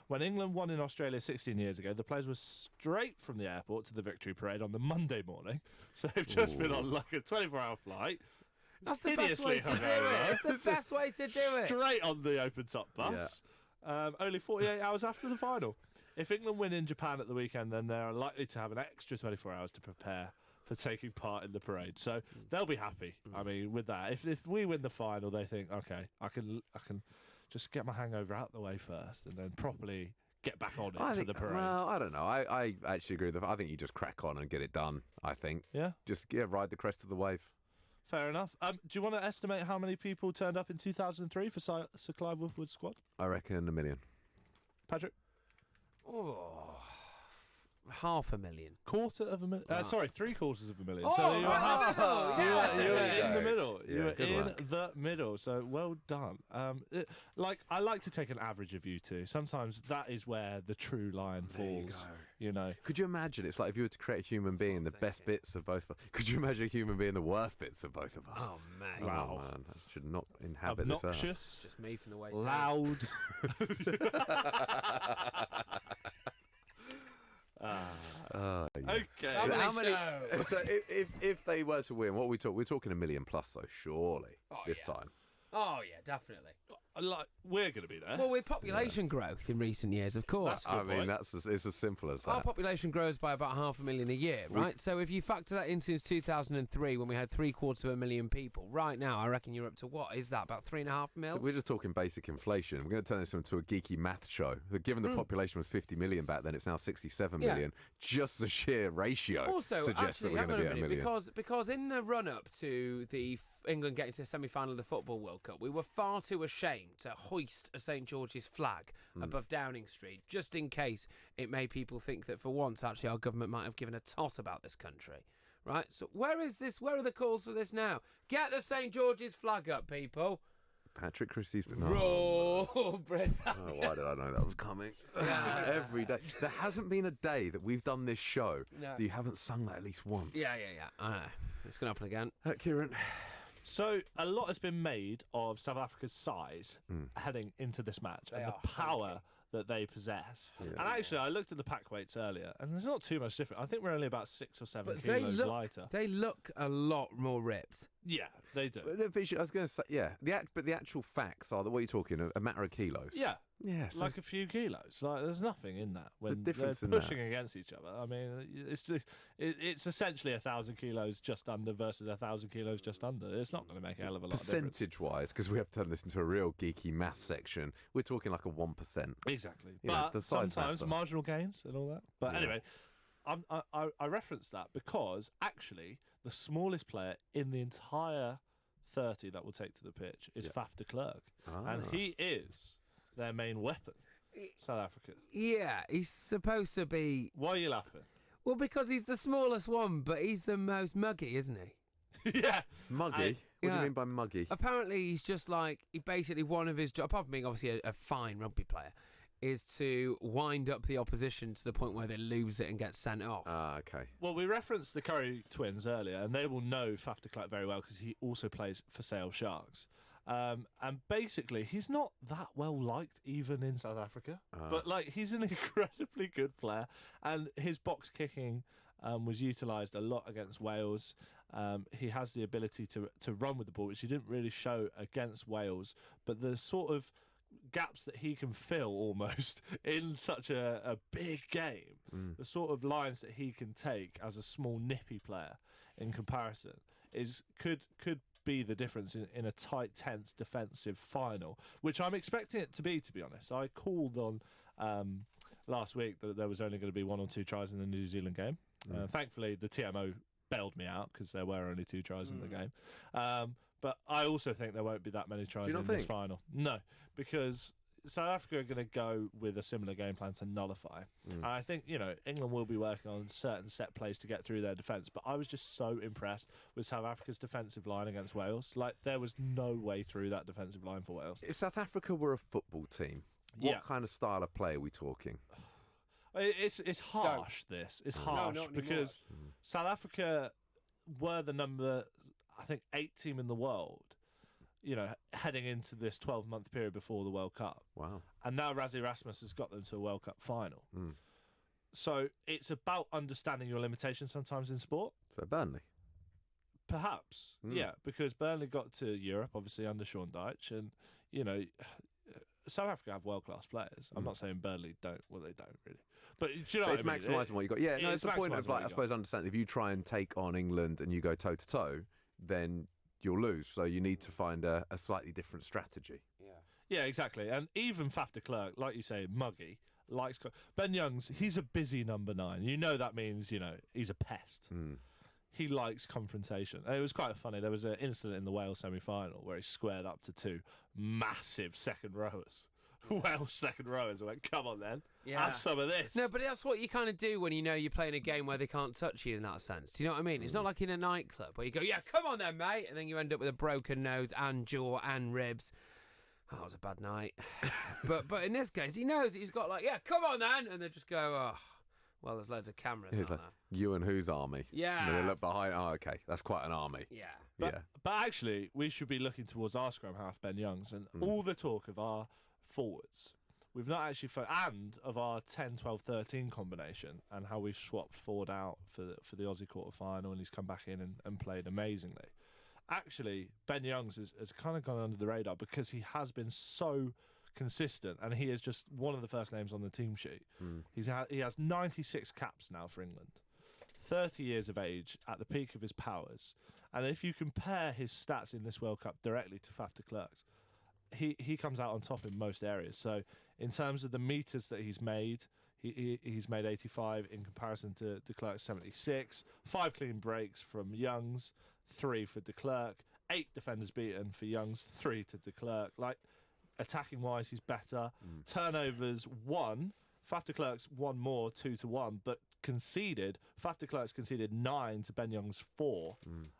When England won in Australia 16 years ago, the players were straight from the airport to the victory parade on the Monday morning. So they've just been on like a 24-hour flight. That's the best way to do it. It's the best way to do it. Straight on the open-top bus. Only 48 hours after the final. If England win in Japan at the weekend, then they're likely to have an extra 24 hours to prepare for taking part in the parade. So they'll be happy. I mean, with that, if we win the final, they think, okay, I can just get my hangover out the way first, and then properly get back on it for the parade. Well, I don't know. I actually agree with that. I think you just crack on and get it done. I think. Yeah. Just ride the crest of the wave. Fair enough. Do you want to estimate how many people turned up in 2003 for Sir Clive Woodward's squad? I reckon 1 million. Patrick? Oh, 500,000. Quarter of a million? Sorry, 750,000. Oh, so you were you were in the middle. Yeah, you were good in work. the middle. So well done. I like to take an average of you two. Sometimes that is where the true line falls. You know. Could you imagine? It's like if you were to create a human being, the best bits of both of us. Could you imagine a human being the worst bits of both of us? Oh, man. Wow. Man. I should not inhabit this earth. Obnoxious. Just me from the waist Loud. Yeah. Okay. How How many? show. So if they were to win, what are we talking? We're talking $1 million plus, though, surely this time. Oh, yeah, definitely. Like, we're going to be there. Well, with population growth in recent years, of course. I mean, it's as simple as that. Our population grows by about 500,000 a year, right? So if you factor that in since 2003, when we had 750,000 people, right now, I reckon you're up to what? Is that about 3.5 mil? So we're just talking basic inflation. We're going to turn this into a geeky math show. Given the population was 50 million back then, it's now 67 million. Just the sheer ratio also, suggests that we're going to be at 1 million. Because in the run-up to the England getting to the semi-final of the Football World Cup, we were far too ashamed to hoist a St George's flag above Downing Street, just in case it made people think that for once, actually, our government might have given a toss about this country. Right? So where is this? Where are the calls for this now? Get the St George's flag up, people. Patrick Christys. Roll, Britain. Oh, why did I know that was coming? Every day. There hasn't been a day that we've done this show that you haven't sung that at least once. Yeah. I know. It's going to happen again. Kieran. So a lot has been made of South Africa's size heading into this match and the power that they possess. Yeah. And actually, I looked at the pack weights earlier, and there's not too much different. I think we're only about 6 or 7 kilos lighter. They look a lot more ripped. Yeah, they do. But I was going to say, but the actual facts are that what you're talking a matter of kilos. Yeah. Yeah, so like a few kilos. Like there's nothing in that when the difference they're in pushing against each other. I mean, it's essentially 1,000 kilos just under versus 1,000 kilos just under. It's not going to make a hell of a lot of difference. Percentage-wise, because we have turned this into a real geeky math section, we're talking like a 1%. Exactly. But the sometimes marginal gains and all that. But anyway, I referenced that because actually the smallest player in the entire 30 that will take to the pitch is Faf de Klerk. And he is their main weapon, South Africa. Yeah, he's supposed to be... Why are you laughing? Well, because he's the smallest one, but he's the most muggy, isn't he? Yeah. Muggy? What do you mean by muggy? Apparently, he's just like... He basically, one of his jobs, apart from being obviously a fine rugby player, is to wind up the opposition to the point where they lose it and get sent off. Okay. Well, we referenced the Curry twins earlier, and they will know Faf de Klerk very well because he also plays for Sale Sharks. And basically, he's not that well liked even in South Africa. But like, he's an incredibly good player, and his box kicking was utilised a lot against Wales. He has the ability to run with the ball, which he didn't really show against Wales. But the sort of gaps that he can fill almost in such a big game, the sort of lines that he can take as a small nippy player in comparison could be the difference in a tight, tense defensive final, which I'm expecting it to be honest. I called on last week that there was only going to be 1 or 2 tries in the New Zealand game. Thankfully, the TMO bailed me out because there were only 2 tries in the game. But I also think there won't be that many tries in this final. No, because South Africa are going to go with a similar game plan to nullify. And I think, England will be working on certain set plays to get through their defence. But I was just so impressed with South Africa's defensive line against Wales. Like, there was no way through that defensive line for Wales. If South Africa were a football team, what kind of style of play are we talking? It's harsh, this. It's harsh because South Africa were the number, I think, 8 team in the world, heading into this 12-month period before the World Cup. Wow. And now Rassie Erasmus has got them to a World Cup final. So it's about understanding your limitations sometimes in sport. So Burnley? Perhaps, yeah, because Burnley got to Europe, obviously, under Sean Dyche, and, South Africa have world-class players. I'm not saying Burnley don't. Well, they don't, really. But do you know what I mean? It's maximising what you got. Yeah, no, it's the point of, I suppose, understanding if you try and take on England and you go toe-to-toe, then you'll lose. So you need to find a slightly different strategy. Yeah, exactly. And even Faf de Klerk, like you say, muggy, likes... Ben Youngs, he's a busy number 9. That means, he's a pest. He likes confrontation. And it was quite funny. There was an incident in the Wales semi-final where he squared up to 2 massive second rowers. Welsh second rowers. I went, come on then, have some of this. No, but that's what you kind of do when you're playing a game where they can't touch you in that sense. Do you know what I mean? It's not like in a nightclub where you go, yeah, come on then, mate, and then you end up with a broken nose and jaw and ribs. Oh, it was a bad night. but in this case, he knows he's got come on then, and they just go, oh, well, there's loads of cameras. You and whose army? Yeah. And then they look behind. Oh, okay, that's quite an army. Yeah. But actually, we should be looking towards our scrum half, Ben Youngs, and all the talk of our forwards we've not actually and of our 10, 12, 13 combination and how we've swapped Ford out for the Aussie quarter-final, and he's come back in and played amazingly. Actually, Ben Youngs has kind of gone under the radar because he has been so consistent, and he is just one of the first names on the team sheet. He has 96 caps now for England, 30 years of age at the peak of his powers. And if you compare his stats in this World Cup directly to Faf de Klerk's, he comes out on top in most areas. So in terms of the metres that he's made, he's made 85 in comparison to de Klerk's 76. 5 clean breaks from Youngs, 3 for de Klerk. 8 defenders beaten for Youngs, 3 to de Klerk. Like, attacking wise, he's better. Turnovers 1. Faf de Klerk's 1 more, 2-1, but conceded. Faf de Klerk's conceded 9 to Ben Youngs 4,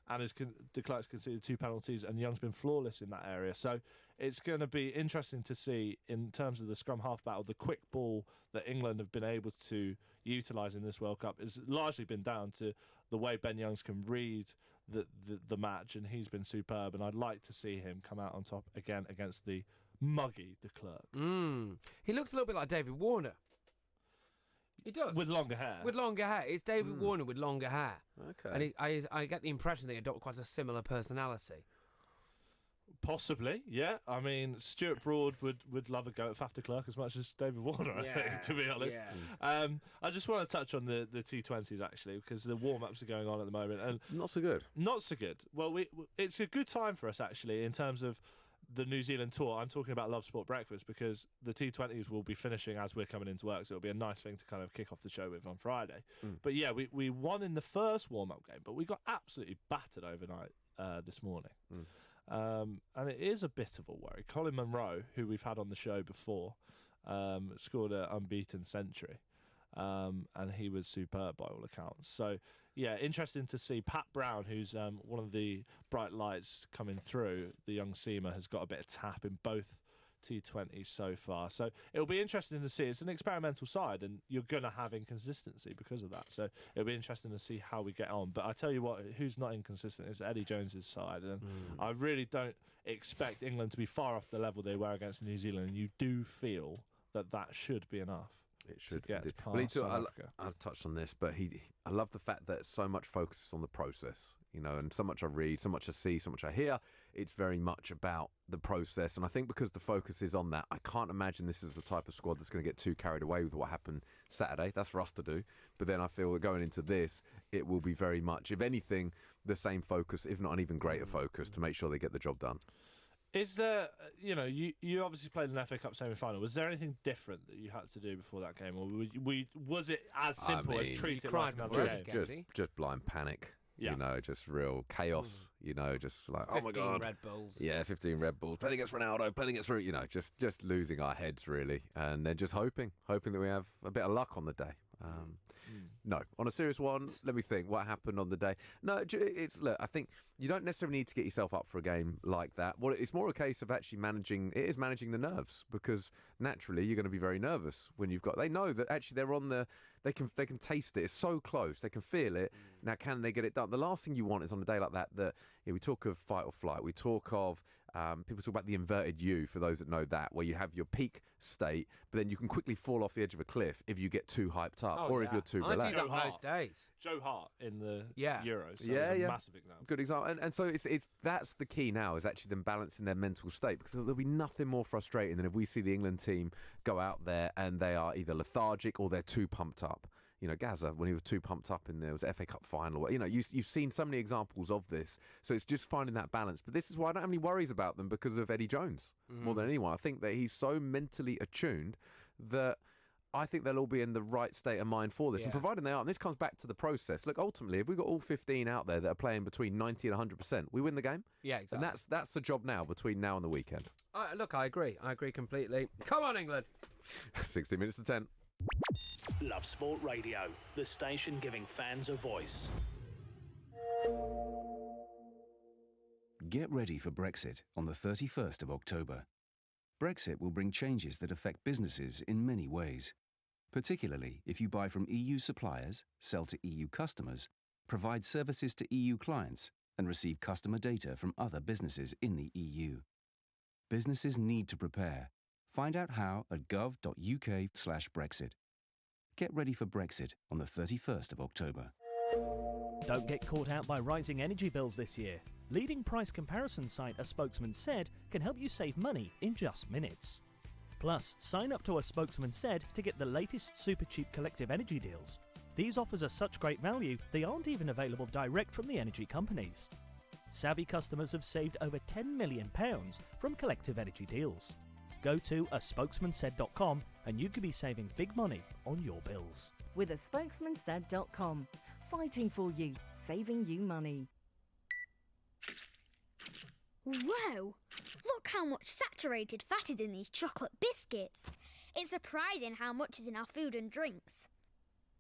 and de Klerk's conceded 2 penalties, and Young's been flawless in that area. So it's going to be interesting to see in terms of the scrum half battle. The quick ball that England have been able to utilise in this World Cup has largely been down to the way Ben Youngs can read the match, and he's been superb. And I'd like to see him come out on top again against the muggy de Klerk. He looks a little bit like David Warner. He does. With longer hair. With longer hair. It's David Warner with longer hair. Okay. And I get the impression they adopt quite a similar personality. Possibly, yeah. I mean, Stuart Broad would love a go at Faf de Klerk as much as David Warner, I think, to be honest. Yeah. I just want to touch on the T20s, actually, because the warm-ups are going on at the moment. And not so good. Not so good. Well, it's a good time for us, actually, in terms of the New Zealand tour. I'm talking about Love Sport Breakfast because the T20s will be finishing as we're coming into work, so it'll be a nice thing to kind of kick off the show with on Friday. But yeah, we won in the first warm-up game, but we got absolutely battered overnight this morning. And it is a bit of a worry. Colin Munro, who we've had on the show before, scored an unbeaten century, and he was superb by all accounts. So yeah, interesting to see. Pat Brown, who's one of the bright lights coming through, the young seamer, has got a bit of tap in both T20s so far. So it'll be interesting to see. It's an experimental side, and you're going to have inconsistency because of that. So it'll be interesting to see how we get on. But I tell you what, who's not inconsistent is Eddie Jones's side. And I really don't expect England to be far off the level they were against New Zealand. And you do feel that should be enough. It should get past South Africa. I've touched on this, but I love the fact that so much focus is on the process, and so much I read, so much I see, so much I hear. It's very much about the process, and I think because the focus is on that, I can't imagine this is the type of squad that's going to get too carried away with what happened Saturday. That's for us to do. But then I feel that going into this, it will be very much, if anything, the same focus, if not an even greater focus, to make sure they get the job done. Is there, you obviously played an FA Cup semi-final. Was there anything different that you had to do before that game, or was it as simple as treat it like another game? Just blind panic. Yeah. Just real chaos. Just like, oh my God, 15 Red Bulls. Yeah, 15 Red Bulls. Playing against Ronaldo, playing against, just losing our heads really, and then just hoping that we have a bit of luck on the day. No, on a serious one, let me think. What happened on the day? No, look, I think you don't necessarily need to get yourself up for a game like that. Well, it's more a case of actually managing the nerves, because naturally you're going to be very nervous when they know that actually they're on they can taste it. It's so close. They can feel it. Now, can they get it done? The last thing you want is on a day like that, we talk of fight or flight. We talk of, people talk about the inverted U, for those that know that, where you have your peak state, but then you can quickly fall off the edge of a cliff if you get too hyped up if you're too relaxed. I do that most days. Joe Hart in the Euros. So yeah. Massive example. Good example. And so that's the key now, is actually them balancing their mental state, because there'll be nothing more frustrating than if we see the England team go out there and they are either lethargic or they're too pumped up. Gaza, when he was too pumped up in the FA Cup final, you've seen so many examples of this. So it's just finding that balance. But this is why I don't have any worries about them, because of Eddie Jones more than anyone. I think that he's so mentally attuned that I think they'll all be in the right state of mind for this. And providing they are, and this comes back to the process. Look, ultimately, if we've got all 15 out there that are playing between 90 and 100%, we win the game. Yeah, exactly. And that's the job now, between now and the weekend. Look, I agree. I agree completely. Come on, England. 60 minutes to 10. Love Sport Radio, the station giving fans a voice. Get ready for Brexit on the 31st of October. Brexit will bring changes that affect businesses in many ways, particularly if you buy from EU suppliers, sell to EU customers, provide services to EU clients, and receive customer data from other businesses in the EU. Businesses need to prepare. Find out how at gov.uk/Brexit. Get ready for Brexit on the 31st of October. Don't get caught out by rising energy bills this year. Leading price comparison site A Spokesman Said can help you save money in just minutes. Plus, sign up to A Spokesman Said to get the latest super cheap collective energy deals. These offers are such great value, they aren't even available direct from the energy companies. Savvy customers have saved over £10 million from collective energy deals. Go to aspokesmansaid.com and you could be saving big money on your bills. With aspokesmansaid.com. Fighting for you, saving you money. Whoa! Look how much saturated fat is in these chocolate biscuits. It's surprising how much is in our food and drinks.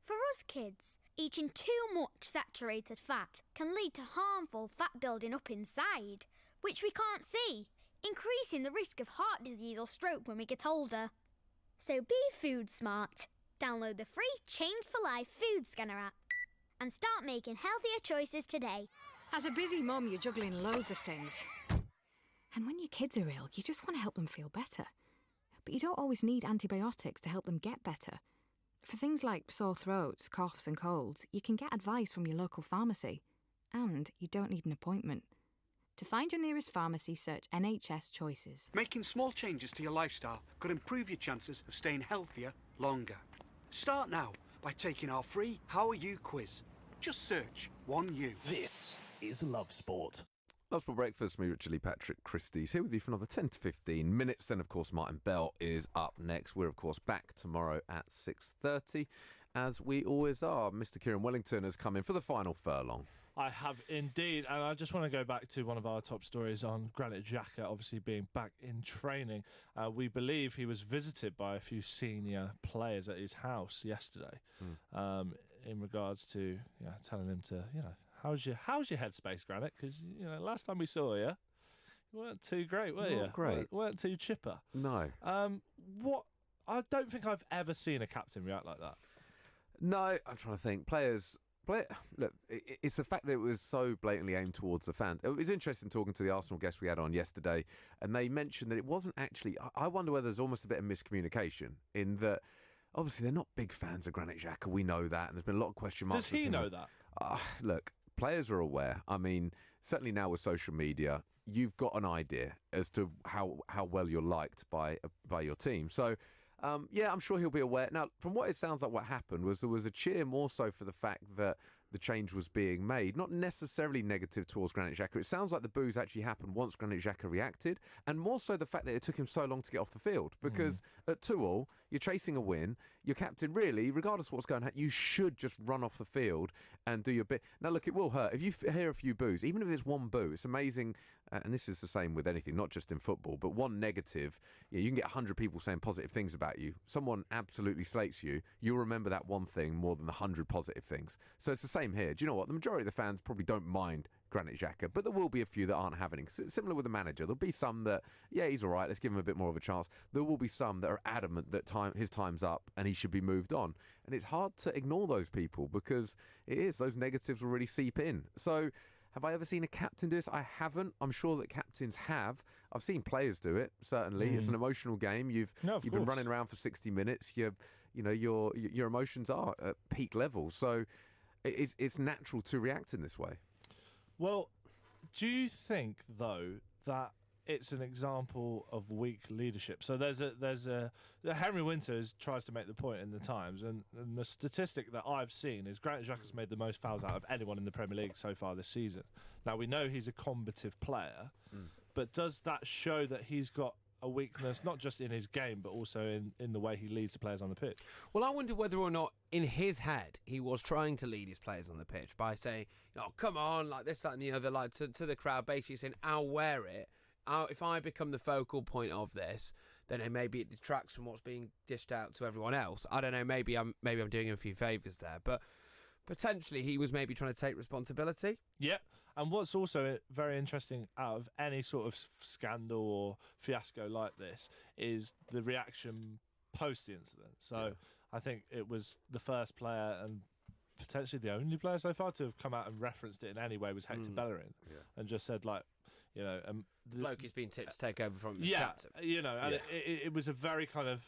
For us kids, eating too much saturated fat can lead to harmful fat building up inside, which we can't see, increasing the risk of heart disease or stroke when we get older. So be food smart. Download the free Change for Life food scanner app and start making healthier choices today. As a busy mum, you're juggling loads of things. And when your kids are ill, you just want to help them feel better. But you don't always need antibiotics to help them get better. For things like sore throats, coughs and colds, you can get advice from your local pharmacy. And you don't need an appointment. To find your nearest pharmacy, search NHS Choices. Making small changes to your lifestyle could improve your chances of staying healthier longer. Start now by taking our free How Are You quiz. Just search 1U. This is Love Sport. Love Sport Breakfast, me, Richard Lee Patrick, Christys, here with you for another 10 to 15 minutes. Then, of course, Martin Bell is up next. We're, of course, back tomorrow at 6:30, as we always are. Mr. Kieran Wellington has come in for the final furlong. I have indeed, and I just want to go back to one of our top stories on Granit Xhaka, obviously being back in training. We believe he was visited by a few senior players at his house yesterday, in regards to telling him to, how's your headspace, Granit? Because last time we saw you, you weren't too great, were you? Not great. Weren't too chipper. No. I don't think I've ever seen a captain react like that. No, I'm trying to think. Look, it's the fact that it was so blatantly aimed towards the fans. It was interesting talking to the Arsenal guest we had on yesterday, and they mentioned that it wasn't actually... I wonder whether there's almost a bit of miscommunication in that, obviously, they're not big fans of Granit Xhaka. We know that, and there's been a lot of question marks. Does he know that? Look, players are aware. I mean, certainly now with social media, you've got an idea as to how well you're liked by your team. So... I'm sure he'll be aware. Now, from what it sounds like, what happened was there was a cheer more so for the fact that the change was being made, not necessarily negative towards Granit Xhaka. It sounds like the boos actually happened once Granit Xhaka reacted, and more so the fact that it took him so long to get off the field. Because at 2-2, you're chasing a win. Your captain, really, regardless of what's going on, you should just run off the field and do your bit. Now, look, it will hurt. If you hear a few boos, even if it's one boo, it's amazing. And this is the same with anything, not just in football, but one negative, you can get 100 people saying positive things about you. Someone absolutely slates you, you'll remember that one thing more than the 100 positive things. So it's the same here. Do you know what? The majority of the fans probably don't mind Granit Xhaka, but there will be a few that aren't having it. It's similar with the manager. There'll be some that, he's all right, let's give him a bit more of a chance. There will be some that are adamant that his time's up and he should be moved on. And it's hard to ignore those people because those negatives will really seep in. So... have I ever seen a captain do this? I haven't. I'm sure that captains have. I've seen players do it, certainly. It's an emotional game. You've been running around for 60 minutes. Your emotions are at peak levels. So it's natural to react in this way. Well, do you think, though, that it's an example of weak leadership? So Henry Winters tries to make the point in the Times, and the statistic that I've seen is Granit Xhaka's made the most fouls out of anyone in the Premier League so far this season. Now, we know he's a combative player, but does that show that he's got a weakness, not just in his game, but also in the way he leads the players on the pitch? Well, I wonder whether or not in his head he was trying to lead his players on the pitch by saying, come on, like this, that and the other, like to the crowd, basically saying, I'll wear it. If I become the focal point of this, then maybe it detracts from what's being dished out to everyone else. I don't know. Maybe I'm doing him a few favours there, but potentially he was maybe trying to take responsibility. Yeah, and what's also very interesting out of any sort of scandal or fiasco like this is the reaction post the incident. So I think it was the first player and potentially the only player so far to have come out and referenced it in any way was Hector Bellerin, and just said, like, You know, bloke he's been tipped to take over from his yeah, captain. You know, and it was a very kind of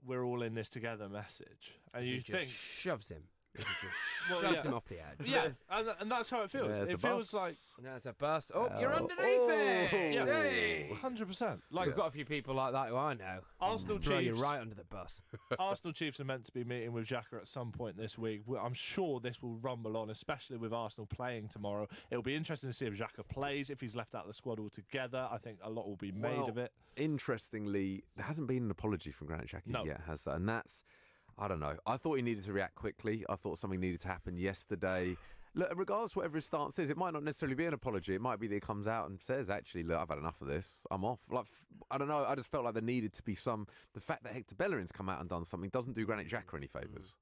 we're all in this together message, and you think shoves him. It just shoves him off the edge. Yeah, and that's how it feels. It feels like there's a bus. Oh, you're underneath it. Yeah, Hey. 100%. Like we've got a few people like that who I know. Arsenal throw Chiefs you right under the bus. Arsenal Chiefs are meant to be meeting with Xhaka at some point this week. I'm sure this will rumble on, especially with Arsenal playing tomorrow. It'll be interesting to see if Xhaka plays, if he's left out of the squad altogether. I think a lot will be made of it. Interestingly, there hasn't been an apology from Granit Xhaka yet, has there? And that's, I don't know. I thought he needed to react quickly. I thought something needed to happen yesterday. Look, regardless of whatever his stance is, it might not necessarily be an apology. It might be that he comes out and says, actually, look, I've had enough of this. I'm off. Like, I don't know. I just felt like there needed to be some... The fact that Hector Bellerin's come out and done something doesn't do Granit Xhaka any favours.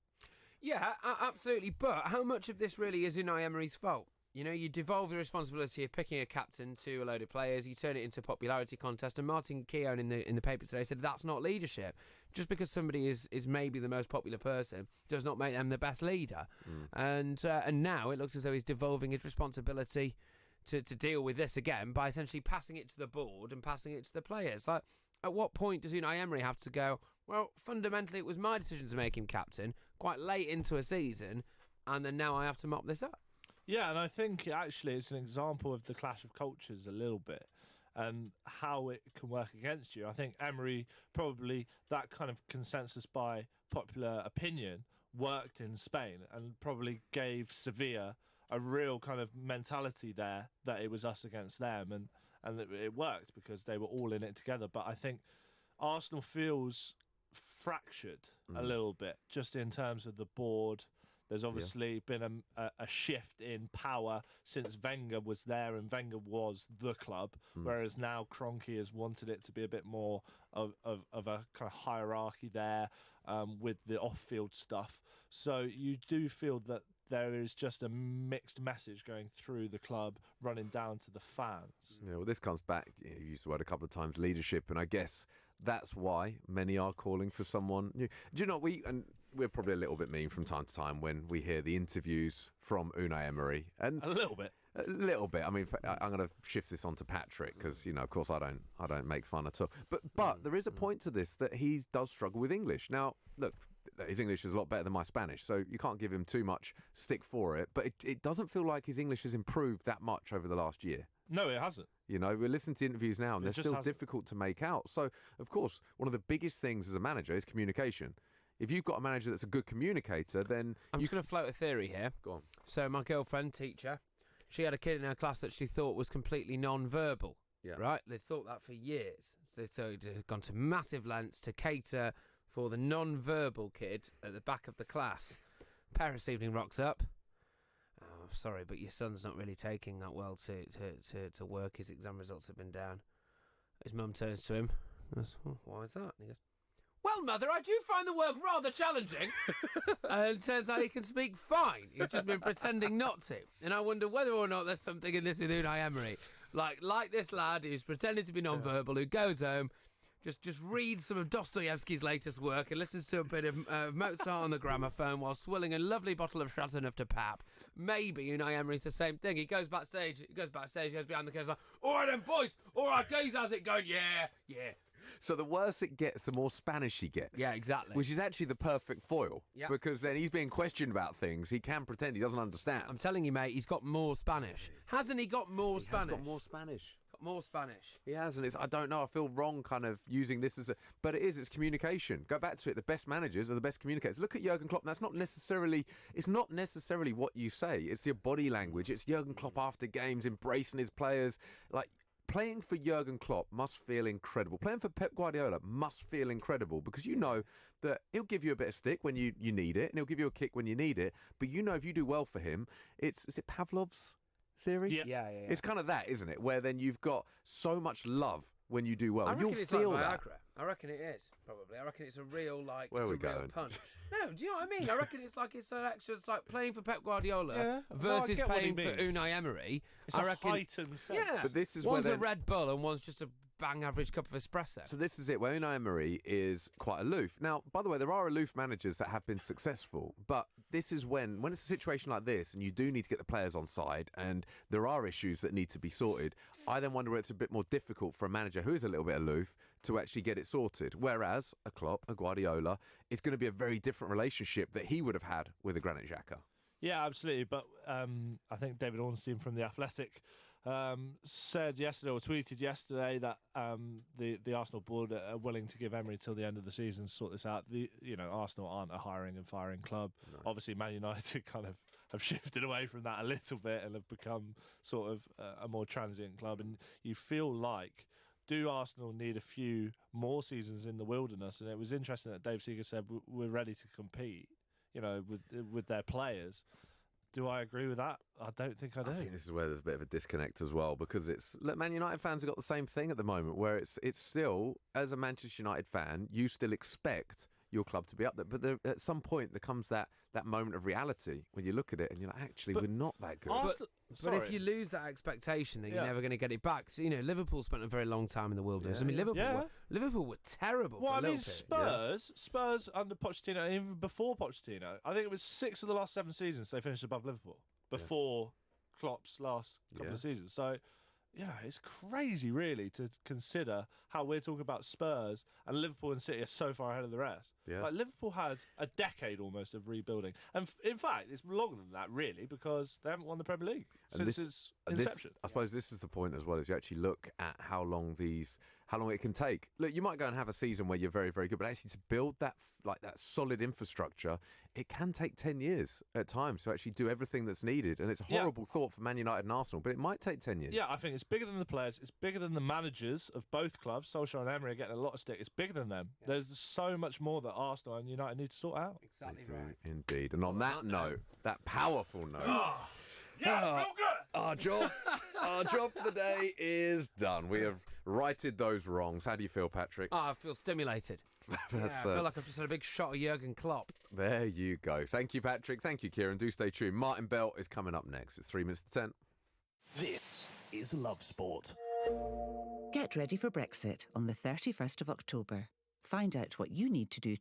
Yeah, absolutely. But how much of this really is Unai Emery's fault? You know, you devolve the responsibility of picking a captain to a load of players, you turn it into a popularity contest, and Martin Keown in the paper today said that's not leadership. Just because somebody is maybe the most popular person does not make them the best leader. And now it looks as though he's devolving his responsibility to deal with this again by essentially passing it to the board and passing it to the players. Like, at what point does Unai Emery have to go, well, fundamentally it was my decision to make him captain quite late into a season, and then now I have to mop this up? Yeah, and I think actually it's an example of the clash of cultures a little bit and how it can work against you. I think Emery, probably that kind of consensus by popular opinion worked in Spain and probably gave Sevilla a real kind of mentality there that it was us against them, and it worked because they were all in it together. But I think Arsenal feels fractured a little bit just in terms of the board. There's obviously been a shift in power since Wenger was there, and Wenger was the club, whereas now Kroenke has wanted it to be a bit more of a kind of hierarchy there with the off-field stuff. So you do feel that there is just a mixed message going through the club, running down to the fans. Yeah, well, this comes back, you used the word a couple of times, leadership, and I guess that's why many are calling for someone new. Do you know, we're probably a little bit mean from time to time when we hear the interviews from Unai Emery. And a little bit. A little bit. I mean, I'm going to shift this on to Patrick because, you know, of course I don't make fun at all. But there is a point to this that he does struggle with English. Now, look, his English is a lot better than my Spanish, so you can't give him too much stick for it. But it doesn't feel like his English has improved that much over the last year. No, it hasn't. You know, we're listening to interviews now and they're still difficult to make out. So, of course, one of the biggest things as a manager is communication. If you've got a manager that's a good communicator, then... I'm just going to float a theory here. Go on. So my girlfriend, teacher, she had a kid in her class that she thought was completely non-verbal. Yeah. Right? They thought that for years. So they thought they'd gone to massive lengths to cater for the non-verbal kid at the back of the class. Parents' evening rocks up. Oh, sorry, but your son's not really taking that well to work. His exam results have been down. His mum turns to him and goes, oh, why is that? And he goes, well, Mother, I do find the work rather challenging. And it turns out he can speak fine. He's just been pretending not to. And I wonder whether or not there's something in this with Unai Emery. Like this lad who's pretending to be non-verbal, who goes home, just reads some of Dostoevsky's latest work and listens to a bit of Mozart on the gramophone while swilling a lovely bottle of Chateauneuf de Pape. Maybe Unai Emery's the same thing. He goes backstage, he goes behind the curtain, like, all right then, boys, all right, guys, how's it going? Yeah. So the worse it gets, the more Spanish he gets. Yeah, exactly. Which is actually the perfect foil. Yeah. Because then he's being questioned about things. He can pretend he doesn't understand. I'm telling you, mate, he's got more Spanish. Hasn't he got more Spanish? He's got more Spanish. More Spanish. He has, and I don't know, I feel wrong kind of using this as but it's communication. Go back to it, the best managers are the best communicators. Look at Jurgen Klopp, it's not necessarily what you say, it's your body language. It's Jurgen Klopp after games, embracing his players. Like, playing for Jurgen Klopp must feel incredible. Playing for Pep Guardiola must feel incredible because you know that he'll give you a bit of stick when you need it, and he'll give you a kick when you need it, but you know if you do well for him, is it Pavlov's theory? Yeah. It's kind of that, isn't it? Where then you've got so much love when you do well. I reckon You'll it's feel like that. Viagra. I reckon it is, probably. I reckon it's a real, like, Where are we real going? punch. No, do you know what I mean? I reckon it's like it's like playing for Pep Guardiola Yeah, versus playing for Unai Emery. It's I a reckon, heightened sense. yeah. But this is one's where a Red Bull and one's just a bang average cup of espresso. So this is it, where Unai Emery is quite aloof. Now, by the way, there are aloof managers that have been successful, but this is when it's a situation like this and you do need to get the players on side and there are issues that need to be sorted, I then wonder whether it's a bit more difficult for a manager who is a little bit aloof to actually get it sorted. Whereas a Klopp, a Guardiola, it's going to be a very different relationship that he would have had with a Granit Xhaka. Yeah, absolutely. But I think David Ornstein from The Athletic said yesterday, or tweeted yesterday, that the Arsenal board are willing to give Emery till the end of the season to sort this out. Arsenal aren't a hiring and firing club. No. Obviously, Man United kind of have shifted away from that a little bit and have become sort of a more transient club. And you feel like, do Arsenal need a few more seasons in the wilderness? And it was interesting that Dave Seeger said we're ready to compete, with their players. Do I agree with that? I don't think I do. I think this is where there's a bit of a disconnect as well, because Man United fans have got the same thing at the moment, where it's still, as a Manchester United fan, you still expect your club to be up there. But at some point, there comes that moment of reality when you look at it and you're like, actually, we're not that good. But if you lose that expectation, then you're never going to get it back. So, Liverpool spent a very long time in the wilderness. Yeah. Liverpool were terrible. Well, for a little bit. Spurs under Pochettino, and even before Pochettino, I think it was 6 of the last 7 seasons they finished above Liverpool before Klopp's last couple of seasons. So, it's crazy, really, to consider how we're talking about Spurs and Liverpool and City are so far ahead of the rest. Yeah. Like, Liverpool had a decade almost of rebuilding. And in fact, it's longer than that, really, because they haven't won the Premier League since its inception. I suppose this is the point as well, is you actually look at how long it can take. Look, you might go and have a season where you're very, very good, but actually to build that solid infrastructure, it can take 10 years at times to actually do everything that's needed. And it's a horrible thought for Man United and Arsenal, but it might take 10 years. Yeah, I think it's bigger than the players. It's bigger than the managers of both clubs. Solskjaer and Emery are getting a lot of stick. It's bigger than them. Yeah. There's so much more that Arsenal and United need to sort out. Exactly right. Indeed. And on that note, that powerful note... real good! Our job for the day is done. We have righted those wrongs. How do you feel, Patrick? I feel stimulated. I feel like I've just had a big shot of Jurgen Klopp. There you go. Thank you, Patrick. Thank you, Kieran. Do stay tuned. Martin Bell is coming up next. It's 3 minutes to 10. This is Love Sport. Get ready for Brexit on the 31st of October. Find out what you need to do